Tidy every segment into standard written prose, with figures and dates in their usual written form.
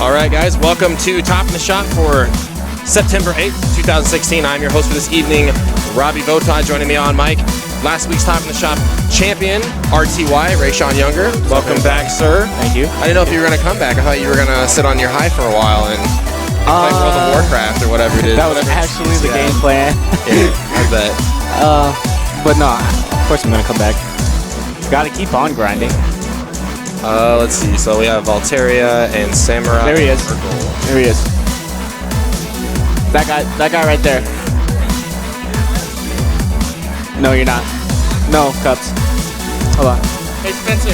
All right, guys, welcome to Top in the Shop for September 8th, 2016. I'm your host for this evening, Robbie Vota, joining me on mic. Last week's Top in the Shop champion, RTY, Rayshawn Younger. Welcome back, sir. Thank you. I didn't know if you were going to come back. I thought you were going to sit on your high for a while and play World of Warcraft or whatever it is. That was actually the game plan. Yeah, I bet. But no, of course I'm going to come back. Got to keep on grinding. Let's see. So we have Valteria and Samurai. There he is. There he is. That guy right there. No, you're not. No, Cups. Hold on. Hey, Spencer.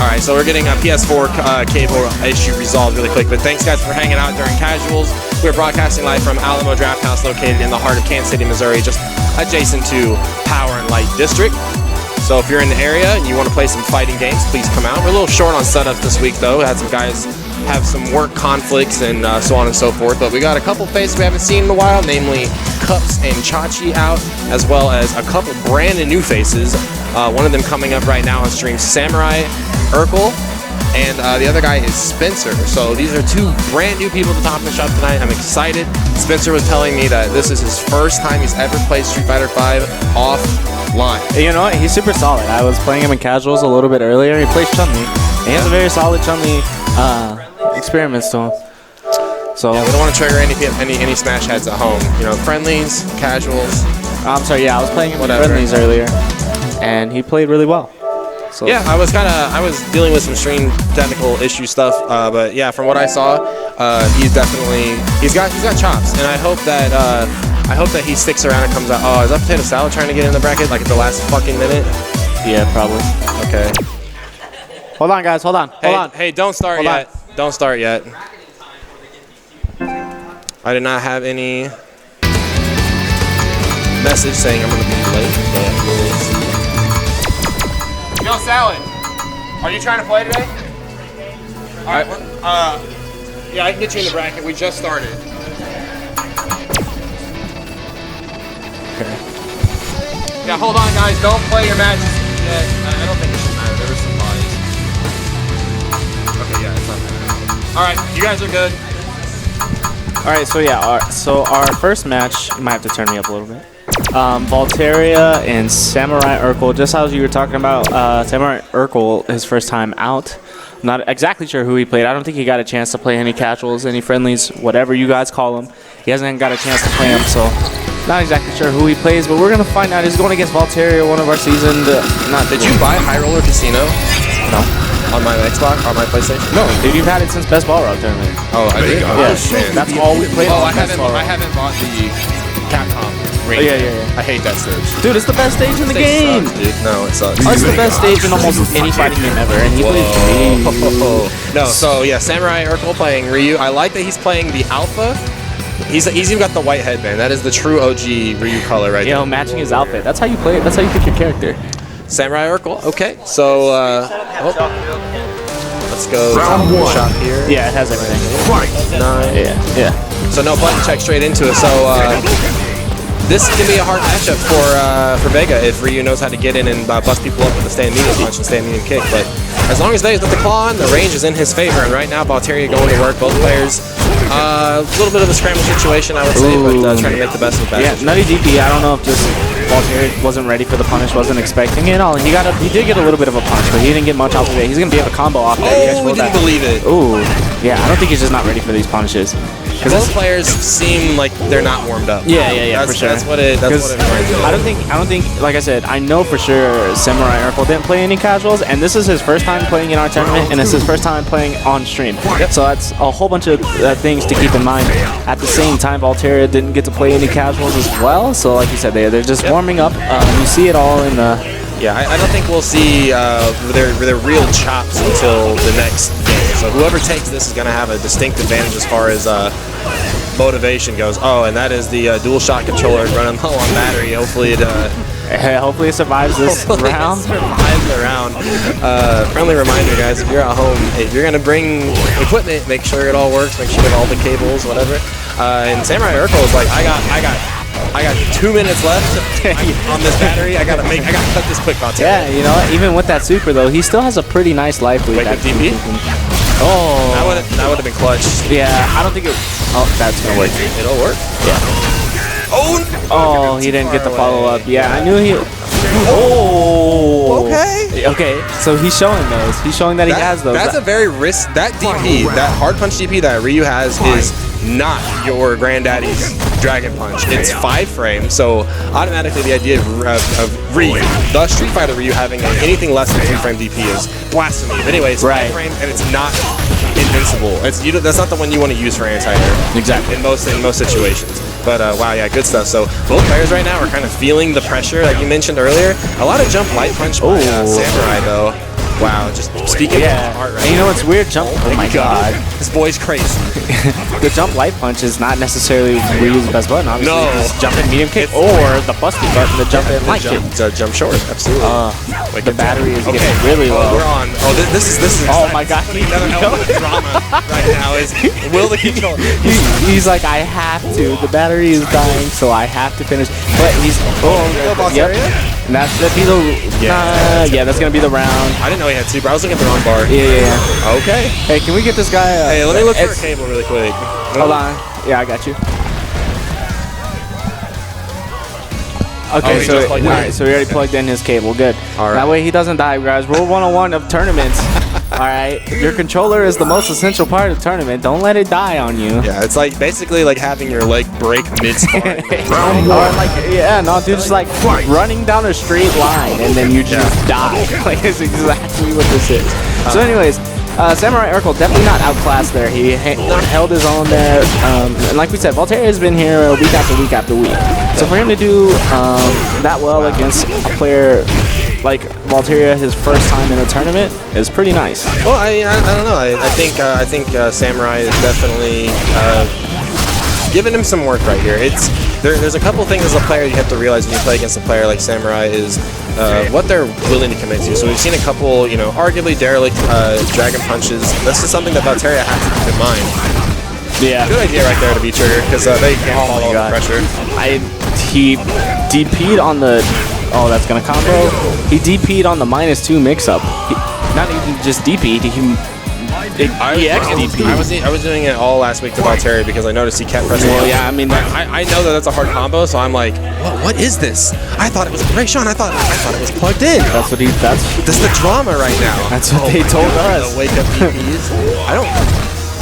All right, so we're getting a PS4 cable issue resolved really quick, but thanks, guys, for hanging out during casuals. We're broadcasting live from Alamo Draft House, located in the heart of Kansas City, Missouri, just adjacent to Power and Light District. So if you're in the area and you want to play some fighting games, please come out. We're a little short on setups this week, though. We had some guys have some work conflicts and so on and so forth, but we got a couple faces we haven't seen in a while, namely Cups and Chachi out, as well as a couple brand new faces. One of them coming up right now on stream, Samurai Urkel, and the other guy is Spencer. So these are two brand new people at the Top of the Shop tonight. I'm excited. Spencer was telling me that this is his first time he's ever played Street Fighter V offline. You know what? He's super solid. I was playing him in casuals a little bit earlier. He plays Chun-Li. He has a very solid Chun-Li experiments to him. So yeah, we don't want to trigger any smash heads at home. You know, friendlies, casuals. I'm sorry. Yeah, I was playing him in friendlies earlier, and he played really well. So yeah, I was dealing with some stream technical issue stuff, but yeah, from what I saw, he's got chops, and I hope that he sticks around and comes out. Oh, is that Potato Salad trying to get in the bracket like at the last fucking minute? Yeah, probably. Okay. Hold on, guys. Hold on. Hey, don't start yet. Don't start yet. I did not have any message saying I'm gonna be late, but we'll see. Yo, Salad, are you trying to play today? All right. Yeah, I can get you in the bracket. We just started. Okay. Yeah, hold on, guys. Don't play your matches yet. I don't think it should matter. There was some bodies. Okay, yeah, it's not bad. All right, you guys are good. All right, so yeah, our first match, you might have to turn me up a little bit. Valteria and Samurai Urkel, just as you were talking about, Samurai Urkel, his first time out. Not exactly sure who he played. I don't think he got a chance to play any casuals, any friendlies, whatever you guys call them. He hasn't got a chance to play them, so not exactly sure who he plays, but we're going to find out. He's going against Valteria, one of our seasoned... Did you buy High Roller Casino? No. On my Xbox? On my PlayStation? No, dude, you've had it since Best Ball Rock Tournament. Oh, I did? Yeah, that's all we played on I haven't bought the Capcom ring. Yeah. I hate that stage. Dude, it's the best stage in the game. Sucks, dude. No, it sucks. It's the best stage in almost any fighting game ever, and he plays Ryu. No, so yeah, Samurai Urkel playing Ryu. I like that he's playing the Alpha. He's even got the white headband. That is the true OG Ryu color right there. Yo, matching his outfit. That's how you play it. That's how you pick your character. Samurai Urkel. Okay, so let's go Round one. shop here. Yeah, it has everything. 9. Yeah. So no button check straight into it. So this can be a hard matchup for Vega if Ryu knows how to get in and bust people up with a stand medium punch and stand medium kick. But as long as Vega's got the claw on, the range is in his favor. And right now, Valteria going to work. Both players, a little bit of a scramble situation, I would say, but trying to make the best of it. Yeah, Nutty DP, I don't know if just Valteria wasn't ready for the punish, wasn't expecting it. He did get a little bit of a punch, but he didn't get much off of it. He's going to be able to combo off that. Oh, we didn't believe it. Ooh, yeah, I don't think he's just not ready for these punishes. Both players seem like they're not warmed up. Yeah, for sure. That's what it is. I don't think, like I said, I know for sure Samurai Urkel didn't play any casuals, and this is his first time playing in our tournament, and it's his first time playing on stream. So that's a whole bunch of things to keep in mind. At the same time, Valteria didn't get to play any casuals as well, so like you said, they're just warming up. You see it all in the... Yeah, I don't think we'll see their real chops until the next game. So whoever takes this is going to have a distinct advantage as far as motivation goes. Oh, and that is the DualShock controller running low on battery. Hopefully it survives this round. Survives the round. Friendly reminder, guys, if you're at home, if you're going to bring equipment, make sure it all works, make sure you have all the cables, whatever. And Samurai Urkel is like, I got I got 2 minutes left on this battery. I gotta cut this quick, Valtteri. Yeah, you know what? Even with that super though, he still has a pretty nice life lead. Wake up DP? Oh, That would have been clutch. yeah. I don't think it. Oh, that's gonna work. It'll work. Yeah. Oh, he didn't get the follow up. Yeah, I knew he. Oh. Okay. Okay. So he's showing those. He's showing that he has those. That's a very risk. That DP, that hard punch DP that Ryu has is not your granddaddy's Dragon Punch. It's 5 frames, so automatically the idea of Ryu, the Street Fighter Ryu, having anything less than 3 frame DP is blasphemy. But anyways, 5 frames and it's not invincible. That's not the one you want to use for anti-air. Exactly. In most situations. But wow, yeah, good stuff. So both players right now are kind of feeling the pressure that you mentioned earlier. A lot of jump light punch by Samurai though. Wow, just speaking of heart right and you know what's weird? Jump. Oh my god. This boy's crazy. The jump light punch is not necessarily Ryu's best button. Obviously, No. just jump in medium kick or the busting button to jump in light kick. Jump short, absolutely. The battery is getting really low. We're on. Oh, this is. Oh my god. Another element of drama right now is will the controller. He's like, I have to. The battery is dying, so I have to finish. But he's And that's gonna be the that's gonna be the round. I didn't know he had super. I was looking at the wrong bar. Yeah. Okay. Hey, can we get this guy? Hey, let me look for a cable really quick. Hold on. Yeah, I got you. Okay, so we already plugged in his cable. Good. All right. That way he doesn't die, guys. Rule 101 of tournaments. All right, your controller is the most essential part of the tournament. Don't let it die on you. Yeah, it's like basically like having your leg break mid-sparring. Or like, dude, just like running down a straight line and then you just die. Like, it's exactly what this is. So anyways, Samurai Urkel definitely not outclassed there. He held his own there. And like we said, Valtteri has been here week after week after week. So for him to do that well against a player like Valtteri, his first time in a tournament, is pretty nice. Well, I don't know. I think Samurai is definitely giving him some work right here. There's a couple things as a player you have to realize when you play against a player like Samurai is what they're willing to commit to. So we've seen a couple, arguably derelict Dragon Punches. This is something that Valtteri has to keep in mind. Yeah. Good idea right there to be triggered because they can't follow the pressure. He DP'd on the. Oh, that's gonna combo. He DP'd on the -2 mix-up. Not even just DP'd. I was doing it all last week to Valtteri because I noticed he kept pressing. Well, yeah, I mean, I know that that's a hard combo, so I'm like, what is this? I thought it was Ray Sean. I thought it was plugged in. That's what This is the drama right now. That's what they told us. The wake up DPs. I don't.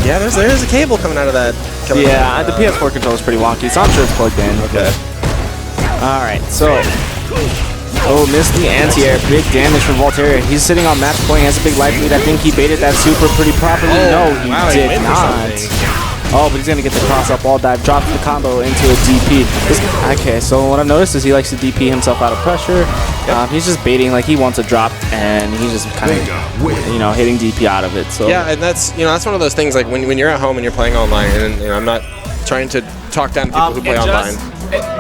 Yeah, there's a cable coming out of that. The PS4 controller is pretty wonky, so I'm sure it's plugged in. Okay. All right, so. Oh, missed the anti-air. Big damage from Valtteri. He's sitting on match point. He has a big life lead. I think he baited that super pretty properly. No, he did not. Oh, but he's going to get the cross-up wall dive. Drops the combo into a DP. Okay, so what I've noticed is he likes to DP himself out of pressure. He's just baiting like he wants a drop, and he's just kind of, hitting DP out of it. So yeah, and that's one of those things like when you're at home and you're playing online, and I'm not trying to talk down to people who play online.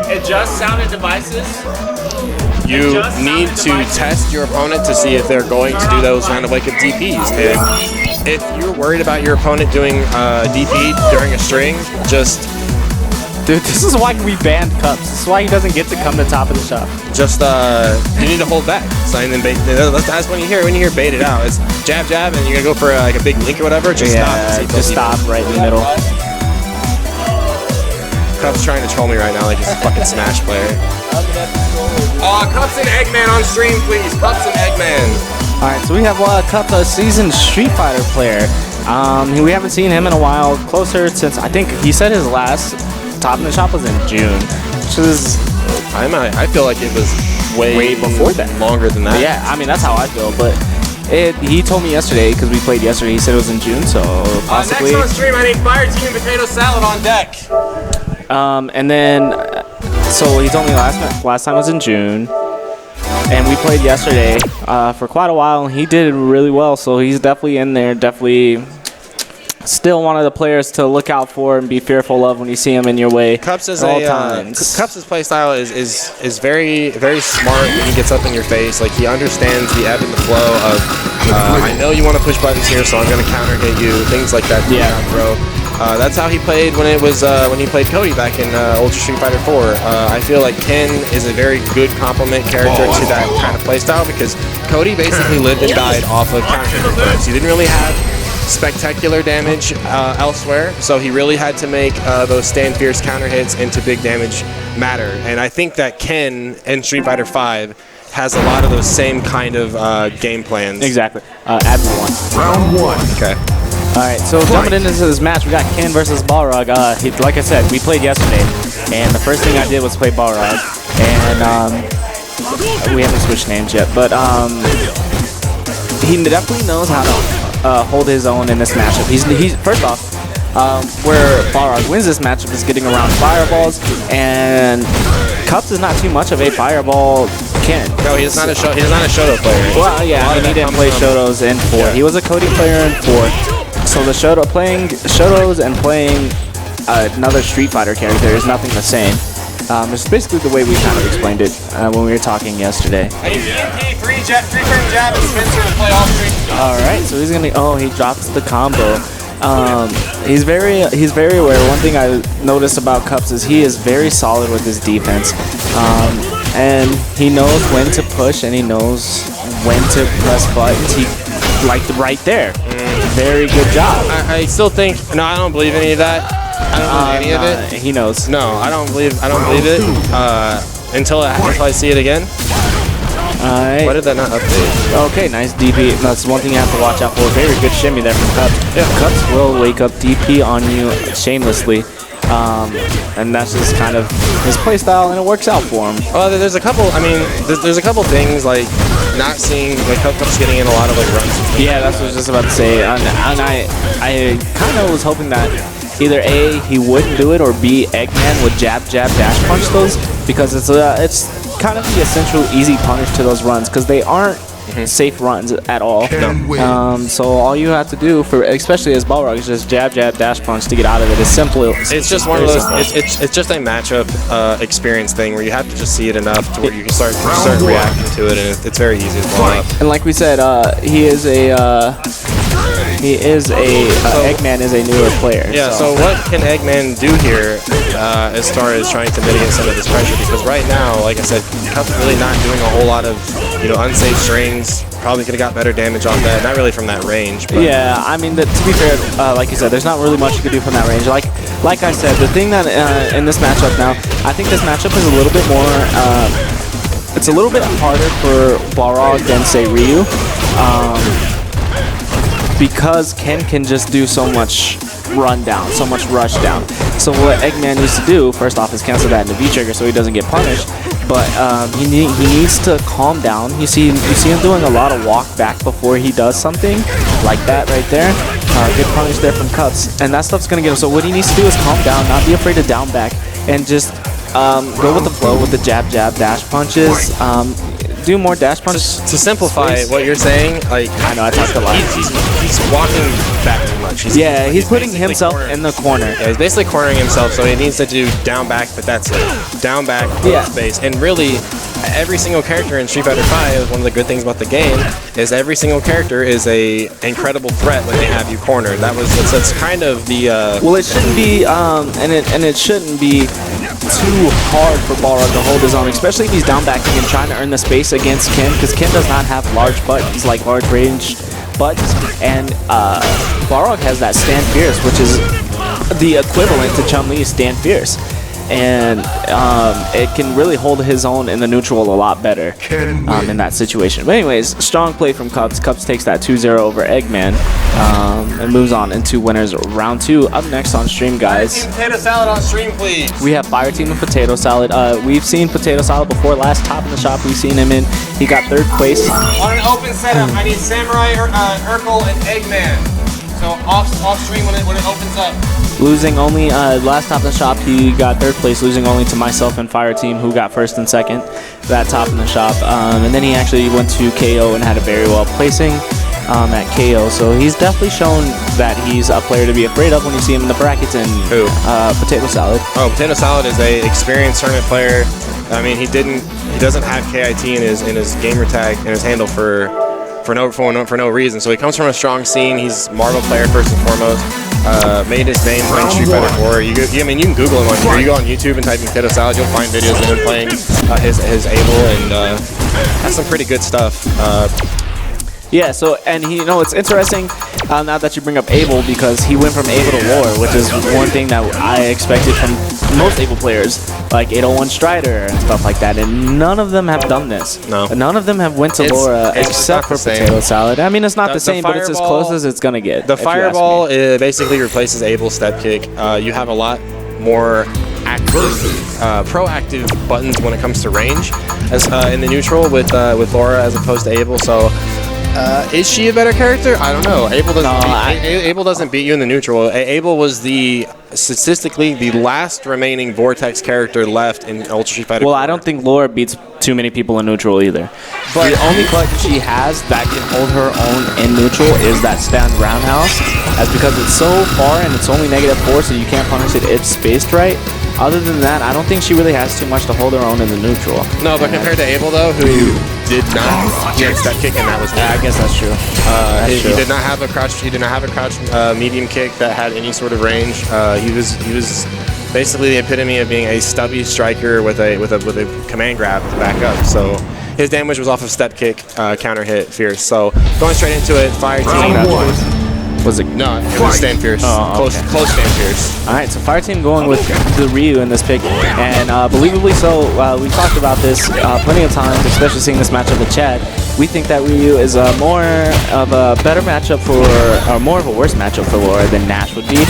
Adjust sounded devices. You need to test your opponent to see if they're going to do those kind of wake up DPs. And if you're worried about your opponent doing DP during a string, just... Dude, this is why we banned Cups. This is why he doesn't get to come to top of the shop. Just, you need to hold back. So, and then that's when you hear bait it out. It's jab, jab, and you're going to go for like a big link or whatever. Just stop. Just stop right in the middle. Cups trying to troll me right now like he's a fucking Smash player. Cups and Eggman on stream, please. Cups and Eggman. All right, so we have Cups, a seasoned Street Fighter player. We haven't seen him in a while. Closer since I think he said his last top in the shop was in June, which is. I feel like it was way before that, longer than that. Yeah, I mean that's how I feel, but. He told me yesterday because we played yesterday. He said it was in June, so possibly. Next on stream, I need fire team and potato salad on deck. And then, so he told me last time was in June, and we played yesterday for quite a while, and he did really well. So he's definitely in there, definitely still one of the players to look out for and be fearful of when you see him in your way. Cups is all times. Cups' play style is very, very smart when he gets up in your face. Like he understands the ebb and the flow of I know you want to push buttons here, so I'm going to counter hit you. Things like that. Yeah, bro. That's how he played when he played Cody back in Ultra Street Fighter 4. I feel like Ken is a very good complement character to that kind of playstyle because Cody basically lived and died off of counter hits. He didn't really have spectacular damage elsewhere, so he really had to make those stand fierce counter hits into big damage matter. And I think that Ken in Street Fighter 5 has a lot of those same kind of game plans. Exactly. Add one. Round 1. Okay. All right, so jumping into this match, we got Ken versus Balrog. Like I said, we played yesterday, and the first thing I did was play Balrog, and we haven't switched names yet, but he definitely knows how to hold his own in this matchup. He's first off, where Balrog wins this matchup is getting around fireballs, and Cups is not too much of a fireball Ken. No, he's not a Shoto player. Well, yeah, I mean, he didn't play Shotos in 4. Yeah. He was a Cody player in 4. So the playing Shotos and playing another Street Fighter character is nothing the same. It's basically the way we kind of explained it when we were talking yesterday. Three-frame jab and Spencer to play off street. All right, so he's gonna. Oh, he drops the combo. He's very aware. One thing I noticed about Cups is he is very solid with his defense, and he knows when to push and he knows when to press buttons. He right there. Very good job. I still think I don't believe any of that. I don't believe any of it. He knows. No, I don't believe it until I see it again. Alright. Why did that not update? Okay, nice DP. That's one thing you have to watch out for. Very good shimmy there from Cups. Yeah. Cups will wake up DP on you shamelessly. And that's just kind of his playstyle, and it works out for him. Well, there's a couple. I mean, there's a couple things like not seeing like Cups getting in a lot of like runs. Yeah, that's what I was just about to say. And I kind of was hoping that either A, he wouldn't do it, or B, Eggman would jab, dash punch those, because it's kind of the essential easy punish to those runs, because they aren't safe runs at all. So all you have to do, especially as Balrog, is just jab, dash punch to get out of it. It's simple. It's just one of those. It's just a matchup experience thing where you have to just see it enough to where you can start reacting to it, and it's very easy to blow up. And like we said, Eggman is a newer player. Yeah. So what can Eggman do here as far as trying to mitigate some of this pressure? Because right now, like I said, Cup's really not doing a whole lot of unsafe strings. Probably could have got better damage off that. Not really from that range. But. Yeah. I mean, to be fair, like you said, there's not really much you can do from that range. Like I said, the thing that in this matchup now, I think this matchup is a little bit more. It's a little bit harder for Balrog than say Ryu. Because Ken can just do so much run down, so much rush down. So what Eggman needs to do, first off, is cancel that into V-trigger so he doesn't get punished. But he needs to calm down. You see him doing a lot of walk back before he does something like that right there. Good punish there from Cups, and that stuff's gonna get him. So what he needs to do is calm down, not be afraid to down back, and just go with the flow with the jab, dash punches. Do more dash punches. To simplify what you're saying, like I know I talked a lot. He's walking back too much. He's putting himself in the corner. Yeah, he's basically cornering himself, so he needs to do down back, but that's it. Down back, space. And really, every single character in Street Fighter 5, one of the good things about the game, is every single character is a incredible threat when they have you cornered. That's kind of the... Well, it shouldn't be, and it shouldn't be too hard for Balrog to hold his own, especially if he's down backing and trying to earn the space against Ken, because Ken does not have large buttons, like large range buttons, and Balrog has that Stand Fierce, which is the equivalent to Chun-Li's Stand Fierce. And it can really hold his own in the neutral a lot better in that situation. But anyways, strong play from Cups. Cups takes that 2-0 over Eggman and moves on into winners round 2. Up next on stream, guys. Potato salad on stream, please. We have Fire Team and Potato Salad. We've seen Potato Salad before. Last top in the shop we've seen him in. He got 3rd place. On an open setup, I need Samurai, Urkel, and Eggman. So off stream when it opens up. Losing only, last top in the shop, he got 3rd place, losing only to myself and Fire Team, who got 1st and 2nd, that top in the shop. And then he actually went to KO and had a very well placing at KO. So he's definitely shown that he's a player to be afraid of when you see him in the brackets. And Potato Salad. Oh, Potato Salad is a experienced tournament player. I mean, he doesn't have KIT in his gamer tag in his handle for no reason. So he comes from a strong scene. He's Marvel player first and foremost. made his name playing Street Fighter 4. I mean, you can Google him on here. You go on YouTube and type in Potato Salad, you'll find videos of him playing his Abel, and has some pretty good stuff. Yeah, so, and he, it's interesting now that you bring up Abel, because he went from Abel to Lore, which is one thing that I expected from most Abel players, like 801 Strider and stuff like that, and none of them have done this. No. None of them have went to Laura except for Potato Salad. I mean, it's not the same, but it's as close as it's going to get. The Fireball basically replaces Abel's step kick. You have a lot more proactive buttons when it comes to range as in the neutral with Laura as opposed to Abel. So is she a better character? I don't know. Abel doesn't beat you in the neutral. Abel was statistically the last remaining Vortex character left in Ultra Street Fighter. Well, I don't think Laura beats too many people in neutral either. But the only collector she has that can hold her own in neutral is that stand roundhouse. That's because it's so far and it's only -4, so you can't punish it. It's spaced right. Other than that, I don't think she really has too much to hold her own in the neutral. No, but compared to Abel, though, who did not get step kick, and that was I guess that's true. He did not have a crouch. He did not have a crouch medium kick that had any sort of range. He was basically the epitome of being a stubby striker with a command grab to back up. So his damage was off of step kick, counter hit, fierce. So going straight into it, Fire Team. Was it? No, it was Stand Fierce. Oh, okay. Close Stand Fierce. All right, so Fire Team going with the Ryu in this pick, and believably so, we talked about this plenty of times, especially seeing this matchup with Chad. We think that Ryu is more of a better matchup or more of a worse matchup for Laura than Nash would be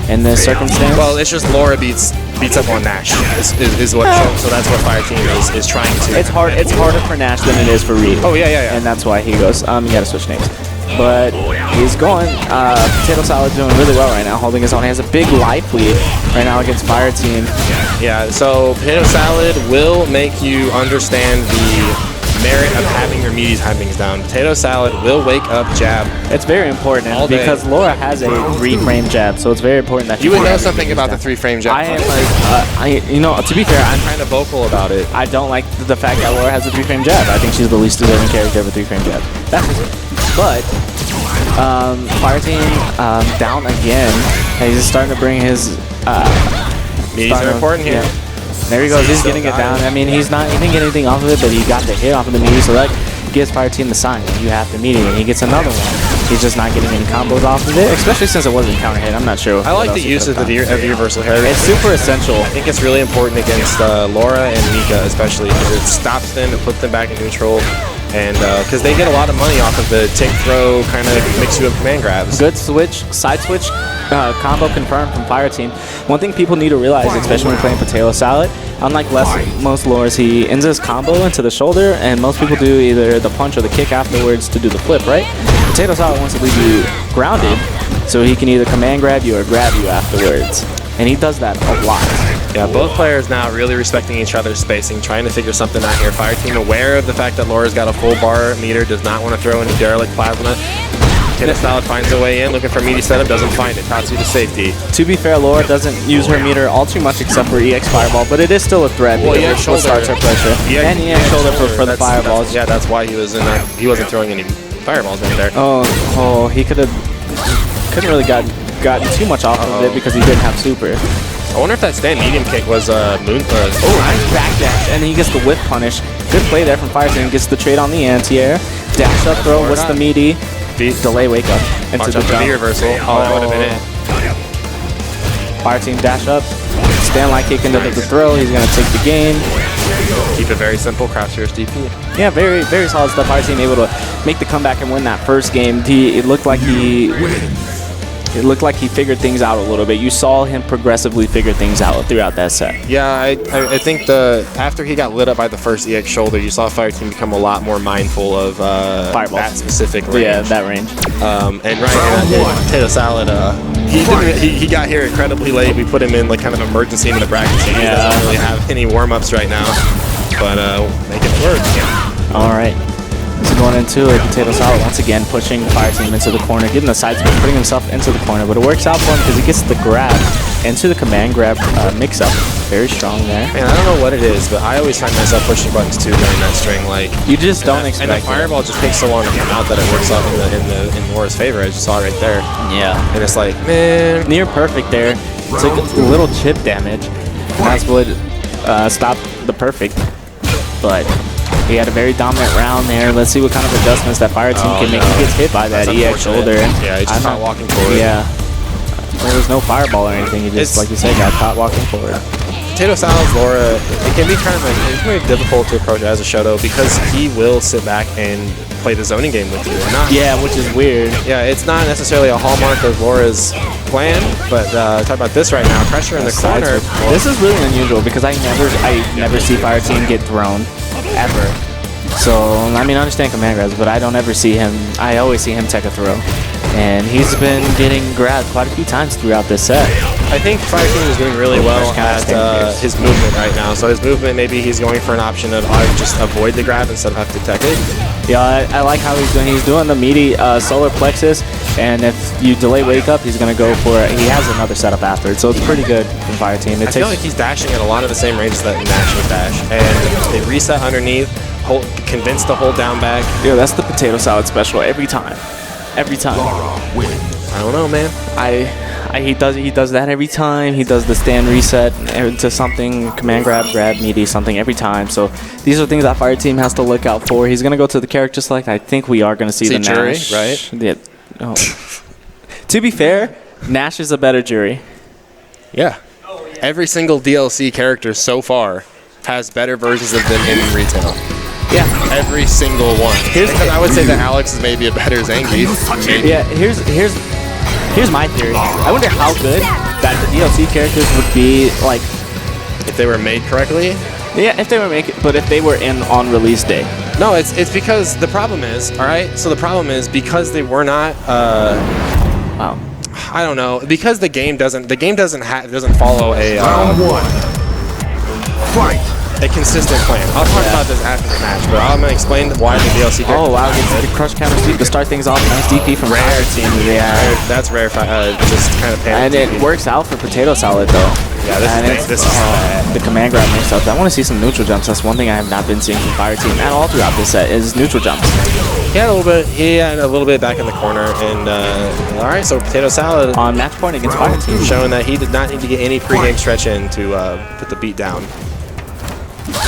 in this circumstance. Well, it's just Laura beats up on Nash is what so that's what Fire Team is trying to. It's harder for Nash than it is for Ryu. Oh yeah. And that's why he goes. You gotta switch names. But he's going. Potato Salad doing really well right now, holding his own. He has a big life lead right now against Fire Team. Yeah, so Potato Salad will make you understand the merit of having your meaties timings down. Potato Salad will wake up jab. It's very important because Laura has a 3-frame jab, so it's very important that you would know something about the 3-frame jab. I am like, to be fair, I'm kind of vocal about it. I don't like the fact that Laura has a 3-frame jab. I think she's the least deserving character of a 3-frame jab. That's just it. But Fire Team down again. He's just starting to bring his meaties are important here. Yeah. There he goes. He's getting it down. I mean, he didn't get anything off of it, but he got the hit off of the meaty, so that gives Fire Team the sign. You have to meet it, and he gets another one. He's just not getting any combos off of it, especially since it wasn't counter hit. I'm not sure. I like the use of the universal hair. It's super essential. I think it's really important against Laura and Mika, especially because it stops them and puts them back in neutral. And because they get a lot of money off of the take throw kind of mix you up command grabs. Good switch, side switch, combo confirmed from Fire Team. One thing people need to realize, especially when playing Potato Salad, unlike most lures, he ends his combo into the shoulder, and most people do either the punch or the kick afterwards to do the flip, right? Potato Salad wants to leave you grounded, so he can either command grab you or grab you afterwards. And he does that a lot. Yeah, both players now really respecting each other's spacing, trying to figure something out here. Fire Team aware of the fact that Laura's got a full bar meter, does not want to throw any derelict plasma. Potato Salad finds a way in, looking for meaty setup, doesn't find it. Tatsu to safety. To be fair, Laura doesn't use her meter all too much except for EX Fireball, but it is still a threat because it starts her pressure. And EX shoulder for the fireballs. Yeah, that's why he was in that. He wasn't throwing any fireballs right there. Oh, he couldn't really gotten too much off of it because he didn't have super. I wonder if that stand medium kick was moon. Nice back dash, and he gets the whip punish. Good play there from Fire Team. Gets the trade on the anti-air. Dash up throw. What's the meaty? Delay wake up into the jump. Reversal. Oh, that would have been it. Fire Team dash up. Stand light kick into the throw. He's gonna take the game. Keep it very simple. Crouch here, DP. Yeah, very very solid stuff. Fire Team able to make the comeback and win that first game. It looked like he figured things out a little bit. You saw him progressively figure things out throughout that set. Yeah, I think after he got lit up by the first EX shoulder, you saw Fire Team become a lot more mindful of that specific range. Yeah, that range. And Potato Salad, he got here incredibly late. We put him in like kind of emergency in the bracket. So he doesn't really have any warm-ups right now, but making it work. Yeah. All right. So going into it, Potato Salad once again pushing Fire Team into the corner, getting the side spin, putting himself into the corner, but it works out for him because he gets the grab into the command grab mix-up. Very strong there. Man, I don't know what it is, but I always find myself pushing buttons too during that string. Like you just don't expect. And the fireball just takes so long to come out that it works out in Laura's favor. As you saw right there. Yeah. And it's like, man, near perfect there. Took a little chip damage. And that's what stopped the perfect. But he had a very dominant round there. Let's see what kind of adjustments that fire team can make. He gets hit by that EX shoulder. Yeah, he just caught walking forward. Yeah. There was no fireball or anything. He just, like you said, got caught walking forward. Potato Salad's Laura, it can be kind of like, it's very difficult to approach as a Shoto because he will sit back and play the zoning game with you. Yeah, which is weird. Yeah, it's not necessarily a hallmark of Laura's plan, but talk about this right now. Pressure in the corner. This is really unusual because I never see fire team get thrown, ever. So, I mean, I understand command grabs, but I don't ever see him, I always see him take a throw. And he's been getting grabbed quite a few times throughout this set. I think Fire Team is doing really well at his movement right now. So his movement, maybe he's going for an option of just avoid the grab instead of have to detect it. Yeah, I like how he's doing. He's doing the meaty solar plexus, and if you delay wake up, he's going to go for it. He has another setup after it, so it's pretty good from Fire Team. I feel like he's dashing at a lot of the same ranges that Nash would dash. And they reset underneath, convince to hold down back. Yeah, that's the Potato Salad special every time. Every time. I don't know, man. He does that every time. He does the stand reset to something, command grab, meaty, something every time. So these are things that Fire Team has to look out for. He's gonna go to the character select. I think we are gonna see the jury, Nash. right? Yeah. Oh. To be fair, Nash is a better jury. Yeah. Every single DLC character so has better versions of them in retail. Yeah, every single one. I would say that Alex is maybe a better Zangief. Yeah, here's my theory. I wonder how good that the DLC characters would be, like, if they were made correctly. Yeah, if they were but if they were on release day. No, it's because the problem is, all right. So the problem is because they were not. Wow. I don't know, because the game doesn't follow a. Round one. Fight. A consistent plan. I'll talk about this after the match, but I'm gonna explain why the DLC. Oh wow, gets the crush counter sweep to start things off. Nice DP from Rare Team. Yeah, that's rare. Just kind of and it works out for Potato Salad though. Yeah, this is the command grab mix up. I want to see some neutral jumps. That's one thing I have not been seeing from Fire Team at all throughout this set is neutral jumps. He had a little bit back in the corner, and all right. So Potato Salad on match point against Fire Team, showing that he did not need to get any pregame stretch in to put the beat down.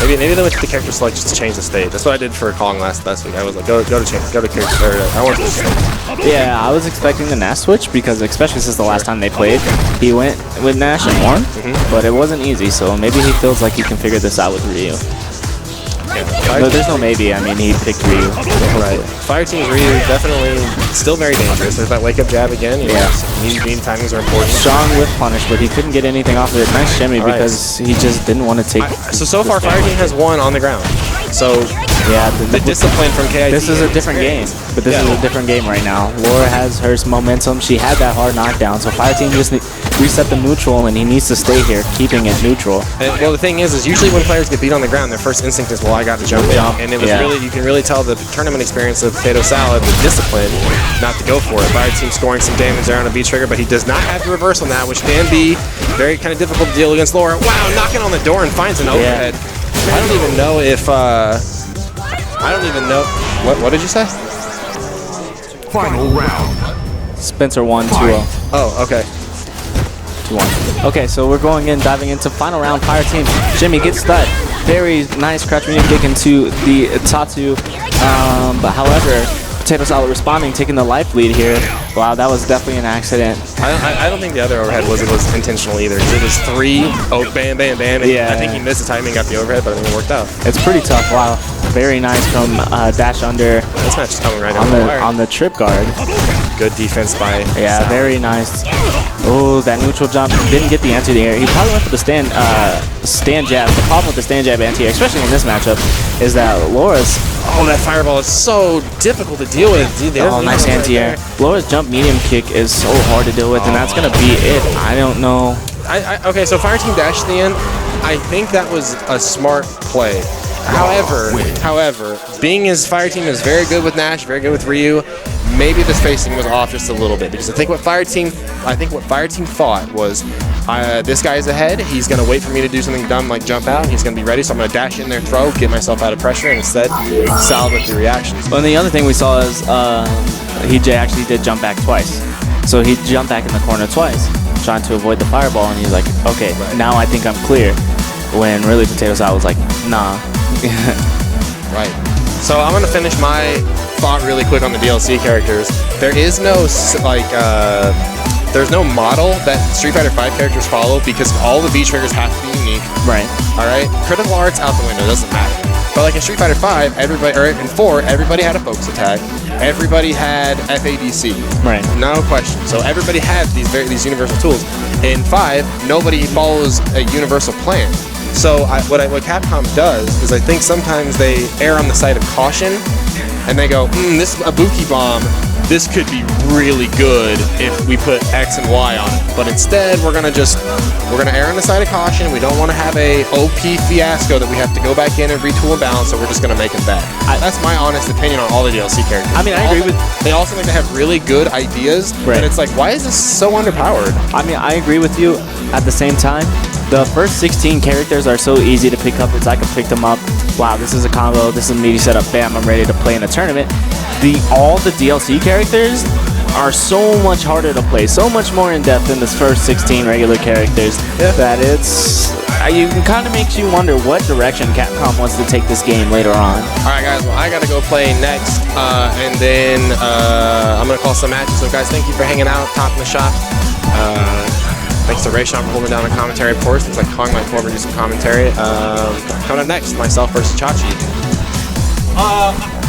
Maybe they went to the character select just to change the stage. That's what I did for Kong last week. I was like, go to character. I want to. Yeah, I was expecting the Nash switch because especially since the last time they played, he went with Nash and won, but it wasn't easy. So maybe he feels like he can figure this out with Ryu. No, there's no maybe. I mean, he picked Ryu. Right. Fire Team's Ryu definitely still very dangerous. There's that wake up jab again. Yeah. Mean timings are important. Strong with punish, but he couldn't get anything off of it. Nice shimmy because he just didn't want to take. So far, Fire Team has won on the ground. So yeah, the discipline from KIT. This is a different game, but this is a different game right now. Laura has her momentum. She had that hard knockdown, so Fire Team just reset the neutral, and he needs to stay here, keeping it neutral. And, well, the thing is usually when players get beat on the ground, their first instinct is, well, I got to jump in. And it was you can really tell the tournament experience of Potato Salad, the discipline not to go for it. Fire Team scoring some damage there on a B trigger, but he does not have the reverse on that, which can be very kind of difficult to deal against Laura. Wow, knocking on the door and finds an overhead. I don't even know if what did you say? Final round. Spencer 1-2-0. Oh, okay. 2-1. Okay, so we're diving into final round. Fire Team. Jimmy gets that very nice crouch medium kick into the Tatsu, but however, Potato Salad responding, taking the life lead here. Wow, that was definitely an accident. I don't think the other overhead was intentional either. It was 3, bam, bam, bam. Yeah. I think he missed the timing, got the overhead, but I think it worked out. It's pretty tough. Wow, very nice from dash under. This match is coming right on the trip guard. Good defense by Sal. Very nice. Oh, that neutral jump didn't get the anti there. He probably went for the stand jab. The problem with the stand jab anti, especially in this matchup, is that Laura's. Oh, that fireball is so difficult to deal with. Dude, nice anti-air. Laura's jump medium kick is so hard to deal with, and that's gonna be it. I don't know. Okay, so Fire Team dashed the end. I think that was a smart play. However, being as Fire Team is very good with Nash, very good with Ryu, maybe the spacing was off just a little bit, because I think what Fire Team thought was, This guy's ahead. He's going to wait for me to do something dumb like jump out. He's going to be ready, so I'm going to dash in there, throw, get myself out of pressure, and instead salad with the reactions. Well, and the other thing we saw is he actually did jump back twice. So he jumped back in the corner twice, trying to avoid the fireball, and he's like, okay, now I think I'm clear. When really Potato Salad was like, nah. Right. So I'm going to finish my thought really quick on the DLC characters. There is no, there's no model that Street Fighter V characters follow because all the V triggers have to be unique. Right. All right. Critical arts out the window, doesn't matter. But like in Street Fighter V, everybody, or in 4, everybody had a focus attack. Everybody had FADC. Right. No question. So everybody had these universal tools. In 5, nobody follows a universal plan. So what Capcom does is I think sometimes they err on the side of caution, and they go, this Ibuki bomb, this could be really good if we put X and Y on it. But instead, we're gonna err on the side of caution. We don't want to have a OP fiasco that we have to go back in and retool and balance. So we're just gonna make them bad. That's my honest opinion on all the DLC characters. I mean, I agree with. They also like to have really good ideas, Right. but it's like, why is this so underpowered? I mean, I agree with you. At the same time, the first 16 characters are so easy to pick up. It's I can pick them up. Wow, this is a combo. This is a meaty setup. Bam, I'm ready to play in a tournament. All the DLC characters are so much harder to play, so much more in depth than the first 16 regular characters that it kind of makes you wonder what direction Capcom wants to take this game later on. All right, guys. Well, I gotta go play next, and then I'm gonna call some matches. So, guys, thank you for hanging out, topping the shop. Thanks to Rayshawn for holding down the commentary, of course. It's like calling my former do some commentary. Coming up next, myself versus Chachi.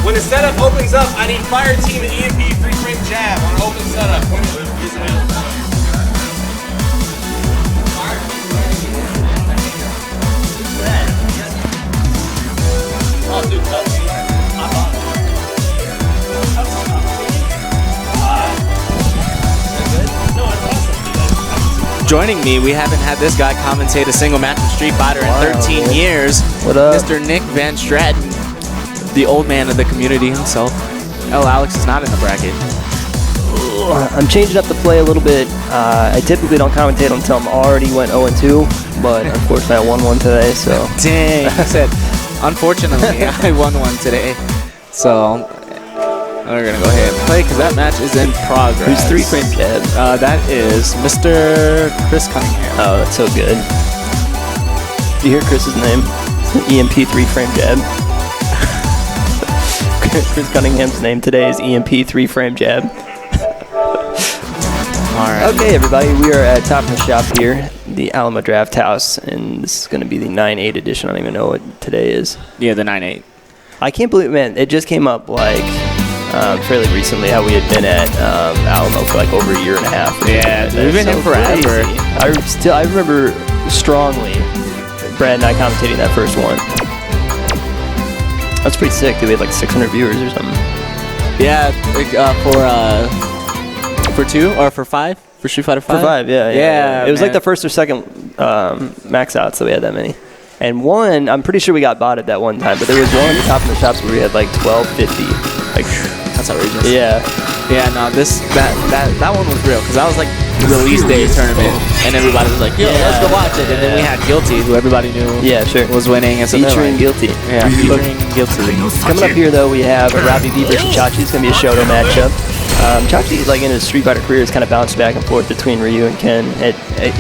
When the setup opens up, I need Fire Team and EMP 3-frame jab on open setup. Joining me, we haven't had this guy commentate a single match in Street Fighter in 13 years. What up? Mr. Nick Van Stratton, the old man of the community himself. Oh, Alex is not in the bracket. I'm changing up the play a little bit. I typically don't commentate until I'm already went 0-2, but unfortunately I won one today, so. Dang, I said, unfortunately, I won one today. So, we're going to go ahead and play because that match is in progress. Who's 3-frame jab? That is Mr. Chris Cunningham. Oh, that's so good. Do you hear Chris's name? EMP 3-frame jab. Chris Cunningham's name today is EMP 3-frame jab. Alright. Okay, everybody, we are at Top of the Shop here, the Alamo Draft House, and this is going to be the 9/8 edition. I don't even know what today is. Yeah, the 9/8. I can't believe, man, it just came up like fairly recently how we had been at Alamo for like over a year and a half. Yeah, we've been here forever. I remember strongly Brad and I commentating that first one. That's pretty sick. We had like 600 viewers or something. Yeah, for 2 or for 5? For Street Fighter 5? For 5, yeah. It was man. like the first or second max outs that we had that many. And one, I'm pretty sure we got botted that one time, but there was one Top of the Shops where we had like 1250. Like, that's outrageous. Yeah. Yeah, no, that one was real because that was like the release day tournament, and everybody was like, "Yo, let's go watch it." And then we had Guilty, who everybody knew, was winning, and so featuring Guilty. Yeah, featuring Guilty. Coming up here though, we have Robbie V versus Chachi. It's gonna be a Shoto matchup. Chachi, like in his Street Fighter career, has kind of bounced back and forth between Ryu and Ken.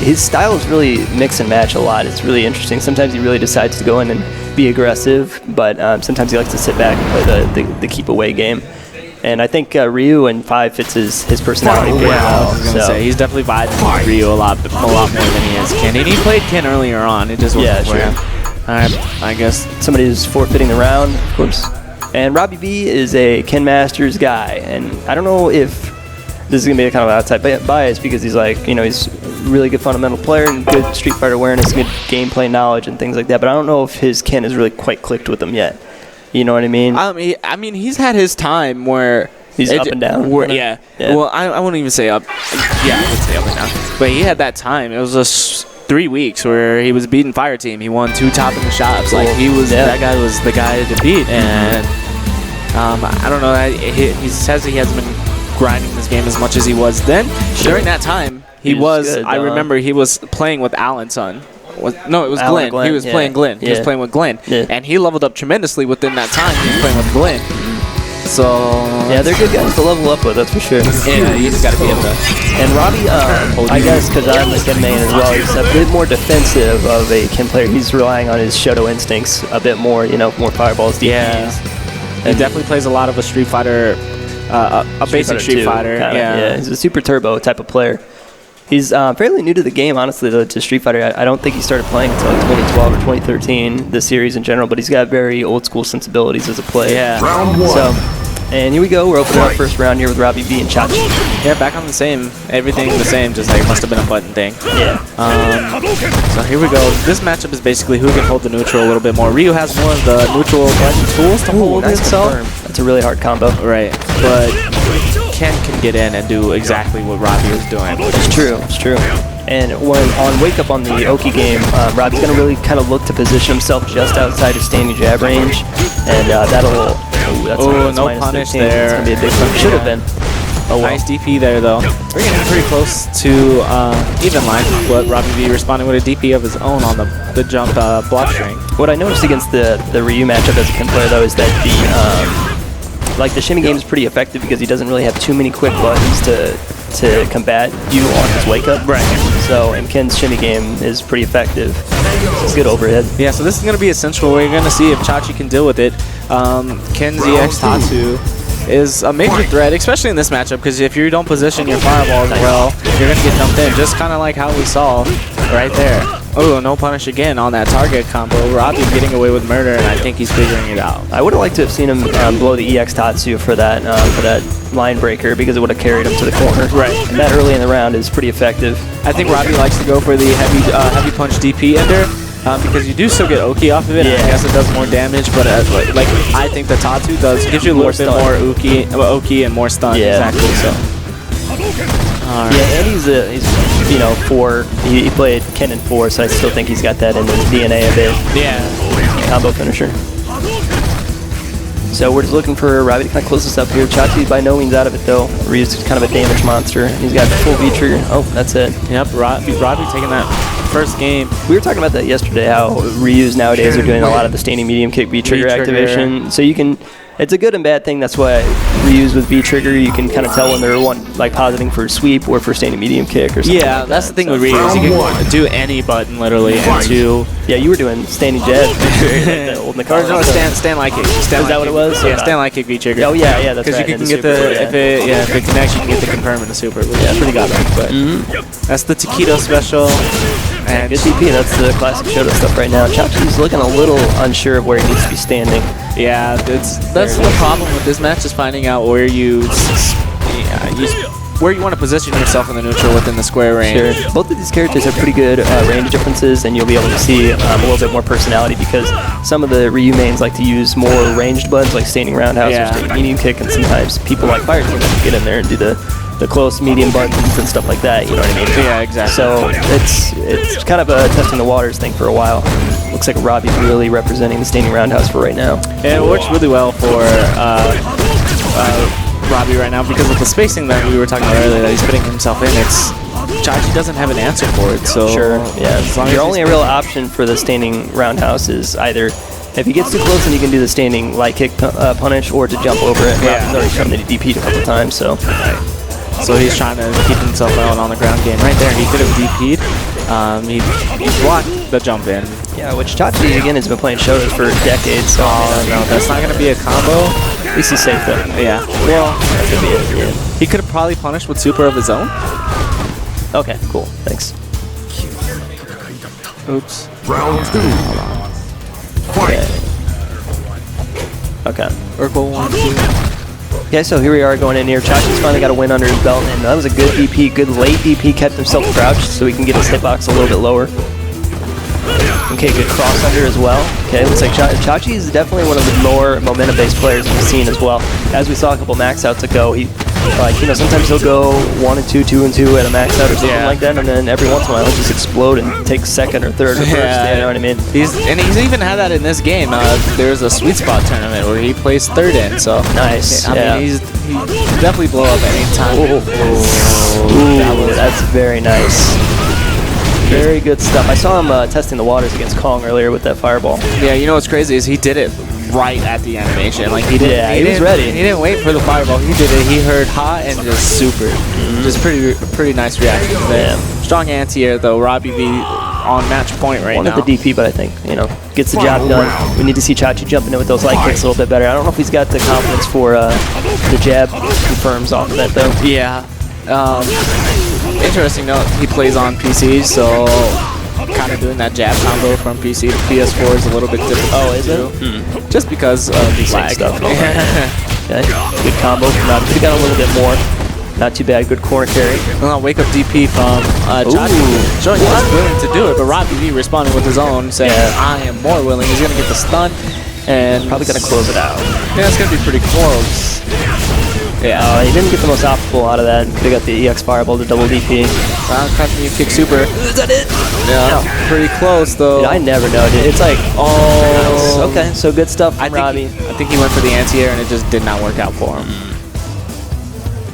His style is really mix and match a lot. It's really interesting. Sometimes he really decides to go in and be aggressive, but sometimes he likes to sit back and play the keep away game. And I think Ryu in 5 fits his personality pretty well. I was gonna say he's definitely vibing with Ryu a lot more than he is Ken. And he played Ken earlier on. It just wasn't for him. I guess somebody who's forfeiting the round, of course. And Robbie V is a Ken Masters guy, and I don't know if this is gonna be a kind of outside bias because he's like, you know, he's a really good fundamental player and good Street Fighter awareness, good gameplay knowledge, and things like that. But I don't know if his Ken has really quite clicked with him yet. You know what I mean? I mean, he's had his time where he's up and down. Yeah. Well, I wouldn't even say up. Yeah, I would say up and down. But he had that time. It was just 3 weeks where he was beating Fire Team. He won 2 Top in the Shops. Cool. Like that guy was the guy to beat. And I don't know. He says he hasn't been grinding this game as much as he was then. During that time, He was. good, I remember he was playing with Alan's son. No, it was Alan Glenn. He was playing Glenn. He was playing with Glenn. Yeah. And he leveled up tremendously within that time. He was playing with Glenn. So Yeah, they're good guys to level up with, that's for sure. yeah, you just got to be able to. And Robbie, I guess because I'm a Ken main as well, he's a bit more defensive of a Ken player. He's relying on his Shoto instincts a bit more, more fireballs, DPs. Yeah. He definitely plays a lot of a Street Fighter, a basic Street 2, Fighter. kinda, Yeah. He's a super turbo type of player. He's fairly new to the game, honestly, though, to Street Fighter. I don't think he started playing until like 2012 or 2013, the series in general, but he's got very old school sensibilities as a player. Yeah. Round 1. So, and here we go. We're opening up first round here with Robbie V and Chachi. Yeah, back on the same. Everything the same, just like it must have been a button thing. Yeah. So here we go. This matchup is basically who can hold the neutral a little bit more. Ryu has more of the neutral tools to hold nice himself. confirm. That's a really hard combo. Right, but Ken can get in and do exactly what Robbie is doing. It's true. It's true. And when on Wake Up on the Oki game, Robbie's going to really kind of look to position himself just outside of standing jab range, and that'll. That's no minus punish 13. there. It's going to be a big punish. Should have been. Oh, well. Nice DP there, though. We're getting pretty close to even line, but Robbie V responding with a DP of his own on the jump block string. What I noticed against the Ryu matchup as a Ken player, though, is that the shimmy game is pretty effective because he doesn't really have too many quick buttons to combat you on his Wake Up. Right. So, and Ken's shimmy game is pretty effective. It's good overhead. Yeah, so this is going to be essential. We're going to see if Chachi can deal with it. Ken's EX Tatsu is a major threat, especially in this matchup, because if you don't position your fireballs well, you're going to get dumped in, just kind of like how we saw right there. Oh, no punish again on that target combo. Robbie getting away with murder, and I think he's figuring it out. I would have liked to have seen him blow the EX Tatsu for that line breaker because it would have carried him to the corner. Right. And that early in the round is pretty effective. I think Robbie likes to go for the heavy punch DP ender. Because you do still get Oki off of it, and I guess it does more damage, but like I think the Tatsu gives you a little bit more Oki and more stun. Yeah. Exactly. So. All right. Yeah, and he's 4. He played Ken in 4, so I still think he's got that in his DNA a bit. Yeah. Combo finisher. So we're just looking for Robbie to kind of close this up here. Chachi's by no means out of it though. Ryu's kind of a damage monster. He's got full V trigger. Oh, that's it. Yep. Robbie taking that first game. We were talking about that yesterday, how Ryu's nowadays are doing a lot of the standing medium kick V trigger activation. So you can, it's a good and bad thing. That's why Ryu's with V trigger, you can kind of tell when they're positing for sweep or for standing medium kick or something. Yeah, like that's that. the thing with Ryu. You can do any button literally into. Yeah, you were doing standing jab. Like Or no, stand like kick. Is that what it was? Yeah, Okay. stand like kick V trigger. Oh yeah, that's right. Because you can And get super, if it connects, you can get the confirm and the super. Which is pretty goddamn. But that's the Taquito special. And good DP, that's the classic Shoto stuff right now. Chachi's looking a little unsure of where he needs to be standing. yeah, that's the problem with this match, is finding out where where you want to position yourself in the neutral within the square range. Sure. Both of these characters have pretty good range differences, and you'll be able to see a little bit more personality because some of the Ryu mains like to use more ranged buttons like standing roundhouse or standing medium kick, and sometimes people like Fire Team like to get in there and do the close medium buttons and stuff like that, you know what I mean? Yeah, exactly. So it's kind of a testing the waters thing for a while. Looks like Robbie's really representing the standing roundhouse for right now. And it works really well for Robbie right now because of the spacing that we were talking about earlier that he's putting himself in. Chachi doesn't have an answer for it, so sure, yeah. As long Your as only real option for the standing roundhouse is either if he gets too close, then you can do the standing light kick punish, or to jump over it. Yeah. Robbie's already shown that he DP'd a couple times, so. So he's trying to keep himself out on the ground game. Right there, he could have DP'd. He blocked the jump in. Yeah, which Chachi, again, has been playing Shotos for decades, so. No, that's not going to be a combo. At least he's safe, though. Yeah. Well, That could be it, yeah. he could have probably punished with super of his own. Okay, cool. Thanks. Oops. Round 2. Fight. Okay. Urkel 1, 2. Okay, so here we are going in here. Chachi's finally got a win under his belt, and that was a good DP, good late DP, kept himself crouched so he can get his hitbox a little bit lower. Okay, good cross under as well. Okay, looks like Chachi is definitely one of the more momentum-based players we've seen as well. As we saw a couple max outs ago, he Like, you know, sometimes he'll go 1 and 2, 2 and 2 at a max out or something like that, and then every once in a while he'll just explode and take second or third or first. You know what I mean? He's even had that in this game. There's a sweet spot tournament where he plays third in. So nice. I mean, he definitely blow up any time. That's very nice. Very good stuff. I saw him testing the waters against Kong earlier with that fireball. Yeah, you know what's crazy is he did it right at the animation. Like he didn't. Yeah, he was ready. He didn't wait for the fireball. He did it. He heard hot and just super. Just pretty nice reaction there. Strong anti-air though. Robbie V on match point right now. One of the DP, but I think, you know, gets the job done. We need to see Chachi jumping in with those light kicks a little bit better. I don't know if he's got the confidence for the jab confirms off of that though. Yeah. Interesting note, he plays on PC, so kind of doing that jab combo from PC to PS4 is a little bit difficult. Oh, is it? Just because of the lag stuff. Okay. Good combo. Could have got a little bit more. Not too bad. Good corner carry. Wake up DP from Chachi, showing he's willing to do it, but Robbie V responding with his own, saying, I am more willing. He's going to get the stun, and probably going to close it out. Yeah, it's going to be pretty close. Yeah, he didn't get the most optimal out of that. Could have got the EX Fireball to double DP. Cutting you kick super. Is that it? Yeah, pretty close though. Dude, I never know, dude. It's like, oh, okay, so good stuff from Robbie. I think he went for the anti-air and it just did not work out for him.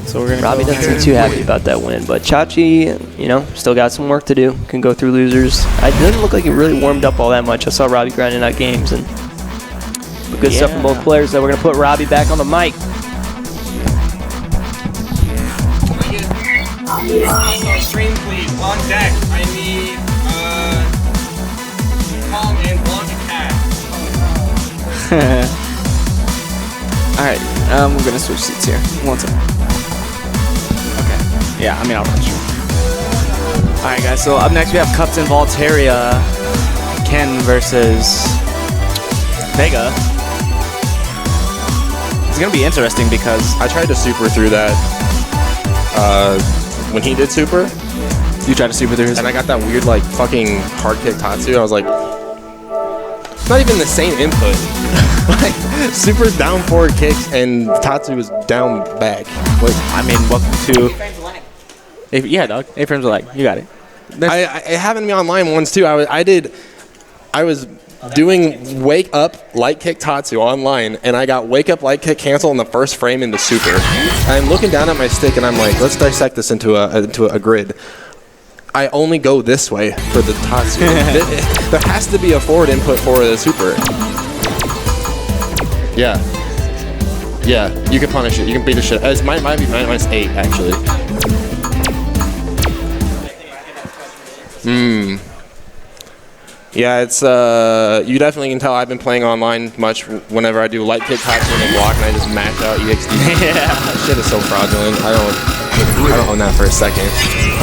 So we're gonna. Robbie doesn't seem too happy about that win, but Chachi, you know, still got some work to do. Can go through losers. It didn't look like he really warmed up all that much. I saw Robbie grinding out games and good stuff from both players. So we're gonna put Robbie back on the mic. Stream, please. On deck. I need Kong and Blanca Cat. Alright, we're gonna switch seats here. One second. Okay. Yeah, I mean, I'll run through. Alright, guys, so up next we have Cups and Voltaria. Ken versus Vega. It's gonna be interesting because I tried to super through that. When he did super, you tried to super through his, and I got that weird like fucking hard kick Tatsu. I was like, not even the same input. Like super down forward kicks and Tatsu was down back. Like, I mean, welcome to. Yeah, dog. 8 frames of lag. You got it. I happened to be online once too. I was doing wake up light kick Tatsu online, and I got wake up light kick cancel in the first frame into super. I'm looking down at my stick and I'm like, let's dissect this into a grid. I only go this way for the Tatsu. There has to be a forward input for the super. Yeah, you can punish it. You can beat the shit. It might be -8 actually. Yeah, it's you definitely can tell I've been playing online much whenever I do light kick Tatsu and block and I just max out EXD. Yeah, that shit is so fraudulent. I don't own that for a second.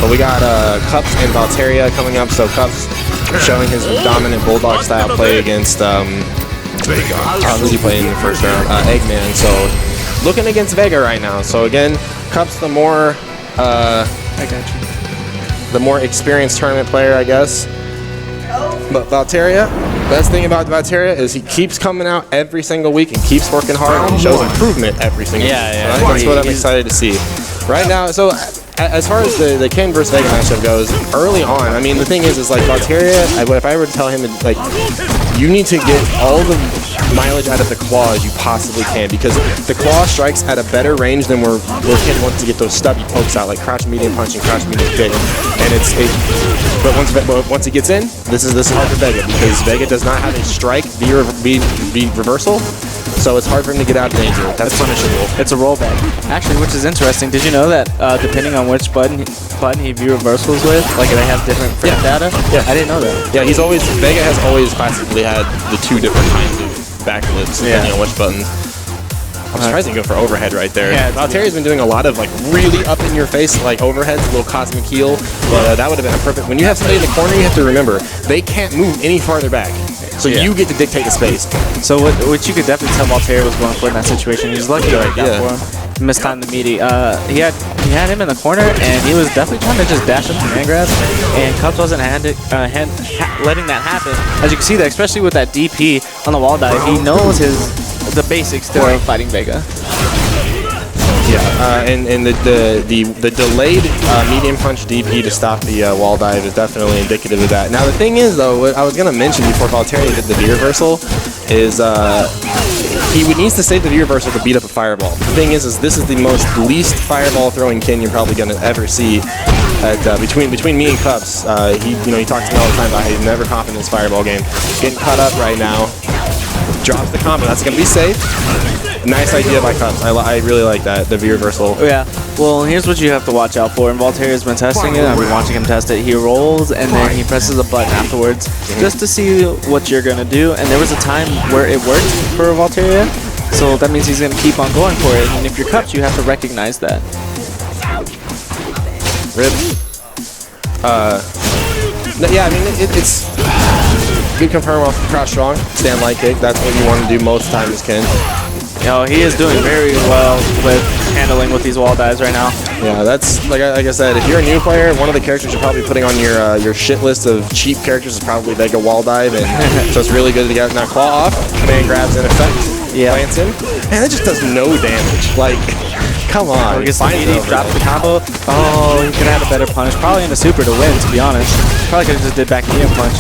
But we got Cups and Valteria coming up. So Cups showing his dominant bulldog style play against who's he playing in the first round? Eggman. So looking against Vega right now. So again, Cups the more the more experienced tournament player, I guess. But Valteria, best thing about Valteria is he keeps coming out every single week and keeps working hard and shows improvement every single week. So that's what I'm excited to see. Right now, so as far as the Ken versus Vega matchup goes, early on, I mean, the thing is like Valteria, if I were to tell him, like, you need to get all the mileage out of the claw as you possibly can, because the claw strikes at a better range than where Ken wants to get those stubby pokes out, like crouch medium punch and crouch medium kick. And but once he gets in, this is hard for Vega, because Vega does not have a strike V reversal, so it's hard for him to get out of danger. That's punishable. It's a rollback. Actually, which is interesting. Did you know that depending on which button he V reversals with, like they have different frame data? Yeah, I didn't know that. Yeah, Vega has always classically had the 2 different kinds of backflips depending on which button. I'm surprised you go for overhead right there. Yeah, Valteria's been doing a lot of like really up in your face like overheads, a little cosmic heel, but that would have been a perfect. When you have somebody in the corner, you have to remember they can't move any farther back, so you get to dictate the space. So what you could definitely tell Valteria was going for in that situation. He's lucky right now for him. Mistimed the meaty. He had him in the corner, and he was definitely trying to just dash up to man grab, and Cups wasn't letting that happen. As you can see that, especially with that DP on the wall dive, he knows the basics to fighting Vega. And the delayed medium punch DP to stop the wall dive is definitely indicative of that. Now the thing is though, what I was gonna mention before Valtteri did the V reversal is he needs to save the V reversal to beat up a fireball. The thing is this is the least fireball throwing kin you're probably gonna ever see. Between me and Cups, he talks to me all the time about how he's never confident in his fireball game. Getting caught up right now. Drops the combo. That's gonna be safe. Nice idea by Cups. I really like that, the V reversal. Yeah. Well, here's what you have to watch out for. And Valtteri has been testing it. I've been watching him test it. He rolls and then he presses a button afterwards just to see what you're gonna do. And there was a time where it worked for Valtteri, so that means he's gonna keep on going for it. And if you're Cups, you have to recognize that. Rip. Yeah, I mean it's good confirm off the crouch strong, stand light kick. That's what you want to do most times, Ken. He is doing very well with handling with these wall dives right now. Yeah, that's like I said. If you're a new player, one of the characters you're probably putting on your shit list of cheap characters is probably Vega wall dive, and so it's really good to get now claw off. Command grabs in effect. Yeah. Plants in, and it just does no damage. Like, come on. He drops the combo. Oh, he could have had a better punish. Probably in the super to win, to be honest. Probably could have just did back medium punch.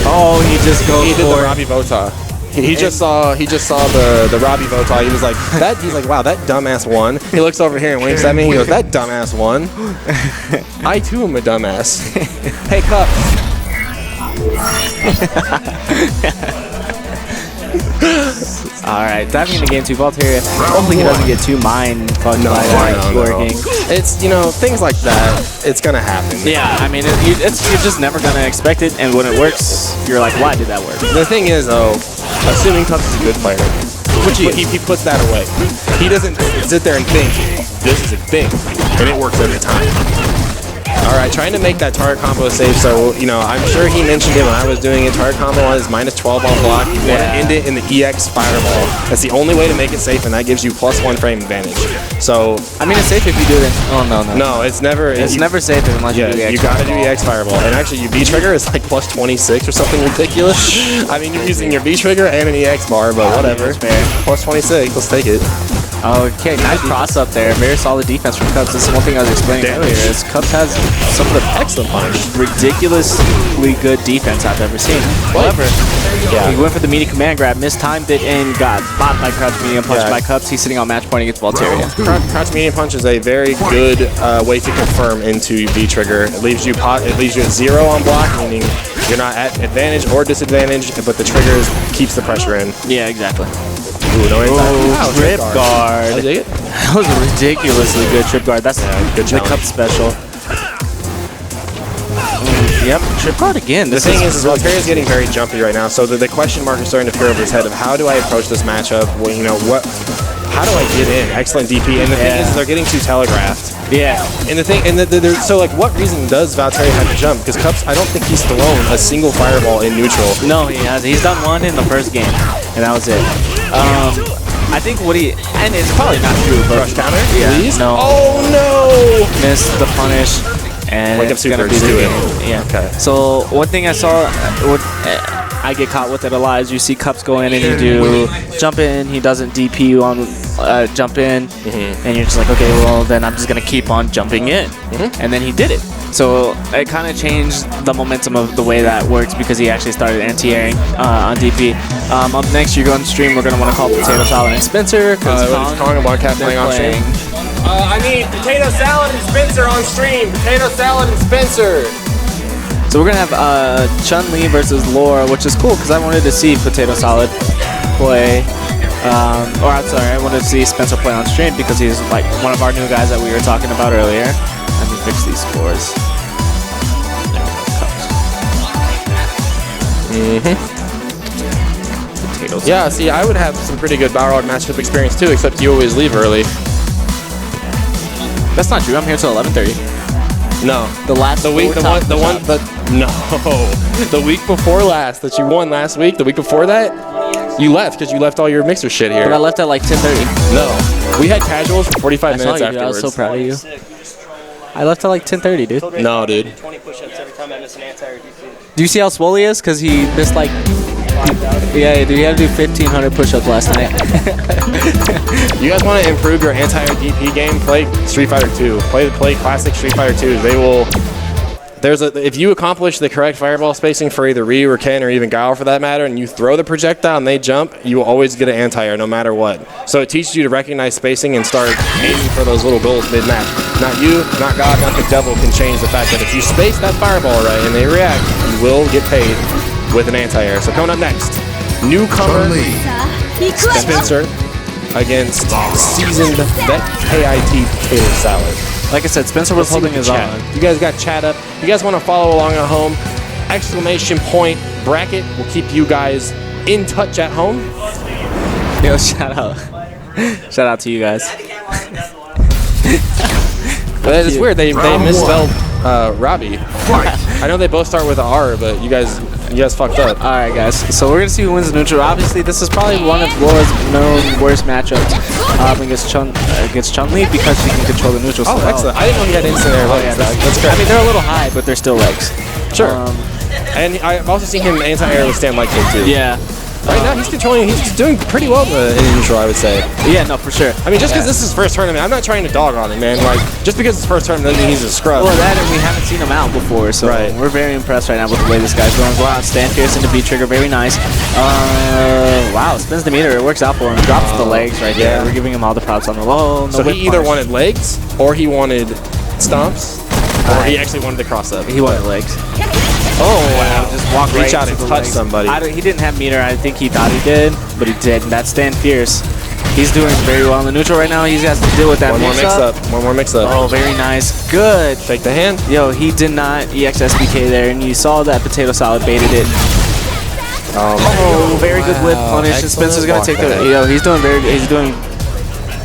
Oh, he just goes He did the Robbie Vota. He just saw the Robbie Vota. He was like, he's like, wow, that dumbass won. He looks over here and winks at me. He goes, that dumbass won. I too am a dumbass. Hey, Cup. Alright, diving into game 2, Valtteri. Hopefully he doesn't get too mind fucked by that working. It's, things like that, it's gonna happen. Yeah, I mean, you're just never gonna expect it, and when it works, you're like, why did that work? The thing is, though, assuming Cups is a good player, which he puts that away. He doesn't sit there and think, this is a thing, and it works every time. Alright, trying to make that target combo safe, so, I'm sure he mentioned it when I was doing it. Target combo is -12 on block. You want to end it in the EX fireball. That's the only way to make it safe, and that gives you +1 frame advantage. So, I mean, it's safe if you do it. Oh, no. No, it's never. It's never safe unless you do EX you gotta do EX fireball. And actually, your V trigger is like +26 or something ridiculous. I mean, you're using your V trigger and an EX bar, but whatever. +26, let's take it. Okay, nice cross up there. Very solid defense from Cups. This is one thing I was explaining earlier. Is Cups has some of the Excellent punish. ridiculously good defense I've ever seen. However, he went for the meaty command grab, mistimed it, and got bought by crouch medium punch by Cups. He's sitting on match point against Valtteri. Crouch medium punch is a very good way to confirm into V trigger. It leaves you at 0 on block, meaning you're not at advantage or disadvantage, but the trigger keeps the pressure in. Yeah, exactly. Ooh, no trip guard. I dig it. That was a ridiculously good trip guard. That's good the Cup special. Yep, trip guard again. The thing is Valtteri is getting very jumpy right now, so the question mark is starting to appear over his head of how do I approach this matchup? Well, how do I get in? Excellent DP, and the thing is they're getting too telegraphed. Yeah. And the thing, so like, what reason does Valtteri have to jump? Because Cups, I don't think he's thrown a single fireball in neutral. No, he has. He's done one in the first game, and that was it. I think and it's probably not true, but Rush counter? Yeah. Please? No. Oh no! Missed the punish, and Wake up it's gonna super, be just the do it. game. Yeah. Okay. So one thing I saw, I get caught with it a lot, is you see Cups go in and you do jump in, he doesn't DP you on jump in, and you're just like, okay, well then I'm just gonna keep on jumping in, and then he did it. So it kind of changed the momentum of the way that works because he actually started anti-airing on DP. Up next, you're going to stream. We're going to want to call Potato Salad and Spencer. Calling about Cat playing on stream. I need Potato Salad and Spencer on stream. Potato Salad and Spencer. So we're going to have Chun-Li versus Laura, which is cool because I wanted to see Potato Salad play. I'm sorry, I wanted to see Spencer play on stream because he's like one of our new guys that we were talking about earlier. Let me fix these scores. Potatoes. Yeah, see, I would have some pretty good Balrog matchup experience too, except you always leave early. That's not true. I'm here till 11:30. No, The week before last that you won last week. The week before that, you left because you left all your mixer shit here. But I left at like 10:30. No, we had casuals for 45 minutes I saw you, dude. I afterwards. was so proud of you. I left at like 10:30, dude. No, dude. 20 push-ups every time I miss an anti or DP. Do you see how swole he is? Because he missed like... Yeah, dude, he had to do 1,500 push-ups last night. You guys want to improve your anti-air DP game? Play Street Fighter 2. Play classic Street Fighter 2. They will. If you accomplish the correct fireball spacing for either Ryu or Ken or even Guile for that matter, and you throw the projectile and they jump, you will always get an anti-air no matter what. So it teaches you to recognize spacing and start aiming for those little goals mid-match. Not you, not God, not the devil can change the fact that if you space that fireball right and they react, you will get paid with an anti-air. So coming up next, newcomer Spencer against seasoned vet KIT Potato Salad. Like I said, Spencer was holding his own. You guys got chat up. You guys want to follow along at home? Exclamation point bracket will keep you guys in touch at home. Yo, shout out. Shout out to you guys. But it's weird. They misspelled Robbie. I know they both start with an R, but you guys fucked up. All right, guys. So we're gonna see who wins the neutral. Obviously, this is probably one of Laura's known worst matchups against Chun-Li because she can control the neutral. Oh, excellent! I didn't know he had instant air legs. That's great. I mean, they're a little high, but they're still legs. Sure. And I've also seen him anti-air with stand like kick too. Yeah. Right now, he's doing pretty well in the neutral, I would say. Yeah, no, for sure. I mean, just because this is his first tournament, I'm not trying to dog on him, man. Like, just because it's his first tournament doesn't mean he's a scrub. Well, that and we haven't seen him out before, so we're very impressed right now with the way this guy's going. Wow, stand fierce into V-trigger, very nice. Wow, spins the meter, it works out for him. Drops the legs right there. We're giving him all the props on the low. So he either wanted legs, or he wanted stomps, or he actually wanted to cross up. He wanted legs. Oh, wow. Just walk Reach out and touch somebody. He didn't have meter. I think he thought he did, but he did. And that's stand fierce. He's doing very well in the neutral right now. He has to deal with that mix-up. One more mix-up. Oh, very nice. Good. Take the hand. Yo, he did not EX SBK there, and you saw that potato salad baited it. Oh, very good whip punish. And Spencer's going to take the... Yo, he's doing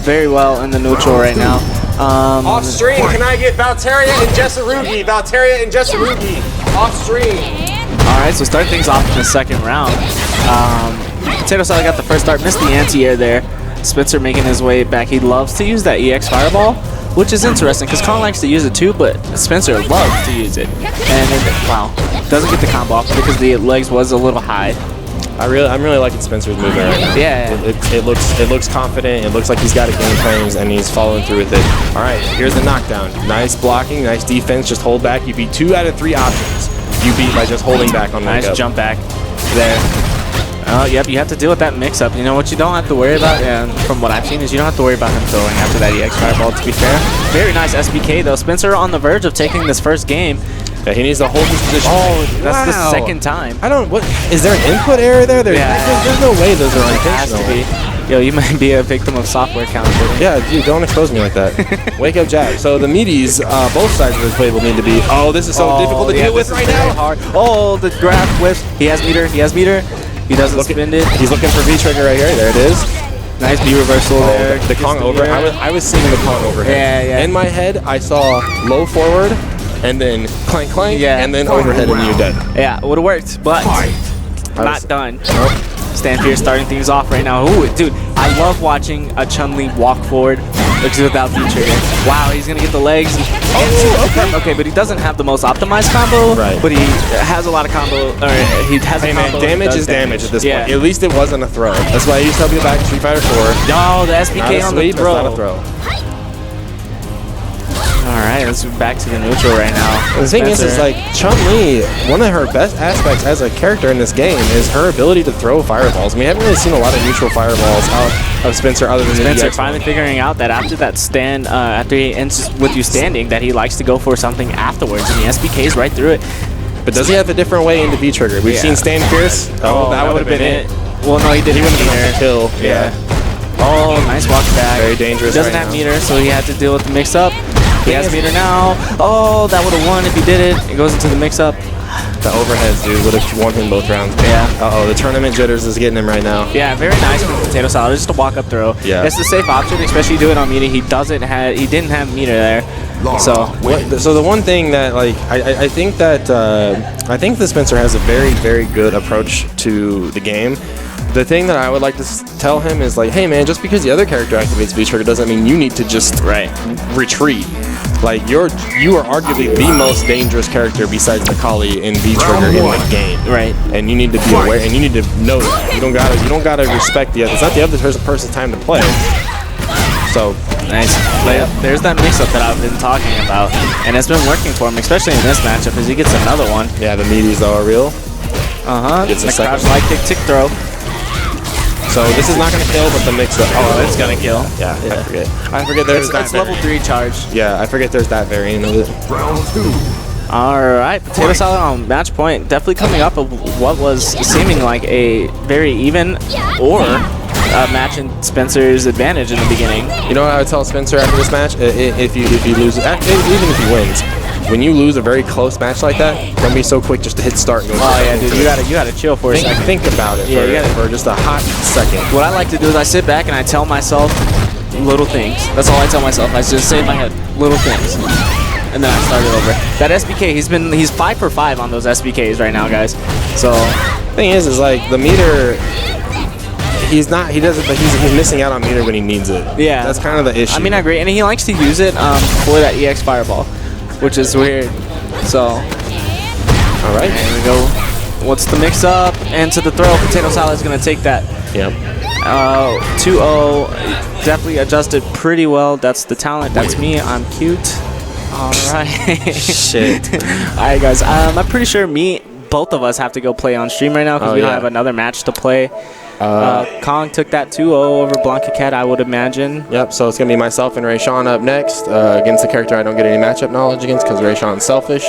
very well in the neutral right now. Off stream, can I get Valteria and Jesserugi? Valteria and Jesserugi. Off stream. Alright, so start things off in the second round. Potato Salad got the first start, missed the anti-air there. Spencer making his way back. He loves to use that EX Fireball, which is interesting because Kong likes to use it too, but Spencer loves to use it. And wow, doesn't get the combo off because the legs was a little high. I'm really liking Spencer's movement right now. Yeah. It looks confident. It looks like he's got it game plans and he's following through with it. All right, here's the knockdown. Nice blocking, nice defense. Just hold back. You beat 2 out of 3 options. You beat by just holding back on nice jump back there. Yep, you have to deal with that mix-up. You know what you don't have to worry about, and from what I've seen, is you don't have to worry about him throwing after that EX Fireball, to be fair. Very nice SBK, though. Spencer on the verge of taking this first game. Yeah, he needs to hold his position. Oh, that's the second time. Is there an input error there? There's no way those are unintentional. Yo, you might be a victim of software counterfeiting. Yeah, dude, don't expose me like that. Wake up, Jack. So the meaties, both sides of the table need to be. Oh, this is so difficult to deal with right now. Hard. Oh, the grab whip. He has meter. He doesn't spin it. He's looking for V-trigger right here. There it is. Nice B reversal there. The Kong over. I was seeing the Kong overhead. Yeah. In my head, I saw low forward, and then clank, and then overhead, and you dead. Yeah, it would have worked, but not done. Nope. Stand Fierce starting things off right now. Ooh, dude, I love watching a Chun-Li walk forward without V-trigger. Wow, he's gonna get the legs. Okay, but he doesn't have the most optimized combo. Right. But he has a lot of combo. Or he has a combo. Damage is damage at this point. At least it wasn't a throw. That's why I used to help you back in Street Fighter 4. No, the SBK on the throw. Not a throw. Alright, let's move back to the neutral right now. The thing is like, Chun-Li, one of her best aspects as a character in this game is her ability to throw fireballs. We haven't really seen a lot of neutral fireballs out of Spencer other than Spencer finally figuring out that after that stand, after he ends with you standing, that he likes to go for something afterwards, and the SBK's right through it. But does he have a different way into V-trigger? We've seen Stand Fierce. Oh, that would have been it. Well, no, he didn't. He wouldn't have been able to kill. Yeah. Oh, nice walk back. Very dangerous. He doesn't have meter, so he had to deal with the mix-up. He has meter now. Oh, that would have won if he did it. It goes into the mix-up. The overheads, dude, would have won him both rounds. Yeah. Uh-oh, the tournament jitters is getting him right now. Yeah, very nice from Potato Salad. Just a walk-up throw. Yeah. It's the safe option, especially do it on meter. He didn't have meter there. So the one thing that I think that the Spencer has a very, very good approach to the game. The thing that I would like to tell him is like, hey man, just because the other character activates V-trigger doesn't mean you need to just retreat. Like you are arguably the most dangerous character besides Nakali in V-trigger in the game. Right. And you need to be aware, and you need to know that. You don't gotta respect the other. It's not the other person's time to play. So Nice. There's that mix-up that I've been talking about, and it's been working for him, especially in this matchup, as he gets another one. yeah, the meaties though are real. Gets a the second. crouch light kick tick throw. So this is not gonna kill, but the mix-up. Oh, it's gonna kill. Yeah, I forget. I forget there's that. It's level 3 charge. Yeah, I forget there's that variant of it. Round 2. All right, Potato Salad on match point, definitely coming up of what was seeming like a very even or match in Spencer's advantage in the beginning. You know what I would tell Spencer after this match? If you lose, even if he wins, when you lose a very close match like that, don't be so quick just to hit start and go. Oh yeah, dude, you gotta chill for a second. Think about it for just a hot second. What I like to do is I sit back and I tell myself little things. That's all I tell myself. I just say in my head little things, and then I start it over. That SBK, he's 5 for 5 on those SBKs right now, guys. So Thing is like the meter. He's missing out on meter when he needs it. yeah, That's kind of the issue. I mean, I agree, and he likes to use it for that EX Fireball, which is weird. So all right. there we go. What's the mix up? And to the throw, Potato Salad is gonna take that. Yep. 2-0, definitely adjusted pretty well. That's the talent. That's me. I'm cute. All right. Shit. All right, guys. I'm pretty sure both of us have to go play on stream right now because we don't have another match to play. Kong took that 2-0 over Blanca Cat, I would imagine. Yep. So it's gonna be myself and Rayshawn up next against the character I don't get any matchup knowledge against because Rayshawn's selfish.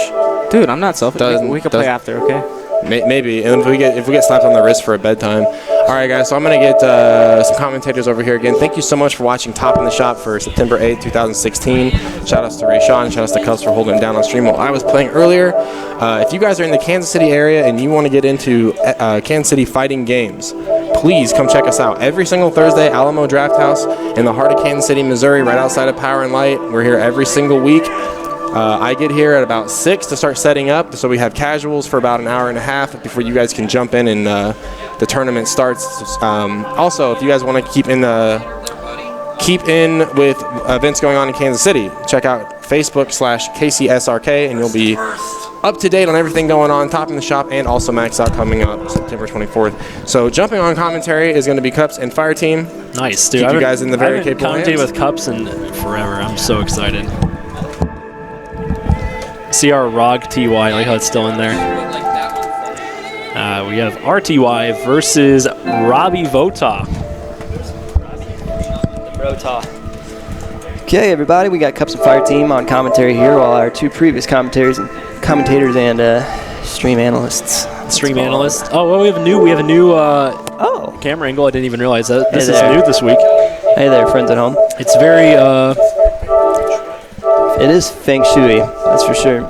Dude, I'm not selfish. We can play after, okay? Maybe, and if we get slapped on the wrist for a bedtime. All right, guys. So I'm gonna get some commentators over here again. Thank you so much for watching Top in the Shop for September 8th, 2016. Shout outs to Rayshawn. Shout outs to Cubs for holding him down on stream while I was playing earlier. If you guys are in the Kansas City area and you want to get into Kansas City fighting games, please come check us out every single Thursday. Alamo Draft House in the heart of Kansas City, Missouri, right outside of Power and Light. We're here every single week. I get here at about 6 to start setting up, so we have casuals for about an hour and a half before you guys can jump in and the tournament starts. Also, if you guys want to keep in with events going on in Kansas City, check out Facebook/KCSRK, and you'll be up to date on everything going on, Top in the Shop, and also Max Out coming up September 24th. So jumping on commentary is going to be Cups and Fire Team. Nice, dude. Keep you guys in the very capable hands. I've commentated with Cups in forever. I'm so excited. See our ROG TY, like how it's still in there. We have RTY versus Robbie Vota. Okay, everybody, we got Cups and Fire Team on commentary here, while our two previous commentators and stream analysts. Stream analyst. Oh, well, we have a new camera angle. I didn't even realize that. This is new this week. Hey there, friends at home. It's very It is Feng Shui, that's for sure.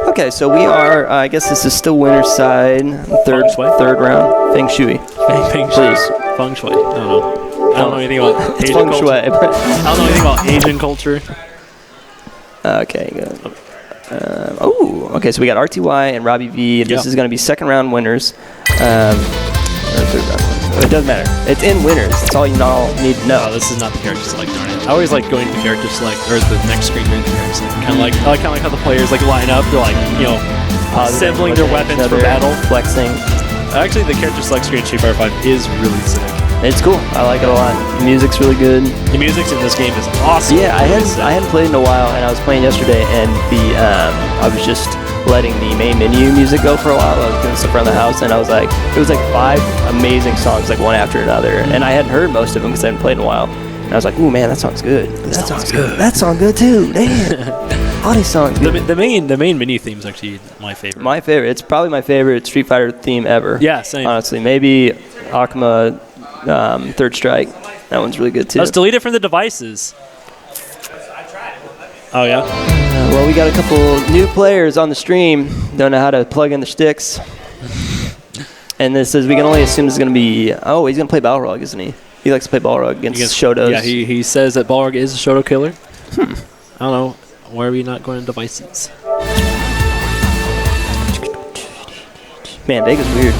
Okay, so we are, I guess this is still winner's side, third round. Feng Shui. Feng Shui. Feng Shui. I don't know. I don't know anything about It's Asian Feng culture. Shui. I don't know anything about Asian culture. Okay, good. Okay, so we got RTY and Robbie V. And this is going to be second round winners. Or third round winners. It doesn't matter. It's in winners. That's all you all need to know. No, this is not the character select, darn it. I always like going to the character select, or the next screen during the character select. I kind of like how the players like line up. They're like, assembling their weapons for battle. Flexing. Actually, the character select screen in Street Fighter 5 is really sick. It's cool. I like it a lot. The music's really good. The music in this game is awesome. Yeah, I hadn't played in a while, and I was playing yesterday, and I was just letting the main menu music go for a while. I was doing stuff around the house, and it was like 5 amazing songs, like one after another, and I hadn't heard most of them because I hadn't played in a while. And I was like, ooh, man, that song's good. That song's good. That song good too. Damn. All these songs good. The main menu theme is actually my favorite. My favorite. It's probably my favorite Street Fighter theme ever. Yeah, same. Honestly, maybe Akuma Third Strike. That one's really good too. Let's delete it from the devices. Oh yeah. Well, we got a couple new players on the stream. Don't know how to plug in the sticks. And this says we can only assume this is going to be. Oh, he's going to play Balrog, isn't he? He likes to play Balrog against Shotos. Yeah, he says that Balrog is a Shoto killer. I don't know. Why are we not going to devices? Man, Vega's weird.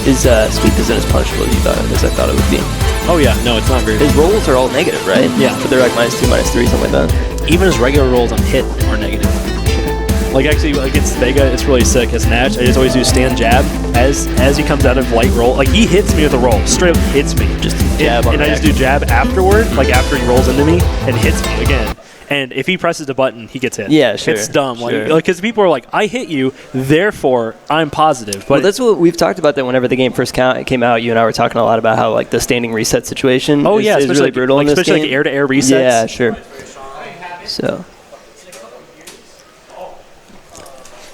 His sweep isn't as punishable as I thought it would be. Oh yeah, no, it's not very. His rolls are all negative, right? Yeah. But they're like -2, -3, something like that. Even his regular rolls on hit are negative. Like actually against Vega, it's really sick. As match, I just always do stand jab as he comes out of light roll. Like he hits me with a roll, straight up hits me. Just jab on and I just do jab afterward, like after he rolls into me and hits me again. And if he presses the button, he gets hit. Yeah, sure. It's dumb. Sure. Like, because people are like, I hit you, therefore I'm positive. But well, that's what we've talked about. That whenever the game first came out, you and I were talking a lot about how like the standing reset situation. Is really brutal in this especially game. like air-to-air resets. Yeah, sure. So.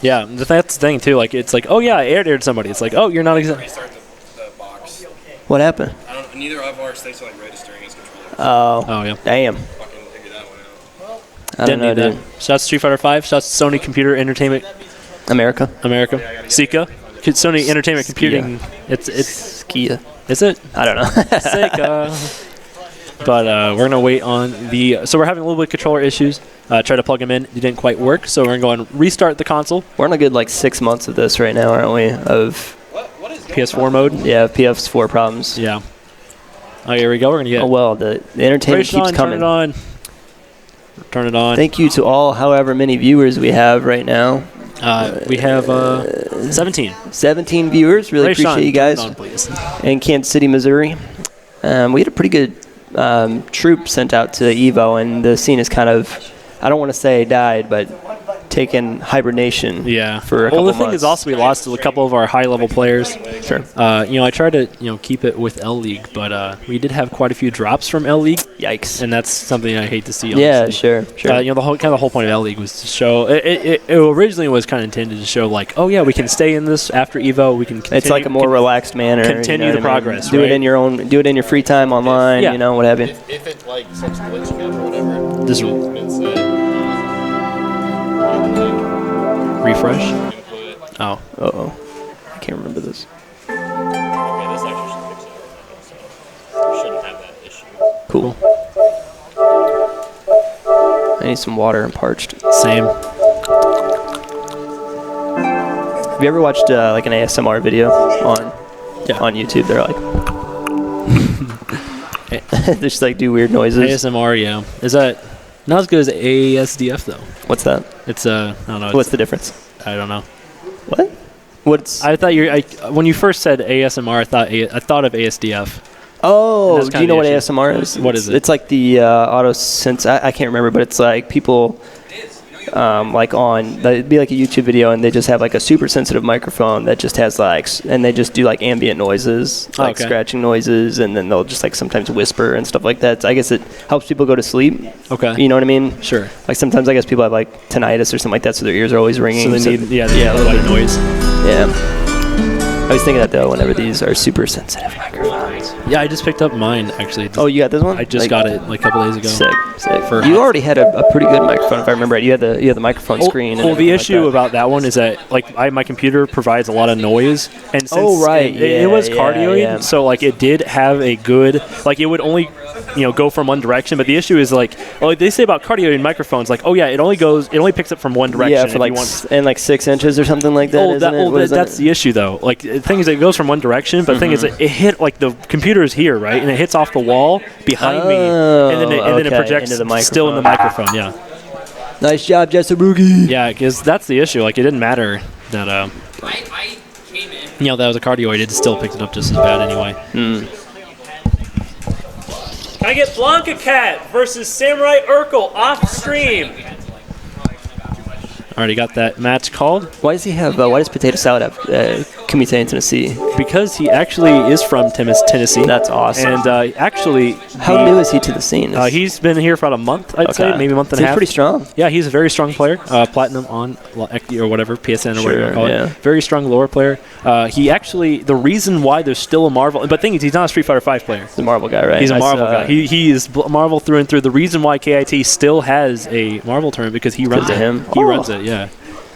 Yeah, that's the thing too. Like it's like, oh yeah, I air-to-aired somebody. It's like, oh, you're not exactly. Restart the box. What happened? Neither of our states are like registering his controller. Oh yeah. Damn. Fucking figure that one out. I don't know, dude. Shouts to Street Fighter 5. Shouts to Sony Computer Entertainment America. Sika. Sony Entertainment Computing. It's Kia. Is it? I don't know. Sika. But we're gonna wait on the. So we're having a little bit of controller issues. Try to plug them in. It didn't quite work. So we're gonna go and restart the console. We're on a good like 6 months of this right now, aren't we? Of PS4 mode. yeah, PS4 problems. Yeah. Oh, here we go. We're gonna get. Oh well, the entertainment keeps coming. Turn it on. Turn it on. Thank you to all, however many viewers we have right now. We have 17. 17 viewers. Really appreciate you guys. Turn it on, please. In Kansas City, Missouri. We had a pretty good troop sent out to EVO, and the scene is kind of, I don't want to say died, but taken hibernation. Yeah. For a couple the thing months. is also we lost a couple of our high-level players. Sure. I tried to keep it with L League, but we did have quite a few drops from L League. Yikes. And that's something I hate to see. Honestly. Yeah, sure. The whole point of L League was to show. It originally was kind of intended to show like, oh yeah, we can stay in this after Evo. We can. Continue, it's like a more relaxed manner. Continue the progress. Do it in your own. Do it in your free time online. Yeah. What have you. If it like starts glitching up or whatever, This it's been said. refresh. Input. Oh. Uh-oh. I can't remember this. Okay, this actually should fix it. So we shouldn't have that issue. Cool. I need some water. I'm parched. Same. Have you ever watched like an ASMR video on YouTube? They're like, they just like do weird noises. ASMR, yeah. Is that not as good as ASDF though? What's that? It's I don't know. What's the difference? I don't know. What? What's? I thought when you first said ASMR, I thought of ASDF. Oh, that's do kind you know of what the ASMR is? What is it? It's like the auto sense. I can't remember, but it's like people. Like it'd be like a YouTube video, and they just have like a super sensitive microphone that just has like, and they just do like ambient noises, like scratching noises, and then they'll just like sometimes whisper and stuff like that. So I guess it helps people go to sleep. Okay. You know what I mean? Sure. Like sometimes I guess people have like tinnitus or something like that, so their ears are always ringing. So they need a little bit of noise. Yeah. I was thinking that though whenever these are super sensitive microphones. Yeah, I just picked up mine actually. Oh, you got this one? I just got it like a couple days ago. Sick. For You already had a pretty good microphone, if I remember right. You had the microphone screen. Well, the issue about that one is that like my computer provides a lot of noise, and since it was cardioid, so like it did have a good it would only go from one direction. But the issue is like they say about cardioid microphones, like it only picks up from one direction. Yeah, for like 6 inches or something like that. That's the issue though. Like the thing is, it goes from one direction, but the thing is, it hit like the computer is here, right, and it hits off the wall behind me, and then it projects into the still in the microphone. Yeah. Nice job, Jessarugi. Yeah, because that's the issue. Like it didn't matter that that was a cardioid. It still picked it up just as bad anyway. Can I get Blanca Cat versus Samurai Urkel off stream? Already got that match called. Why does Potato Salad have Kumite in Tennessee? Because he actually is from Tennessee. That's awesome. And actually... How new is he to the scene? He's been here for about a month, I'd say, maybe a month and a half. He's pretty strong. Yeah, he's a very strong player. Platinum on Ekti or whatever, PSN or whatever you call it. Very strong lower player. He actually... The reason why there's still a Marvel... But the thing is, he's not a Street Fighter 5 player. He's a Marvel guy, right? He's a Marvel guy. He is Marvel through and through. The reason why KIT still has a Marvel tournament because he runs it. He runs it, yeah.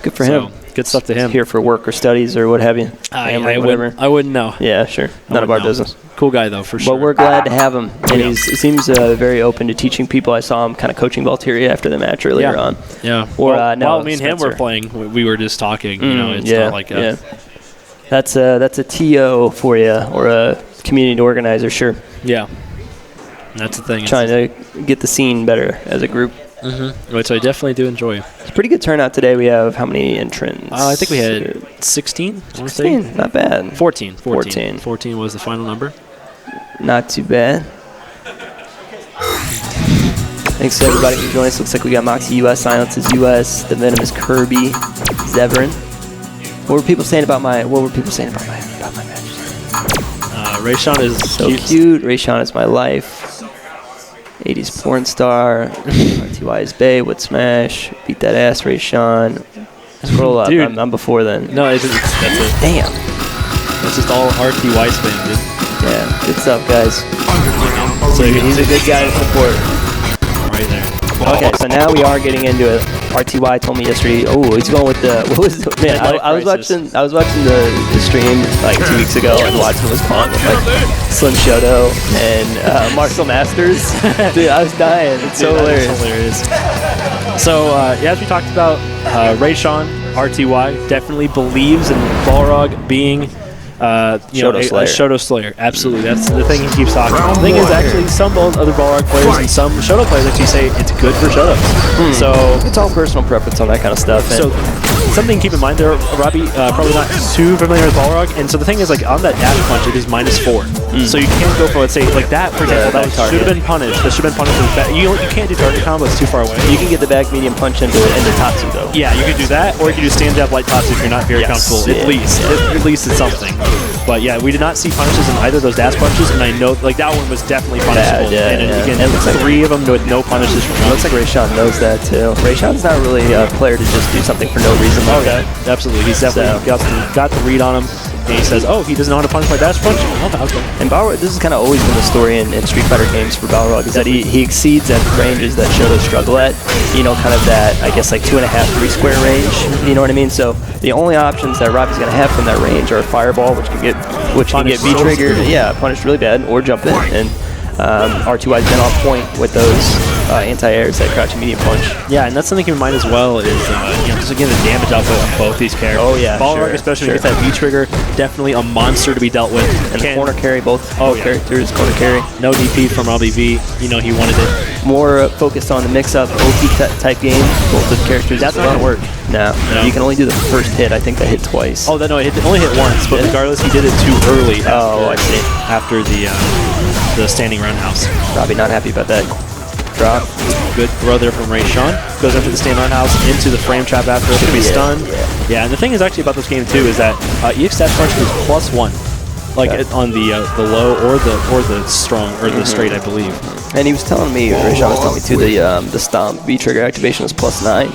Good for him. Good stuff to him. Here for work or studies or what have you. I wouldn't know. Yeah, sure. None of our business. Cool guy, though, for sure. But we're glad to have him. And he seems very open to teaching people. I saw him kind of coaching Valteria after the match earlier on. Yeah. Or me and him were playing, we were just talking. It's not like a... That's a TO for you, or a community organizer, sure. Yeah. That's the thing. Trying to get the scene better as a group. Which I definitely do enjoy. It's a pretty good turnout today. We have how many entrants? I think we had 16. 16, not bad. 14. 14. 14 was the final number. Not too bad. Thanks to everybody for joining us. Looks like we got Moxie US, Silence is US, The Venomous Kirby, Zevran. What were people saying about my match? Rayshawn is So cute. Rayshawn is my life. 80s porn star. RTY is Bay. Would smash. Beat that ass, Rayshawn. Scroll up. Dude. I'm before then. No, that's it. Damn. It's just all RTY spam, dude. Yeah. Good stuff, guys. So he's a good guy to support. Right there. Okay, so now we are getting into it. RTY told me yesterday. Oh, he's going with the. What was it? Man, I was watching. I was watching the stream like 2 weeks ago and watching was calling with like Slim Shoto and Marcel Masters. Dude, I was dying. It's so hilarious. So as we talked about, Rayshawn RTY definitely believes in Balrog being. Shoto Slayer. Absolutely, that's the thing he keeps talking about. The thing is, actually, some other Balrog players and some Shoto players actually say it's good for Shotos. So it's all personal preference on that kind of stuff. So something to keep in mind there, Robbie, probably not too familiar with Balrog, and so the thing is, like on that dash punch, it is -4. So you can't go for, let's say, like that, for example, that should have been punished. That should have been punished with that. You can't do target combo, it's too far away. You can get the back medium punch into Tatsu though. Yeah, you could do that, or you could do stand jab light Tatsu if you're not very comfortable. At least it's something. But yeah, we did not see punishes in either of those dash punches, and I know like that one was definitely punishable. And again, it looks like 3 of them with no punishes from It looks like Rayshawn knows that too. Rayshawn's not really a player to just do something for no reason like that. Absolutely. He's definitely got the read on him. And he says, oh, he doesn't know how to punish my dash punch? Okay. And Balrog, this has kind of always been the story in Street Fighter games for Balrog, is that he exceeds at ranges that Shotos struggle at. You know, kind of that, I guess, like 2.5, 3 square range. You know what I mean? So the only options that Robbie's going to have from that range are Fireball, which can get V-triggered, punished really bad, or jump in. And R2I's been on point with those anti-airs, that crouching medium punch. Yeah, and that's something to keep in mind as well is, just again, the damage output of both these characters. Oh, yeah. Balrog, especially when he gets that V-trigger, definitely a monster to be dealt with. And the corner carry, both characters, corner carry. No DP from Robbie V. You know, he wanted it. More focused on the mix-up OP type game. Both of the characters. That's not going to work. No. You can only do the first hit. I think that hit twice. Oh, no, it only hit once, but regardless, he did it too early. I see. After the standing roundhouse. Robbie not happy about that drop. Good throw there from Rayshawn. Goes into the standing roundhouse, into the frame trap after it to be stunned. Yeah, and the thing is actually about this game too is that EX dash punch is +1. Like on the low or the strong or the straight, I believe. And he was telling me, Rayshawn was telling me too, the stomp V-trigger activation was +9.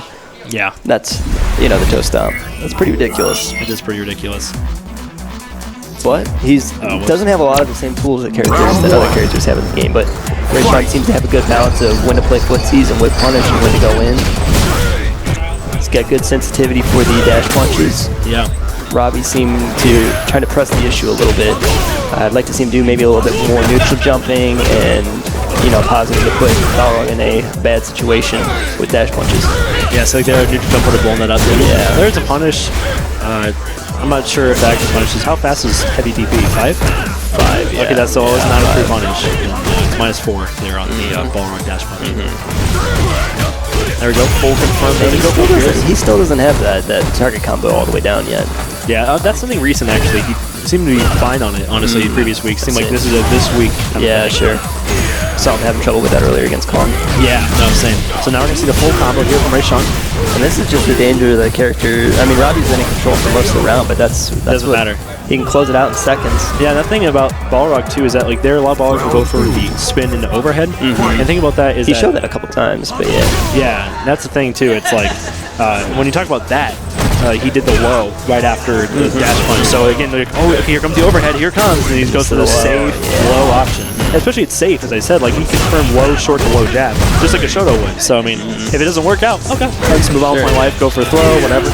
Yeah. That's, the toe stomp. That's pretty ridiculous. It is pretty ridiculous. But he doesn't have a lot of the same tools that other characters have in the game. But Rayshawn seems to have a good balance of when to play footsies and when punish and when to go in. He's got good sensitivity for the dash punches. Yeah. Robbie seemed to try to press the issue a little bit. I'd like to see him do maybe a little bit more neutral jumping and positive to put Balrog in a bad situation with dash punches. Yeah, so there, neutral jump would have blown that up. Yeah. There's a punish. I'm not sure if that actually punishes. How fast is heavy DP? 5? 5, yeah. Okay, that's so it's not a free punish. It's -4 there on the Balrog dash punch. There we go, full confirmed. He still doesn't have that target combo all the way down yet. Yeah, that's something recent actually. He seemed to be fine on it, honestly, previous weeks. Seemed like this is a this week. Yeah, sure. Saw him having trouble with that earlier against Kong. Yeah, no, same. So now we're going to see the full combo here from Rayshawn. And this is just the danger of the character. I mean, Robbie's in control for most of the round, but doesn't matter. He can close it out in seconds. Yeah, that thing about Balrog too is that like there are a lot of Balrogs who go for the spin into overhead. And the thing about that is he showed that a couple times, but yeah. Yeah, that's the thing too. It's like when you talk about that, he did the low right after the dash punch. So again, like, okay, here comes the overhead. Here it comes, and he goes for the safe low option. Especially it's safe, as I said. Like he confirmed low, short to low jab, just like a Shoto would. So I mean, if it doesn't work out, okay, I'll just move on with my life, go for a throw, whatever.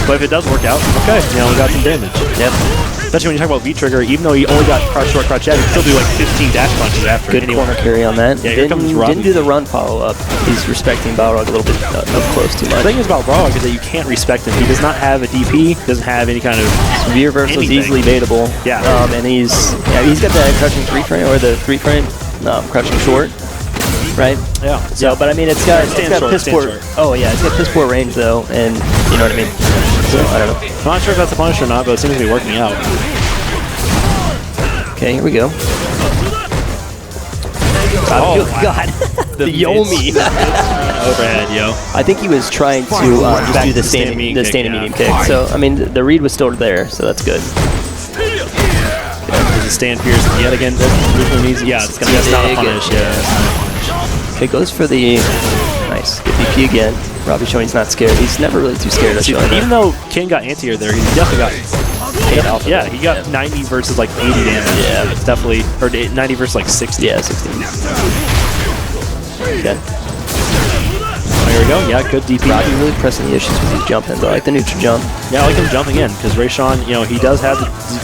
But if it does work out, okay, we got some damage. Yep. Especially when you talk about V-trigger, even though he only got crouch short, crouch jab, he can still do like 15 dash punches after. Good corner carry on that. Yeah, here comes Robbie. Didn't do the run follow-up. He's respecting Balrog a little bit up close too much. The thing is about Balrog is that you can't respect him. He does not have a DP, doesn't have any kind of V reversal is easily baitable. Yeah. And he's got that crouching 3 frame or the 3 frame crouching short. right? Yeah. So, but I mean, it's got piss poor. short. Oh yeah, it's got piss poor range though, and you know what I mean. So I don't know. I'm not sure if that's a punish or not, but it seems to be working out. Okay, here we go. Oh, good God. The Yomi. Overhead, yo. I think he was trying to just do the standing medium kick. So, I mean, the read was still there, so that's good. Does it stand fierce yet again? Yeah, it's gonna be not a punish. Yeah. Okay, goes for the nice. Good DP again. Robbie showing he's not scared. He's never really too scared of showing. Even though Ken got anti-air there, he definitely got alpha. Yeah, he got 90 versus like 80 damage. Yeah, it's definitely, or 90 versus like 60. Yeah, 60. Okay. Oh, here we go. Yeah, good DP. Robbie really pressing the issues with these jump ins. I like the neutral jump. Yeah, I like him jumping in because Rayshawn, you know, he does have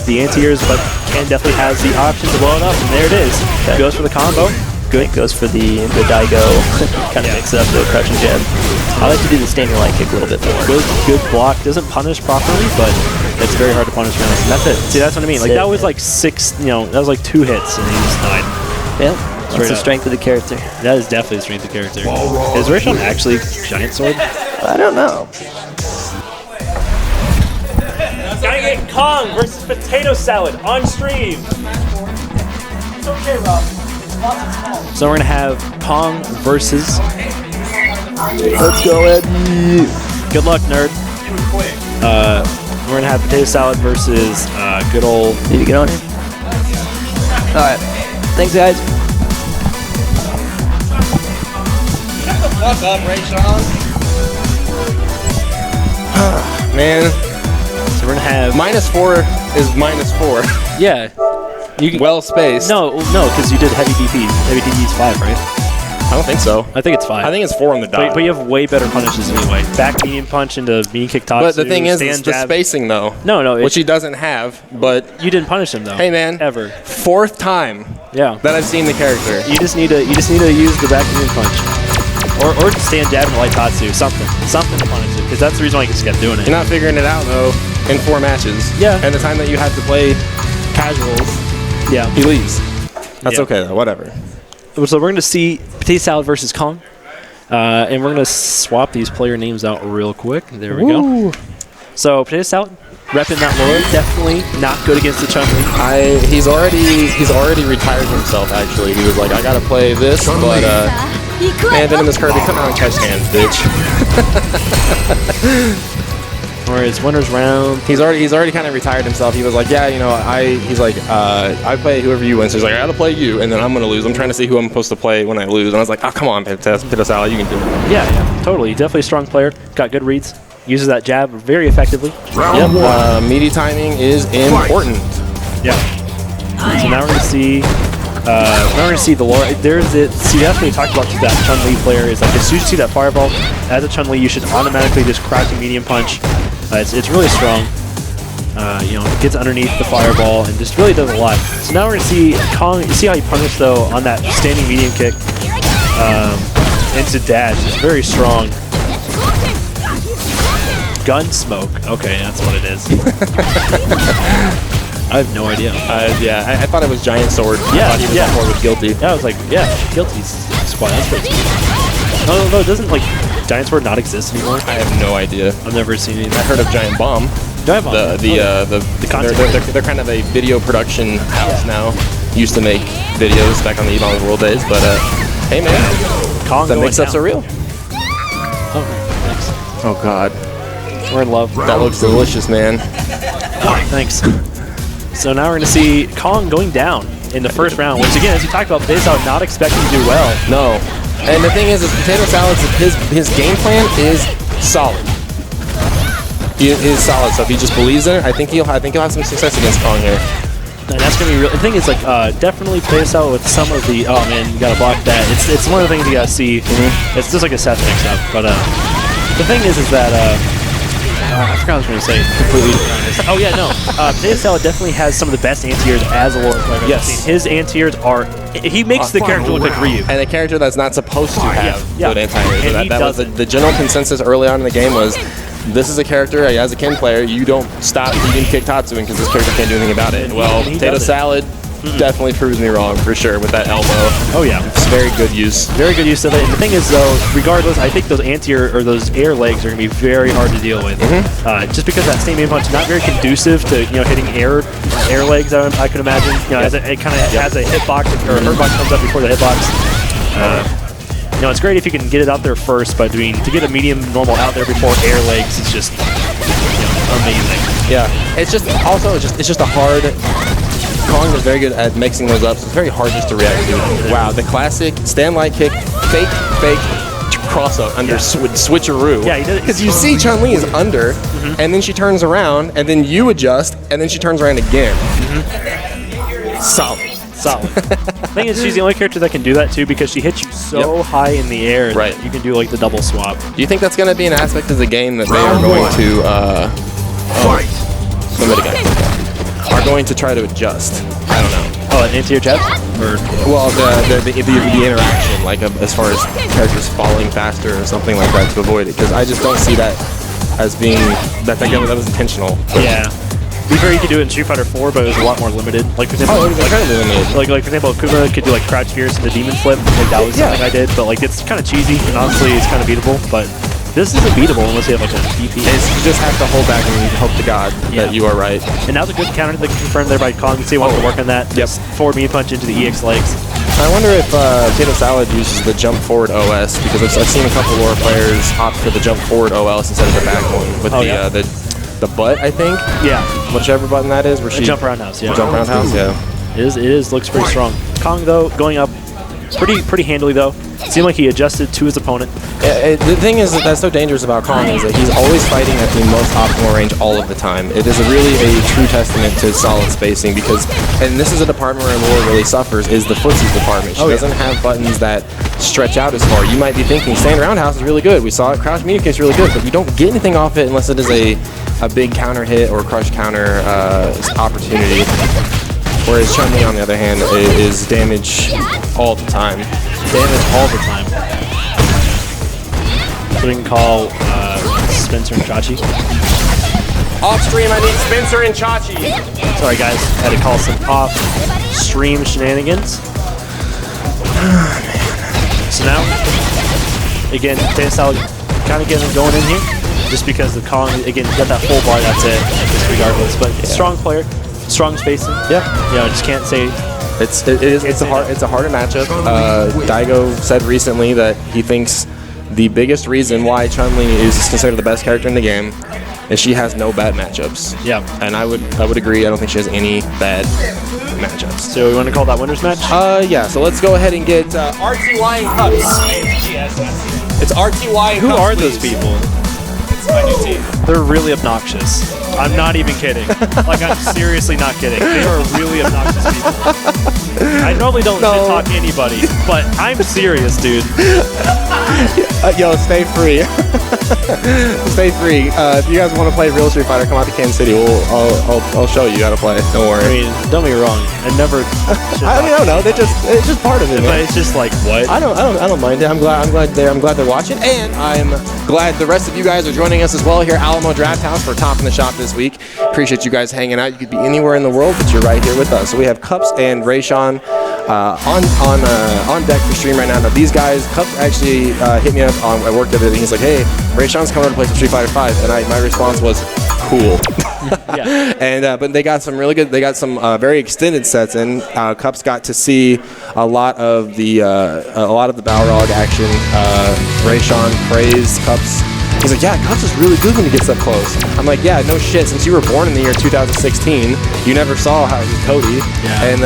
the anti-airs, but Ken definitely has the option to blow it up, and there it is. Okay. Goes for the combo. Good. Goes for the Daigo. Kind of mix up the crouching jab. I like to do the standing line kick a little bit more. Good block. Doesn't punish properly, but it's very hard to punish around. And that's it. See, that's what I mean. Like, that was like 6, you know, that was like 2 hits, and he just died. Yeah. That's the strength of the character. That is definitely the strength of the character. Is Rayshawn actually Giant Sword? I don't know. Gotta get Kong versus Potato Salad on stream. It's okay, Rob. So we're gonna have Kong versus. Let's go, Eddie. Good luck, nerd. We're gonna have Potato Salad versus good old. Need to get on here. All right. Thanks, guys. Shut the fuck up, Rayshawn. Man. So we're gonna have -4 is -4. Yeah. You can, well spaced. No, because you did heavy DP. Heavy DP is 5, right? I don't think so. I think it's 5. I think it's 4 on the dot. But you have way better punishes anyway. Back medium punch into medium kick top. But the thing is, it's the spacing though. No, which he doesn't have. But you didn't punish him though. Hey man, ever. 4th time. Yeah. That I've seen the character. You just need to use the back medium punch, or stand jab and light tatsu, something to punish it, because that's the reason why he just kept doing it. You're not figuring it out though in 4 matches. Yeah. And the time that you have to play casuals. Yeah. He leaves. That's okay though. Whatever. So we're going to see Potato Salad versus Kong. And we're going to swap these player names out real quick. There we go. So Potato Salad, repping that lore. Definitely not good against the Chun-Li. He's already retired himself, actually. He was like, I got to play this, but, man, then in this Kirby, come out and catch hands, bitch. Whereas winners round, he's already kind of retired himself. He was like, yeah, you know, I play whoever you win. So he's like, I gotta play you, and then I'm gonna lose. I'm trying to see who I'm supposed to play when I lose. And I was like, oh come on, Potato Salad, you can do it. Yeah, totally. Definitely a strong player. Got good reads. Uses that jab very effectively. Meaty timing is important. Yeah. So now we're gonna see. The lore. See, that's what we talked about to that Chun-Li player. Is like as soon as you see that fireball, as a Chun-Li, you should automatically just crouching medium punch. It's really strong. You know, it gets underneath the fireball and just really does a lot. So now we're gonna see Kong. You see how he punished though on that standing medium kick into dash. It's very strong. Gun smoke. Okay, that's what it is. I have no idea. Yeah, I thought it was Giant Sword. Yeah, I thought he was more with Guilty. Yeah, I was like, yeah, Guilty's squad. That's pretty cool. No, doesn't like Giant Sword not exist anymore? I have no idea. I've never seen it. I heard of Giant Bomb. Giant Bomb. They're kind of a video production house now. Used to make videos back on the Evolve World days, but hey man, Kong the mix-ups are real. Oh, thanks. Oh god, we're in love. That looks delicious, man. Oh, thanks. So now we're going to see Kong going down in the first round, which again, as you talked about, Potato Salad not expecting to do well. No. And the thing is Potato Salad's his game plan is solid. He is solid, so if he just believes in it, I think he'll have some success against Kong here. And that's going to be real. The thing is, like, definitely Potato Salad with some of the, oh man, you got to block that. It's one of the things you got to see. It's just like a Seth mix-up. But the thing is that, I forgot what I was going to say. Completely. Oh yeah, no. Potato Salad definitely has some of the best anti-airs as a lore player. Yes. His anti-airs are. He makes the character look like Ryu. And a character that's not supposed to have good anti-airs. And that was the general consensus early on in the game was, this is a character, as a Ken player, you don't stop medium kick Tatsuing because this character can't do anything about it. Well, Potato Salad definitely proves me wrong for sure with that elbow. Oh yeah, It's very good use. very good use of it. And the thing is, though, regardless, I think those those air legs are going to be very hard to deal with. Just because that same aim punch is not very conducive to hitting air legs. I could imagine. As it kind of has a hitbox or a hurt box comes up before the hitbox. It's great if you can get it out there first, but to get a medium normal out there before air legs is just amazing. Yeah, it's just a hard. Kong is very good at mixing those up, so it's very hard just to react to. Wow, the classic stand light kick, fake, cross up under switcheroo. Yeah, he did it. Because you see Chun-Li is under, and then she turns around, and then you adjust, and then she turns around again. Solid. The thing is, she's the only character that can do that too, because she hits you so high in the air that you can do like the double swap. Do you think that's going to be an aspect of the game that they are going to are going to try to adjust? I don't know. Oh, anti-air jabs? Well, the interaction, like as far as characters falling faster or something like that to avoid it, because I just don't see that as being that was intentional. Yeah. To be fair, you could do it in Street Fighter 4, but it was a lot more limited. Like for example, like for example, Kuma could do like crouch fierce and the demon flip. Like that was something I did, but like it's kind of cheesy and honestly it's kind of beatable. But this isn't beatable unless you have like a DP. You just have to hold back and hope to God that you are right. And now's a good counter that confirmed there by Kong. You see, wants to work on that. Yep. Forward meat punch into the EX legs. I wonder if Potato Salad uses the jump forward OS, because I've seen a couple lore players opt for the jump forward OS instead of the back one with the butt, I think. Yeah. Whichever button that is, where she jump roundhouse. Yeah. Jump roundhouse. Yeah. It is. Looks pretty strong. Kong though going up pretty handily though. It seemed like he adjusted to his opponent. The thing is that's so dangerous about Kong is that he's always fighting at the most optimal range all of the time. It is really a true testament to solid spacing, because, and this is a department where lore really suffers, is the footsies department. She doesn't have buttons that stretch out as far. You might be thinking stand roundhouse is really good. We saw it. Crouch medium kick is really good, but you don't get anything off it unless it is a big counter hit or crush counter opportunity. Whereas Chun-Li, on the other hand, is damage all the time. Damage all the time. So we can call Spencer and Chachi. Off stream, I need Spencer and Chachi. Sorry guys, had to call some off stream shenanigans. So now, again, Potato Salad kind of getting going in here, just because the Kong, again, got that full bar, that's it, just regardless. But strong player, strong spacing. Yeah. I just can't say. It's a harder matchup. Daigo said recently that he thinks the biggest reason why Chun-Li is considered the best character in the game is she has no bad matchups. Yeah. And I would agree. I don't think she has any bad matchups. So we want to call that winner's match? Yeah. So let's go ahead and get RTY and Cups. It's RTY and Cups. Who are those people? It's my new team. They're really obnoxious. I'm not even kidding. Like, I'm seriously not kidding. They are really obnoxious people. I normally don't shit talk anybody, but I'm serious, dude. Yo, stay free. Stay free. If you guys want to play real Street Fighter, come out to Kansas City. I'll show you how to play. Don't worry. I mean, don't be wrong. I never. I don't know. It's just part of it. But it's just like what? I don't mind it. I'm glad they're watching, and I'm glad the rest of you guys are joining us as well here at Alamo Draft House for Topping the Shop this week. Appreciate you guys hanging out. You could be anywhere in the world, but you're right here with us. So we have Cups and Rayshawn on deck for stream right now. Now these guys, Cups actually hit me up at work the other day. He's like, "Hey, Rayshawn's coming to play some Street Fighter 5," and my response was, "Cool." Yeah. And but they got some really good. They got some very extended sets in. Cups got to see a lot of the Balrog action. Rayshawn praised Cups. He's like, "Yeah, Cups is really good when he gets up close." I'm like, "Yeah, no shit. Since you were born in the year 2016, you never saw how he was Cody." Yeah. And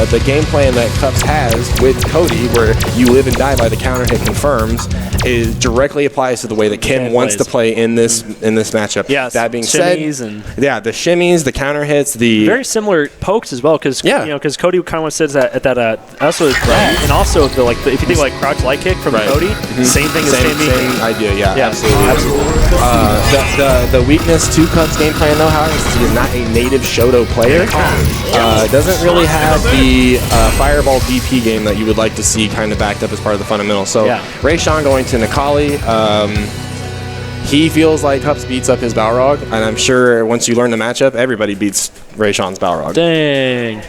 the game plan that Cups has with Cody, where you live and die by the counter hit confirms, is directly applies to the way that Ken wants to play in this matchup. Yeah. That being said, the shimmies, the counter hits, the very similar pokes as well, because because Cody kind of says that at that also and also if you think like crouch light kick from Cody, same thing as same idea. Yeah, absolutely. The weakness to Cups game plan though, however, is he is not a native Shoto player. Doesn't really have the fireball DP game that you would like to see kind of backed up as part of the fundamentals. So Rayshawn going to Nikali. He feels like Cups beats up his Balrog, and I'm sure once you learn the matchup, everybody beats Rayshawn's Balrog. Dang.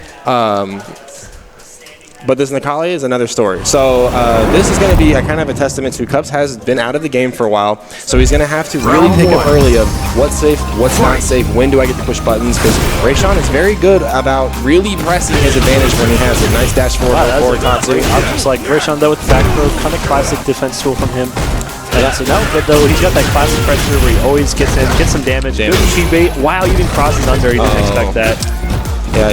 But this Nikali is another story. So this is going to be a kind of a testament to Cubs has been out of the game for a while. So he's going to have to really pick up early of what's safe, what's not safe, when do I get to push buttons. Because Rayshawn is very good about really pressing his advantage when he has a nice dash forward or Tatsu. Just like Rayshawn though with the back throw, kind of classic defense tool from him. So now, but though he's got that classic pressure where he always gets in, gets some damage. Good cheat bait. Wow, even crosses under. He didn't expect that. Yeah,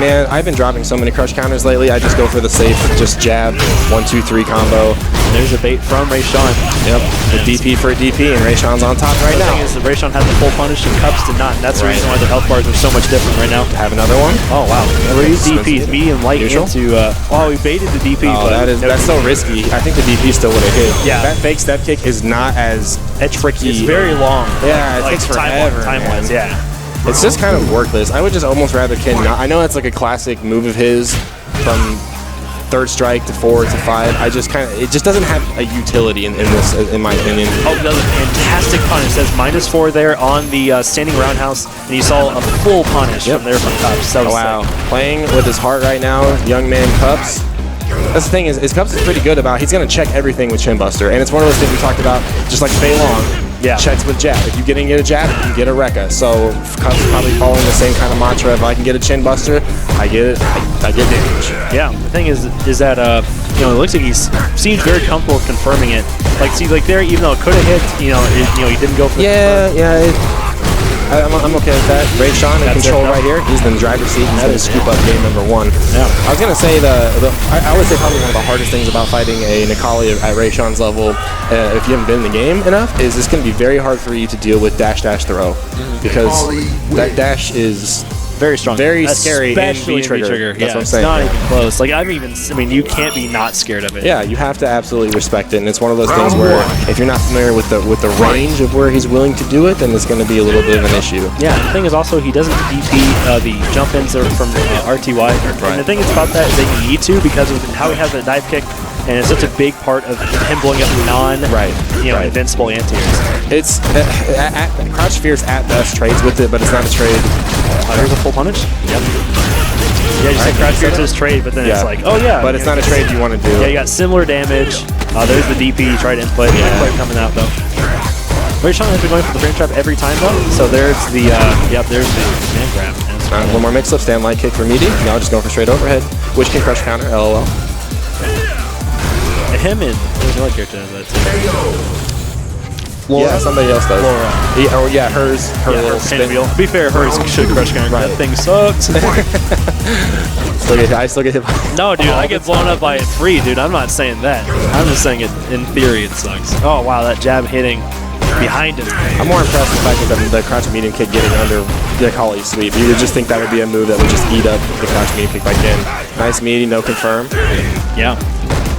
man, I've been dropping so many crush counters lately. I just go for the safe, just jab, 1-2-3 combo. There's a bait from Rayshawn. Yep, the DP for a DP, and Rayshawn's on top right now. The thing is that Rayshawn had the full punish and Cubs did not, and that's the reason why the health bars are so much different right now. Have another one? Oh, wow. These DPs, medium, light, Neutral? into, oh, he baited the DP. Oh, but that's so risky. I think the DP still would have hit. Yeah. That fake step kick is not as tricky. It's very long. Yeah, it takes forever. Time-wise, yeah. It's just kind of worthless. I would just almost rather Ken not. I know that's like a classic move of his from third strike to 4 to 5. I just kind of, it just doesn't have a utility in this, in my opinion. Oh, that was a fantastic punish. That's -4 there on the standing roundhouse, and you saw a full punish from there from Cups. That was wow. Playing with his heart right now, young man Cups. That's the thing is Cups is pretty good about, he's going to check everything with Chin Buster, and it's one of those things we talked about, just like Fei Long. Yeah. Checks with jab. If you get a jab, you get a Rekka. So Cubs is probably following the same kind of mantra. If I can get a Chin Buster, I get it. I get damage. Yeah. The thing is that it looks like he seems very comfortable confirming it. Like, see, like there, even though it could have hit, he didn't go for the Yeah. I'm okay with that. Rayshawn in control right here. He's in the driver's seat. He's going to scoop up game number 1. Yeah. I was going to say I would say probably one of the hardest things about fighting a Nikali at Rayshawn's level, if you haven't been in the game enough, is it's going to be very hard for you to deal with dash throw, because that dash is very strong, very scary, especially in V-trigger. That's what I'm it's saying. not even close. Like you can't be not scared of it. Yeah, you have to absolutely respect it, and it's one of those things where if you're not familiar with the range of where he's willing to do it, then it's going to be a little bit of an issue. Yeah, the thing is also he doesn't DP the jump ins from RTY. And the thing is about that is that you need to, because of how he has the dive kick, and it's such a big part of him blowing up invincible anti-airs. It's Crouch Fierce at best trades with it, but it's not a trade. There's a full punish. Yep. Yeah, you said Crouch Fierce is trade, but then it's like, oh yeah. But it's not a trade you want to do. Yeah, you got similar damage. There's the DP you tried input. Yeah. Input coming out though. Rayshawn has been going for the frame trap every time though. So there's the there's the man grab. One more mix up, stand light kick for meaty. Now just going for straight overhead, which can crush counter. LOL. Him and there's another character that too. Laura. Yeah, somebody else does. Laura. Hers. Her little spin wheel. To be fair, hers should crush counter. Right. That thing sucks. I still get hit by. No, dude, I get blown up by it free, dude. I'm not saying that. I'm just saying it in theory it sucks. Oh wow, that jab hitting behind him. I'm more impressed with the fact that the crouch medium kick getting under the Holly sweep. You would just think that would be a move that would just eat up the crouch medium kick by Ken. Nice meaty, no confirm. Yeah.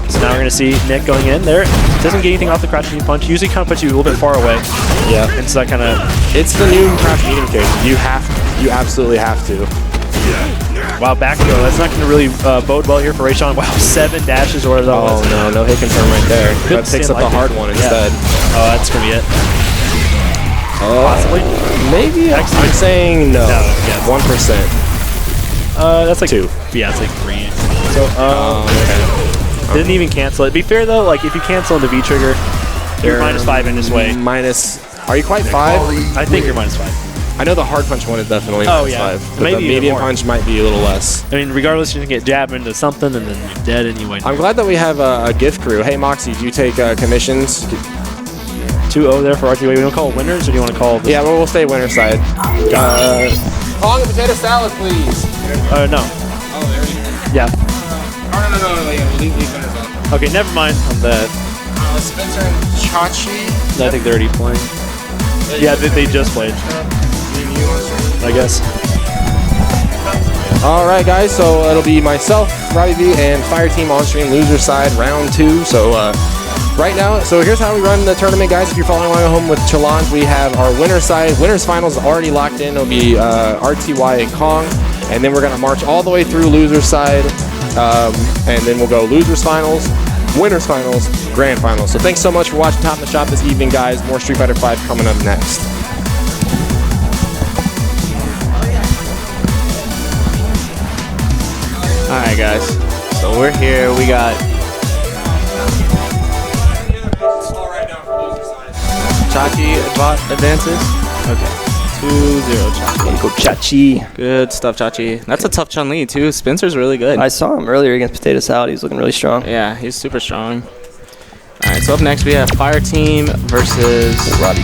So now we're going to see Nick going in there. Doesn't get anything off the crouch medium punch. Usually kind of puts you a little bit far away. Yeah. And so that kind of... It's the new crouch medium kick. You absolutely have to. Wow, back throw. That's not going to really bode well here for Rayshawn. Wow, 7 dashes or whatever that was. Oh, no hit confirm right there. That picks up the hard one instead. Oh, that's going to be it. Possibly. Maybe. I'm saying no. Yeah. 1%. That's like 2. Yeah, it's like 3. So, okay. Didn't even cancel it. Be fair though, like if you cancel into V trigger, you're -5 in this way. Are you quite 5? I think you're -5. I know the hard punch one is definitely -5. But maybe the medium punch might be a little less. I mean, regardless, you can get jabbed into something and then you're dead anyway. I'm glad that we have a gift crew. Hey Moxie, do you take commissions? 2-0 there for RTY. We don't call it winners, or do you want to call? Yeah, well, we'll stay winner side. Long and potato salad, please. No. Oh, there you go. Yeah. No. Leave it. Okay, never mind on that. Spencer and Chachi. I think they're already playing. Yeah, they just played. I guess. All right, guys. So it'll be myself, Robbie V, and Fire Team on stream, loser side, round 2. So right now, so here's how we run the tournament, guys. If you're following along at home with challenge, we have our winner side. Winners finals already locked in. It'll be RTY and Kong, and then we're gonna march all the way through loser side. And then we'll go losers finals, winners finals, grand finals. So thanks so much for watching Top of the Shop this evening, guys. More Street Fighter 5 coming up next. right, guys. So we're here. We got Chachi advances. Okay. 2-0 Chachi. Go Chachi. Good stuff, Chachi. That's a tough Chun-Li, too. Spencer's really good. I saw him earlier against Potato Salad. He's looking really strong. Yeah, he's super strong. All right, so up next we have Fire Team versus Robbie.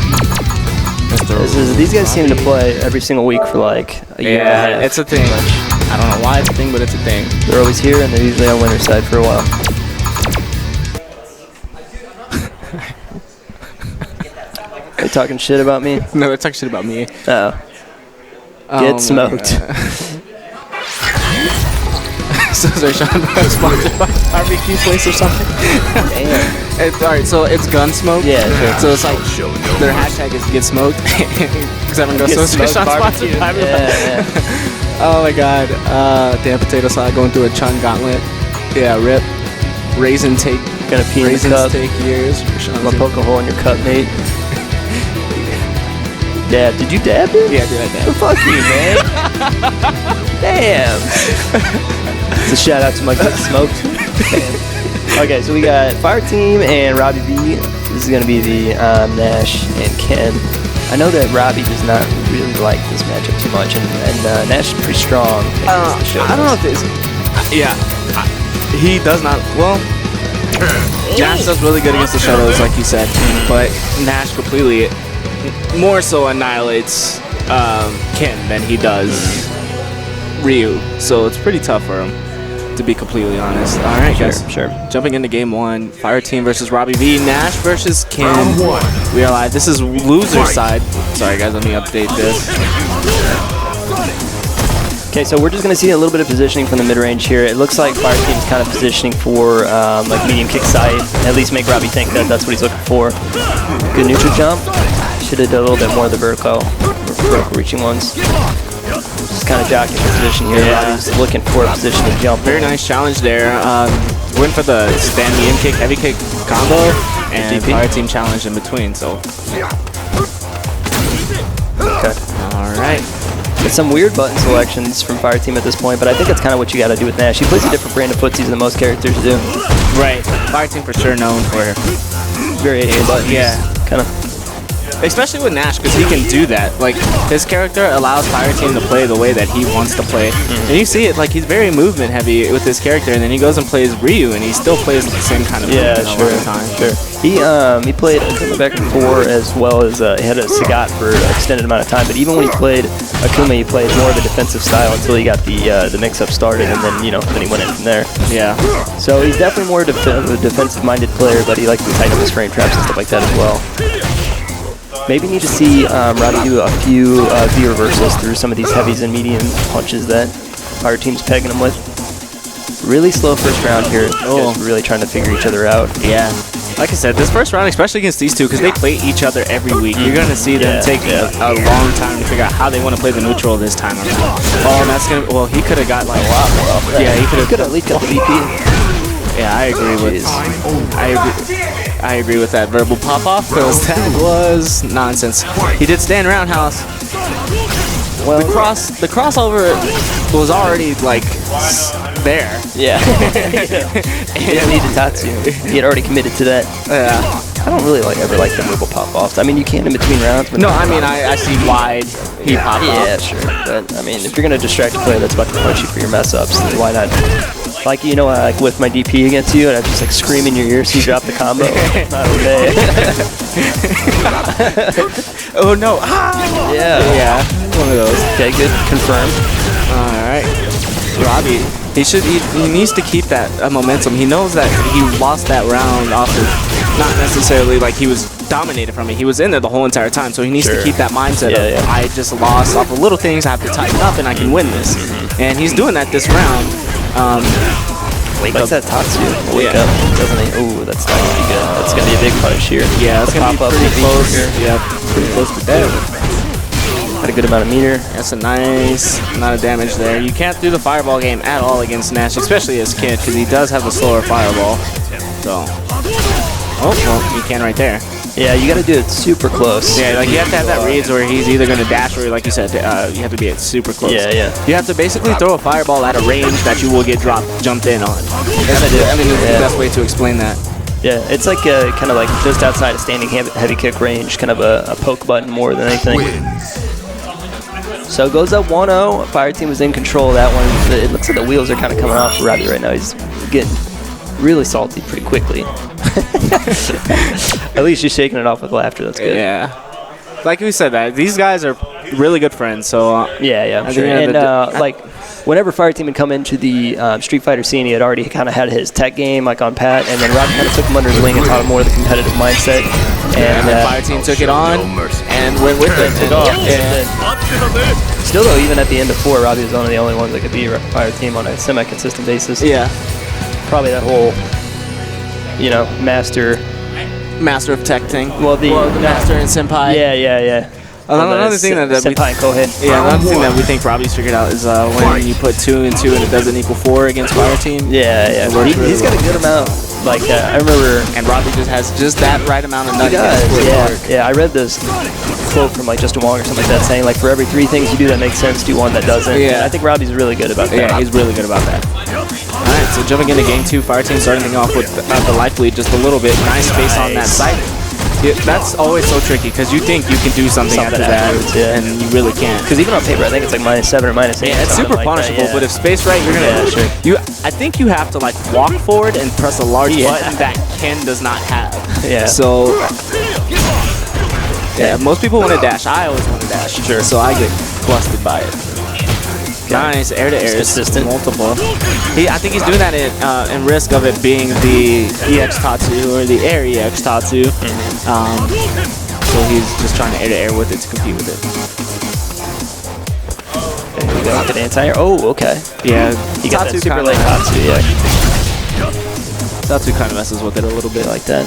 These guys seem to play every single week for like a year and a half. It's a thing. I don't know why it's a thing, but it's a thing. They're always here, and they're usually on winner's side for a while. They talking shit about me? No, they're talking shit about me. Oh. Get smoked. So sorry, Sean, sponsored by barbecue place or something? Damn. Alright, so it's Gunsmoke. Yeah, sure. So it's like their hashtag is get smoked. Because everyone goes, so Sean sponsored by yeah. Oh my god. Damn Potato Salad going through a Chun gauntlet. Yeah, rip. Raisin take. Gonna pee in the Raisins cup. take years. I'm gonna poke a hole in your cup, mate. Dab. Did you dab, dude? Yeah, dude, I dab. Fuck you, man. Damn. It's a shout out to my good smoked. Okay, so we got Fire Team and Robbie V. This is gonna be the Nash and Ken. I know that Robbie does not really like this matchup too much, and Nash is pretty strong against the show. I don't know if this. Yeah, he does not. Well, Nash does really good against the Shadows, like you said, but Nash completely, more so annihilates Ken than he does Ryu. So it's pretty tough for him, to be completely honest. All right, guys. Sure. Jumping into game one, Fire Team versus Robbie V, Nash versus Ken. We are live. This is loser side. Sorry, guys. Let me update this. Okay, so we're just going to see a little bit of positioning from the mid-range here. It looks like Fire Team's kind of positioning for like medium kick side, at least make Robbie think that that's what he's looking for. Good neutral jump. Should have done a little bit more of the vertical reaching ones. Just kind of jockeying for position here. Yeah. Robbie's looking for a position to jump. Very nice challenge there. Went for the stand medium kick, heavy kick combo, and DP. Fire Team challenge in between. So, Okay. all right. It's some weird button selections from Fire Team at this point, but I think that's kind of what you got to do with Nash. He plays a different brand of footsies than most characters do. Right. Fire Team for sure known for Variation of buttons. Yeah. Kind of. especially with Nash, because he can do that. Like, his character allows Fire Team to play the way that he wants to play. And you see it, like, he's very movement heavy with his character, and then he goes and plays Ryu, and he still plays the same kind of movement a lot of the time. Sure. He played Akuma back in 4 as well as he had a Sagat for an extended amount of time, but even when he played Akuma, he played more of a defensive style until he got the mix-up started, and then, then he went in from there. Yeah. So he's definitely more of a defensive-minded player, but he likes to tighten up his frame traps and stuff like that as well. Maybe need to see Robbie do a few V reversals through some of these heavies and medium punches that our team's pegging him with. Really slow first round here. Guys really trying to figure each other out. Yeah. Like I said, this first round, especially against these two, because they play each other every week, you're going to see them take a long time to figure out how they want to play the neutral this time around. Oh, and that's going to, well, he could have got like a lot more off. Yeah, he could have at least got the VP. Yeah, I agree with I agree with that verbal pop-off, because that was nonsense. He did stand roundhouse. Well, the crossover was already like there. Yeah. He didn't need to Tatsu. He had already committed to that. Yeah. I don't really ever like the verbal pop-offs. I mean, you can in between rounds. But no, I mean, I see wide he pop off. Yeah, sure. But, I mean, if you're going to distract a player that's about to punish you for your mess-ups, then why not? Like, like with my DP against you, and I just scream in your ear so you drop the combo. Not okay. Oh, no. Yeah. Yeah, one of those. Okay, good. Confirmed. All right. Robbie, he needs to keep that momentum. He knows that he lost that round off of, not necessarily like he was dominated from it. He was in there the whole entire time, so he needs to keep that mindset of, I just lost off of little things, I have to tighten up, and I can win this. And he's doing that this round. Wake up. That Tatsu. Wake up, doesn't he? Ooh, that's not gonna be good. That's gonna be a big punish here. Yeah, that's gonna be pretty close. Yeah, pretty close to dead. Had a good amount of meter. That's a nice amount of damage there. You can't do the fireball game at all against Nash, especially as Kid, because he does have a slower fireball. So, oh, well, you can right there. Yeah, you got to do it super close. Yeah, like you have to have that reads where he's either going to dash or, like you said, you have to be at super close. Yeah, yeah. You have to basically throw a fireball at a range that you will get jumped in on. That's the best way to explain that. Yeah, it's like kind of like just outside of standing heavy kick range, kind of a poke button more than anything. So it goes up 1-0. Fire Team was in control of that one. It looks like the wheels are kind of coming off for Robbie right now. He's getting really salty pretty quickly. At least he's shaking it off with laughter. That's good. Yeah. Like we said, that these guys are really good friends. So yeah, sure. And like whenever Fire Team would come into the Street Fighter scene, he had already kind of had his tech game like on pat, and then Robbie kind of took him under his wing and taught him more of the competitive mindset. And Fire Team took it on and went with it. Took off. Still though, even at the end of 4, Robbie was one of the only ones that could beat Fire Team on a semi-consistent basis. Yeah. Probably that whole, master of tech thing. Well, the master and senpai. Yeah. Another thing that senpai and Kohei. Yeah, another thing that we think Robbie's figured out is when you put 2 and 2 and it doesn't equal 4 against Fire Team. Yeah. He's got a good amount like that. I remember, and Robbie just has just that right amount of nutty. Yeah. I read this quote from like Justin Wong or something like that saying like for every 3 things you do that makes sense, do 1 that doesn't. Yeah. And I think Robbie's really good about that. Yeah, he's really good about that. All right, so jumping into game 2, Fire Team starting off with the life lead just a little bit. Nice space on that side. Yeah, that's always so tricky because you think you can do something after that, and you really can't. Because even on paper, I think it's like -7 or -8. Yeah, it's super punishable. But if space right, you're gonna. I think you have to like walk forward and press a large button that Ken does not have. Yeah. So. Yeah, most people want to dash. I always want to dash. Sure. So I get busted by it. Nice air to air, consistent, multiple. I think he's doing that in risk of it being the EX Tatsu or the air EX Tatsu. So he's just trying to air to air with it to compete with it. There we go. With an anti-air. Oh, okay. Yeah, he got that super late Tatsu. Yeah. Tatsu kind of messes with it a little bit like that.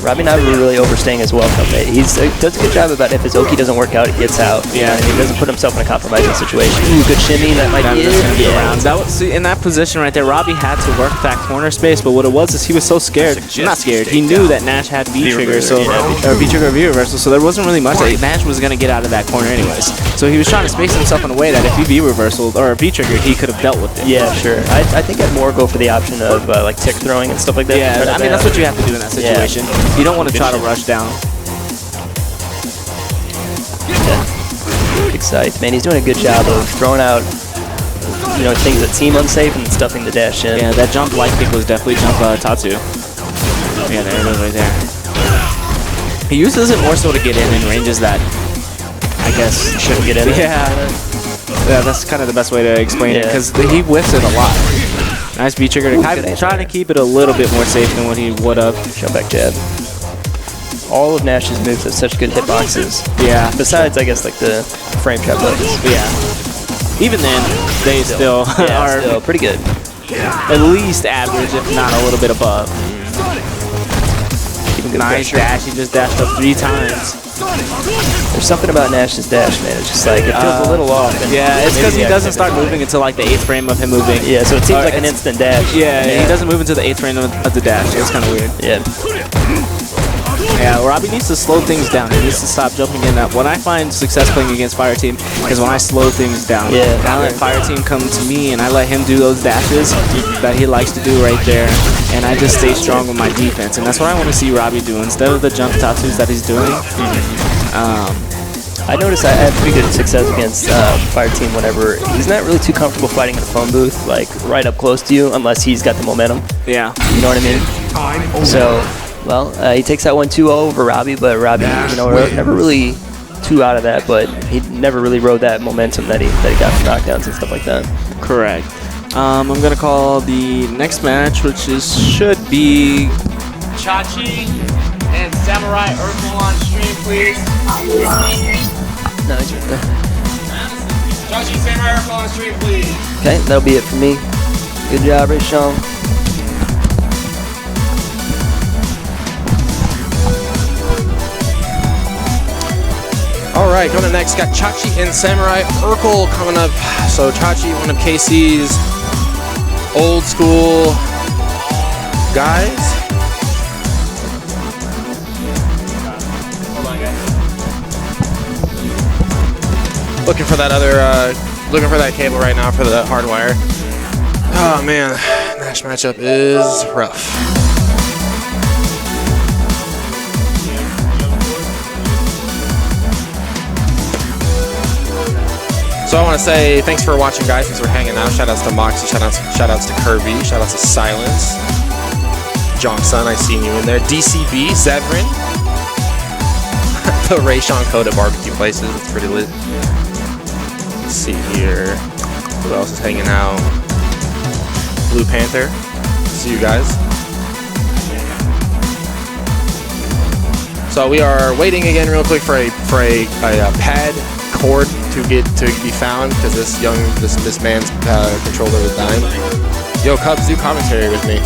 Robbie never really overstaying his welcome. He does a good job about if his Oki doesn't work out, he gets out. Yeah, and he doesn't put himself in a compromising situation. Ooh, good shimmy. That might be it. Around. That was, in that position right there, Robbie had to work that corner space, but what it was is he was so scared. Not scared. He knew that Nash had V-trigger, or V-trigger or V-reversal, so there wasn't really much that Nash was going to get out of that corner anyways. So he was trying to space himself in a way that if he V-reversaled or V-triggered, he could have dealt with it. Yeah, sure. I think I'd more go for the option of like tick throwing and stuff like that. Yeah, I mean, that's what you have to do in that situation. You don't want to try to rush down. Excited. Man, he's doing a good job of throwing out, things that seem unsafe and stuffing the dash in. Yeah, that jump light kick was definitely jump Tatsu. Yeah, there it is right there. He uses it more so to get in ranges that I guess shouldn't get in. Yeah, that's kind of the best way to explain it because he whiffs it a lot. Nice V trigger to trying to keep it a little bit more safe than what he would have. Jump back jab. All of Nash's moves have such good hitboxes. Yeah. Besides, I guess, like the frame trap buttons. Yeah. Even then, they still are still pretty good. At least average, if not a little bit above. Nice dash. He just dashed up 3 times. There's something about Nash's dash, man. It's just like it feels a little off. Yeah, it's because he doesn't start moving until like the 8th frame of him moving. Yeah, so it seems like an instant dash. Yeah, he doesn't move until the 8th frame of the dash. It's kind of weird. Yeah. Yeah, Robbie needs to slow things down. He needs to stop jumping in that. When I find success playing against Fire Team is when I slow things down. Yeah. I let Fire Team come to me and I let him do those dashes that he likes to do right there. And I just stay strong with my defense. And that's what I want to see Robbie do. Instead of the jump tattoos that he's doing. I noticed I had pretty good success against Fire Team whenever he's not really too comfortable fighting in the phone booth, like right up close to you, unless he's got the momentum. Yeah. You know what I mean? So, well, he takes that 1-2-0 over Robbie, but Robbie, never really too out of that, but he never really rode that momentum that he got from knockdowns and stuff like that. Correct. I'm gonna call the next match, which should be Chachi and Samurai Urkel on stream, please. No, it's right there. Chachi, Samurai Urkel on stream, please. Okay, that'll be it for me. Good job, Rishon. All right, coming up next, got Chachi and Samurai Urkel coming up. So Chachi, one of KC's old school guys. Looking for that other, looking for that cable right now for the hardwire. Oh man, Nash matchup is rough. So I want to say thanks for watching, guys. Thanks for hanging out. Shout outs to Moxie. Shout outs to Kirby. Shout outs to Silence. Johnson, I seen you in there. DCB, Severin. The Rayshawn Coda barbecue places. It's pretty lit. Let's see here. Who else is hanging out? Blue Panther. See you guys. So we are waiting again real quick for a pad cord to be found because this man's controller is dying. Yo, Cubs, do commentary with me.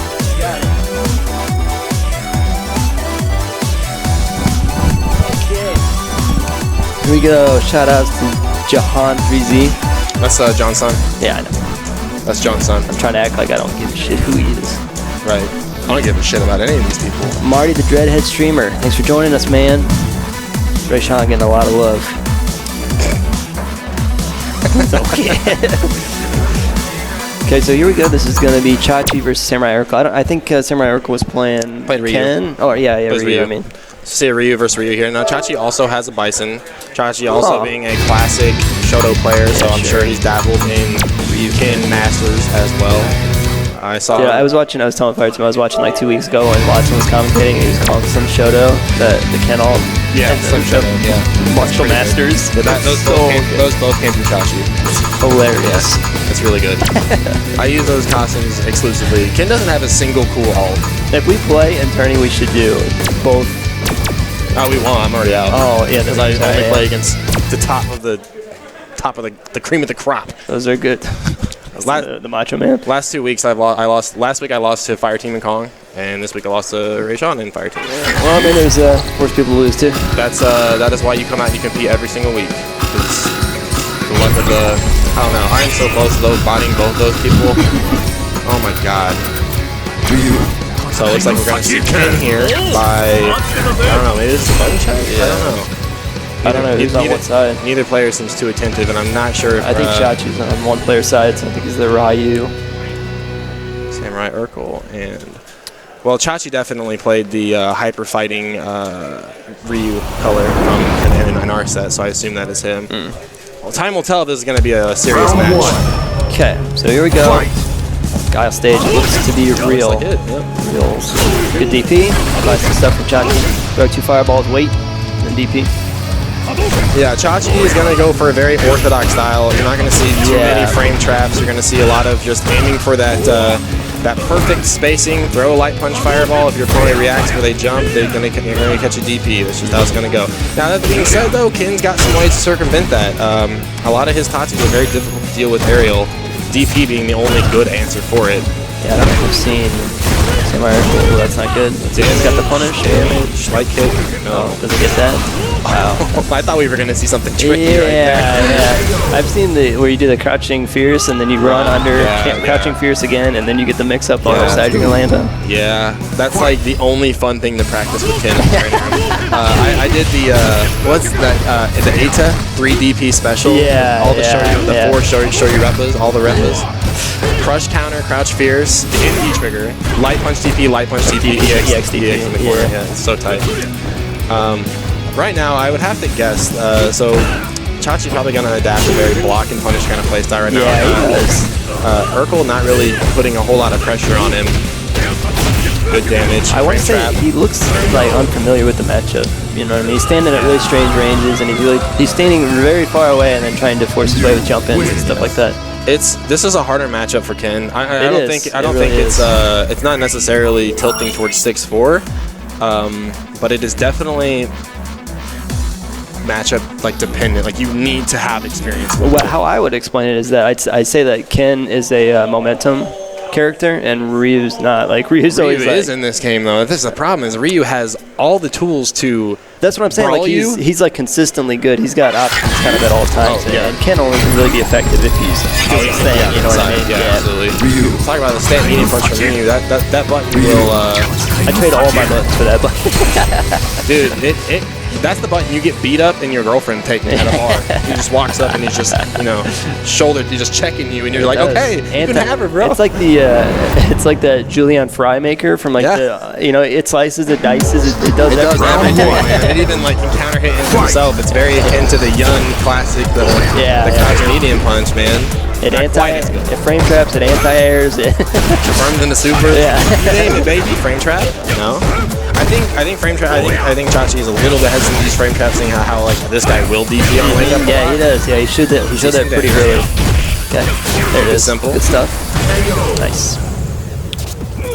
Here we go. Shout outs to Jahan3Z. That's Johnson. Yeah, I know. That's Johnson. I'm trying to act like I don't give a shit who he is. Right. I don't give a shit about any of these people. Marty the Dreadhead Streamer. Thanks for joining us, man. Rayshawn getting a lot of love. It's okay. Okay, so here we go. This is going to be Chachi versus Samurai Urkel. I think Samurai Urkel was playing Ken. Oh, yeah, Ryu, I mean. See a Ryu versus Ryu here. Now, Chachi also has a Bison. Chachi also being a classic Shoto player, so I'm sure he's dabbled in Ken Masters as well. I saw. Yeah, I was telling Fire Team, I was watching like 2 weeks ago when Watson was commentating and he was calling some Shoto, the Ken all. Yeah, some Shoto, yeah. Martial Masters. Those both came from Chachi. Hilarious. That's really good. I use those costumes exclusively. Ken doesn't have a single cool alt. If we play in tourney, we should do both. Oh, we won't. I'm already out. Oh, yeah. Because I only play against the top of the cream of the crop. Those are good. The Macho Man. Last 2 weeks I lost. Last week I lost to Fire Team and Kong, and this week I lost to Rayshawn and Fire Team. Well, I mean, there's worse people to lose too. That is why you come out and you compete every single week. Because the luck of the, I don't know. I am so close to bodying both those people. Oh my god. So it looks like we're gonna see Ken here by, I don't know. Maybe this is a button check. Yeah. I don't know who's on what side. Neither player seems too attentive, and I'm not sure if... I think Chachi's on one player's side, so I think he's the Ryu. Samurai Urkel, and... Well, Chachi definitely played the hyper fighting Ryu color from an R set, so I assume that is him. Well, time will tell if this is going to be a serious match. Okay, so here we go. Guile stage looks to be real. Like it, yep. Real. Good DP. Nice stuff from Chachi. Throw 2 fireballs, wait, and DP. Yeah, Chachi is going to go for a very orthodox style. You're not going to see too many frame traps. You're going to see a lot of just aiming for that that perfect spacing. Throw a light punch fireball. If your opponent reacts where they jump, you're going to catch a DP. That's just how it's going to go. Now, that being said, though, Ken's got some ways to circumvent that. A lot of his Tatsus are very difficult to deal with aerial, DP being the only good answer for it. Yeah, I don't know if I've seen Samurai Urkel. That's not good. He's got the punish. Damage, light kick. No. Does it get that? Wow. I thought we were going to see something tricky right there. Yeah. I've seen where you do the crouching fierce and then you run under, crouching fierce again, and then you get the mix up on which side you're going to land on. Yeah, that's like the only fun thing to practice with Ken right now. I did the, what's that, the ETA 3DP special. Yeah, all the four show you repos, all the repos. Crush counter, crouch fierce, and E trigger. Light punch DP, EX DP in the corner. Yeah, it's so tight. Right now, I would have to guess. So, Chachi's probably going to adapt a very block and punish kind of playstyle right now. Yeah, he does. Urkel not really putting a whole lot of pressure on him. Good damage. I want to say he looks like unfamiliar with the matchup. You know what I mean? He's standing at really strange ranges, and he's standing very far away and then trying to force his way with jump ins and stuff like that. This is a harder matchup for Ken. I don't think it's not necessarily tilting towards 6-4, but it is definitely matchup dependent. Like, you need to have experience with it. How I would explain it is that I'd say that Ken is a momentum character and Ryu's not. Like, Ryu is in this game though. This is the problem, is Ryu has all the tools to. That's what I'm saying. Like, he's like consistently good. He's got options kind of at all times. And Ken only can really be effective if he's doing his thing. You know what I mean? Yeah, absolutely. Ryu. Talk about the stand medium punch from Ryu. That button will. I trade all my buttons for that button. Dude, That's the button you get beat up and your girlfriend taking at a bar. He just walks up and he's just, he's just checking you, and you're like, okay, you can have her, bro. It's like the Julian Fry maker from it slices, it dices, it does everything. Man. It even can counter hit into himself. It's very akin to the Yun classic, the crouch medium punch, man. It frame traps, it anti-airs, it confirms into super. Yeah. You name it, baby. Frame trap. I think frame trap. I think Chachi is a little bit hesitant to use frame traps, seeing how this guy will DP on wake up. Yeah, he does. Yeah, he showed that pretty early. Okay, there it is. Simple. Good stuff. Nice.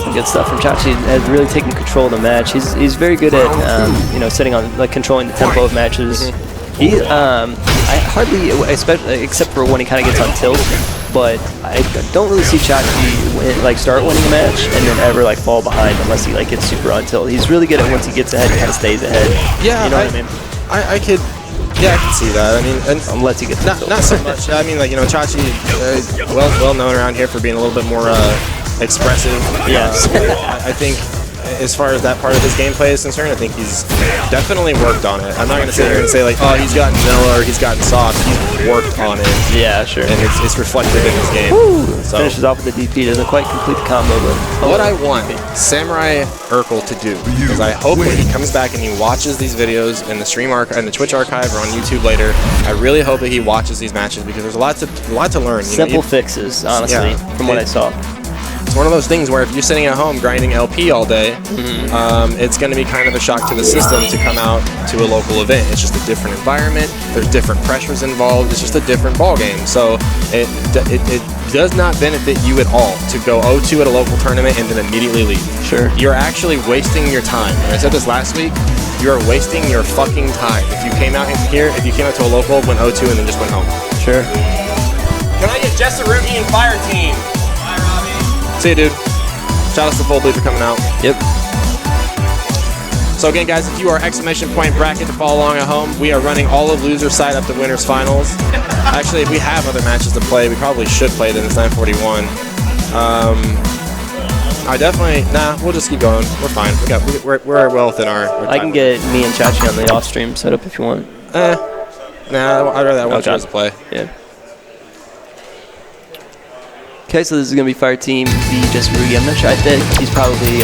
Some good stuff from Chachi. Has really taken control of the match. He's very good at sitting on controlling the tempo of matches. He I hardly, especially except for when he kind of gets on tilt, but I don't really see Chachi start winning a match and then ever fall behind unless he gets super on tilt. He's really good at once he gets ahead, he kind of stays ahead. Yeah, you know what I mean. I could see that. I mean, unless he gets not so much. I mean, Chachi, well known around here for being a little bit more expressive. Yes. I think, as far as that part of his gameplay is concerned, I think he's definitely worked on it. I'm not going to sit here and say he's gotten vanilla or he's gotten soft. He's worked on it. Yeah, sure. And it's reflected in his game. So finishes off with the DP. Doesn't quite complete the combo, but what I want Samurai Urkel to do is I hope when he comes back and he watches these videos in the stream and the Twitch archive or on YouTube later, I really hope that he watches these matches because there's a lot to learn. Simple fixes, honestly, from what I saw. It's one of those things where if you're sitting at home grinding LP all day, it's going to be kind of a shock to the system to come out to a local event. It's just a different environment. There's different pressures involved. It's just a different ball game. So it does not benefit you at all to go 0-2 at a local tournament and then immediately leave. Sure. You're actually wasting your time. And I said this last week. You're wasting your fucking time. If you came out here, if you came out to a local, went 0-2 and then just went home. Sure. Can I get Jesserugi and Fire Team? See you, dude. Shout out to Full Bleed for coming out. Yep. So again, guys, if you are exclamation point bracket to follow along at home, we are running all of loser side up to winners finals. Actually, if we have other matches to play, we probably should play them. It's 9:41. We'll just keep going. We're fine. We're well within our I can get me and Chachi on the off stream setup if you want. I'd rather watch you guys play. Yeah. Okay, so this is going to be Fire Team v Jesserugi. I'm not sure. I think he's probably,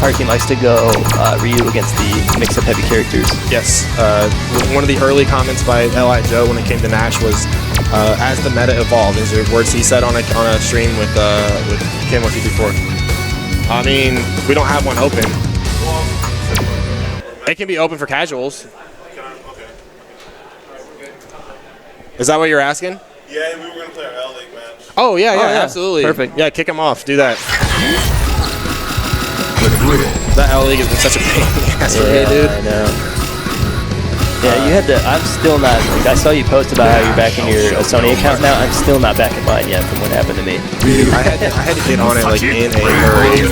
Fire Team likes to go Ryu against the mix-up heavy characters. Yes. One of the early comments by L.I. Joe when it came to Nash was, as the meta evolved, these are words he said on a stream with Kim 154. I mean, we don't have one open. It can be open for casuals. Is that what you're asking? Yeah, we were going to play our L-League match. Oh, yeah, absolutely. Perfect. Yeah, kick him off. Do that. That L-League has been such a pain in the ass for me, dude. I know. Yeah, you had to. I'm still not. I saw you post about how you're back in your Sony account now. I'm still not back in mine yet from what happened to me. I had to get on it in a hurry.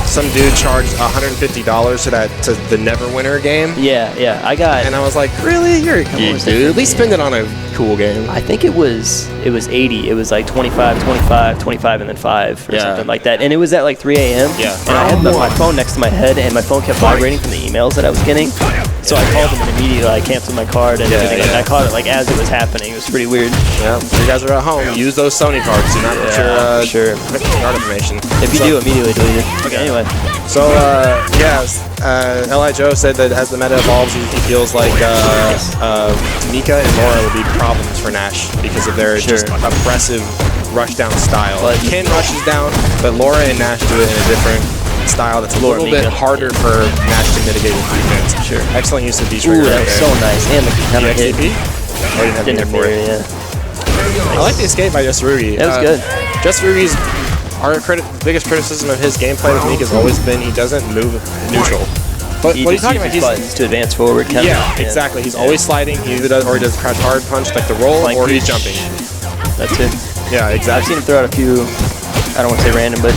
Some dude charged $150 to the Neverwinter game. Yeah, I got. And I was like, really? You're a geek, dude. At least spend it on a cool game. I think it was 80. It was 25, 25, 25, and then 5 or something like that. And it was at 3 a.m. Yeah. And I had my phone next to my head, and my phone kept vibrating from the emails that I was getting. So I called them and immediately I cancanceled my card and everything. I caught it as it was happening. It was pretty weird. Yeah. If you guys are at home, use those Sony cards. Do not put your card information. If you do, immediately delete it. Okay. Anyway. So L.I. Joe said that as the meta evolves, he feels like Mika and Laura will be problems for Nash because of their just oppressive rush down style. Ken rushes down, but Laura and Nash do it in a different style that's a little bit harder for Nash to mitigate with defense. Sure. Excellent use of beach trigger. That was so nice. And the counter hit. Didn't have for it. I like the escape by Jesserugi. That was good. Jesserugi's biggest criticism of his gameplay with Meek has always been he doesn't move neutral. But he what are you talking about? He's buttons to advance forward. Yeah, exactly. He's always sliding. He either does crouch hard punch like the roll, or he's jumping. That's it. Yeah, exactly. I've seen him throw out a few. I don't want to say random, but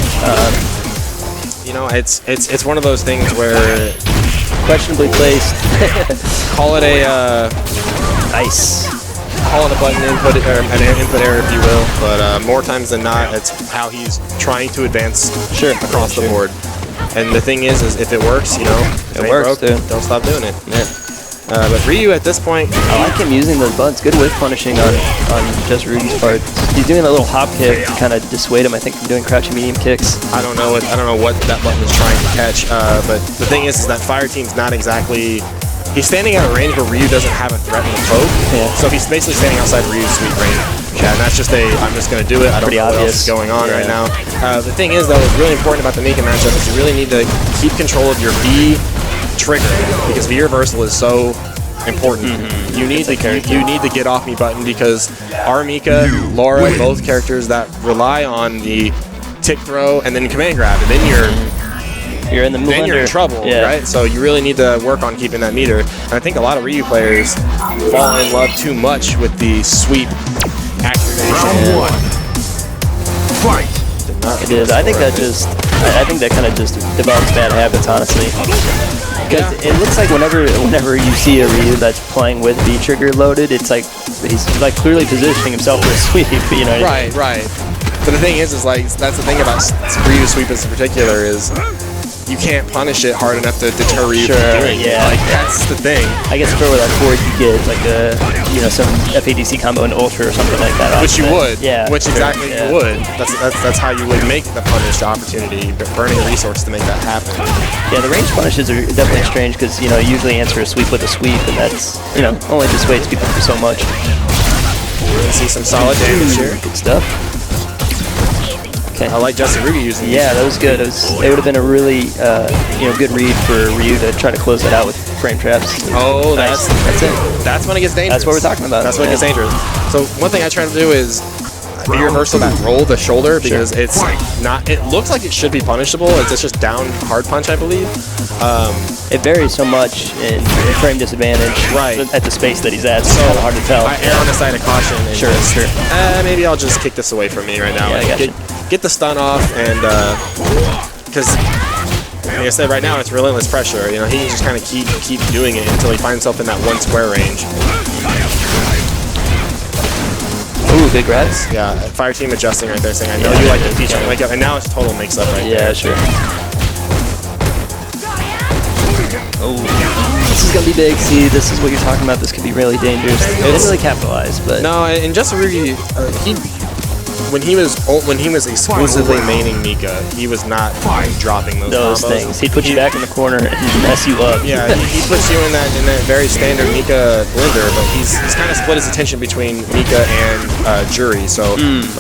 it's one of those things where questionably placed. Call it a nice. Call it a button input or an input error, if you will. But more times than not, it's how he's trying to advance across the board. And the thing is if it works, you know, if It works, dude. don't stop doing it. Yeah. But Ryu at this point, I like him using those buttons. Good whiff punishing on Just Rugi's part. He's doing a little hop kick to kind of dissuade him, I think, from doing crouching medium kicks. I don't know what that button is trying to catch. But the thing is that Fire Team's not exactly. He's standing at a range where Ryu doesn't have a threat in the poke. Yeah. So he's basically standing outside Ryu's sweep range. Yeah, and that's just I'm just going to do it. I don't Pretty know what obvious. else is going on right now. The thing is, though, what's really important about the Mika matchup is you really need to keep control of your V trigger because V reversal is so important. You need you need the get off me button because our Mika, Laura, both characters that rely on the tick throw and then command grab, and then You're in the move then you're in trouble, right? So you really need to work on keeping that meter. And I think a lot of Ryu players fall in love too much with the sweep activation. Fight. It is. I think that kind of just develops bad habits, honestly. Because it looks like whenever you see a Ryu that's playing with V trigger loaded, it's like he's like clearly positioning himself for a sweep. You know what I mean? Right. But the thing is like that's the thing about Ryu sweepers in particular is you can't punish it hard enough to deter Ryu from doing it. Like that's the thing. I guess for with that forward you get like some FADC combo in Ultra or something like that. Which you would. Yeah. Which exactly you would. That's how you would make the punish opportunity, burning a resource to make that happen. Yeah, the range punishes are definitely strange because you usually answer a sweep with a sweep, and that's only dissuades people for so much. We're gonna see some solid damage here. Good stuff. Okay. I like Justin Rugi using these. Yeah, that was good. It would have been a really good read for Ryu to try to close that out with frame traps. Oh, that's it. That's when it gets dangerous. That's what we're talking about. That's when it gets dangerous. So one thing I try to do is the reversal that roll the shoulder because it's not. It looks like it should be punishable. It's just down hard punch, I believe. It varies so much in frame disadvantage at the space that he's at. So it's kind of hard to tell. I err on the side of caution. And Sure. Maybe I'll just kick this away from me right now. Yeah, Get the stun off and because like I said, right now it's relentless pressure. You know, he can just kind of keep doing it until he finds himself in that one square range. Ooh, big grabs. Yeah, Fire Team adjusting right there, saying, I know you like the feature, and now it's total mix-up right there. Yeah, sure. Oh, this is gonna be big. See, this is what you're talking about. This could be really dangerous. They didn't really capitalize, but no. And Justin Rugi, when he was exclusively maining Mika, he was not dropping those combos. things. He'd put you back in the corner and mess you up. Yeah, he puts you in that very standard Mika blender, but he's kind of split his attention between Mika and Jury. So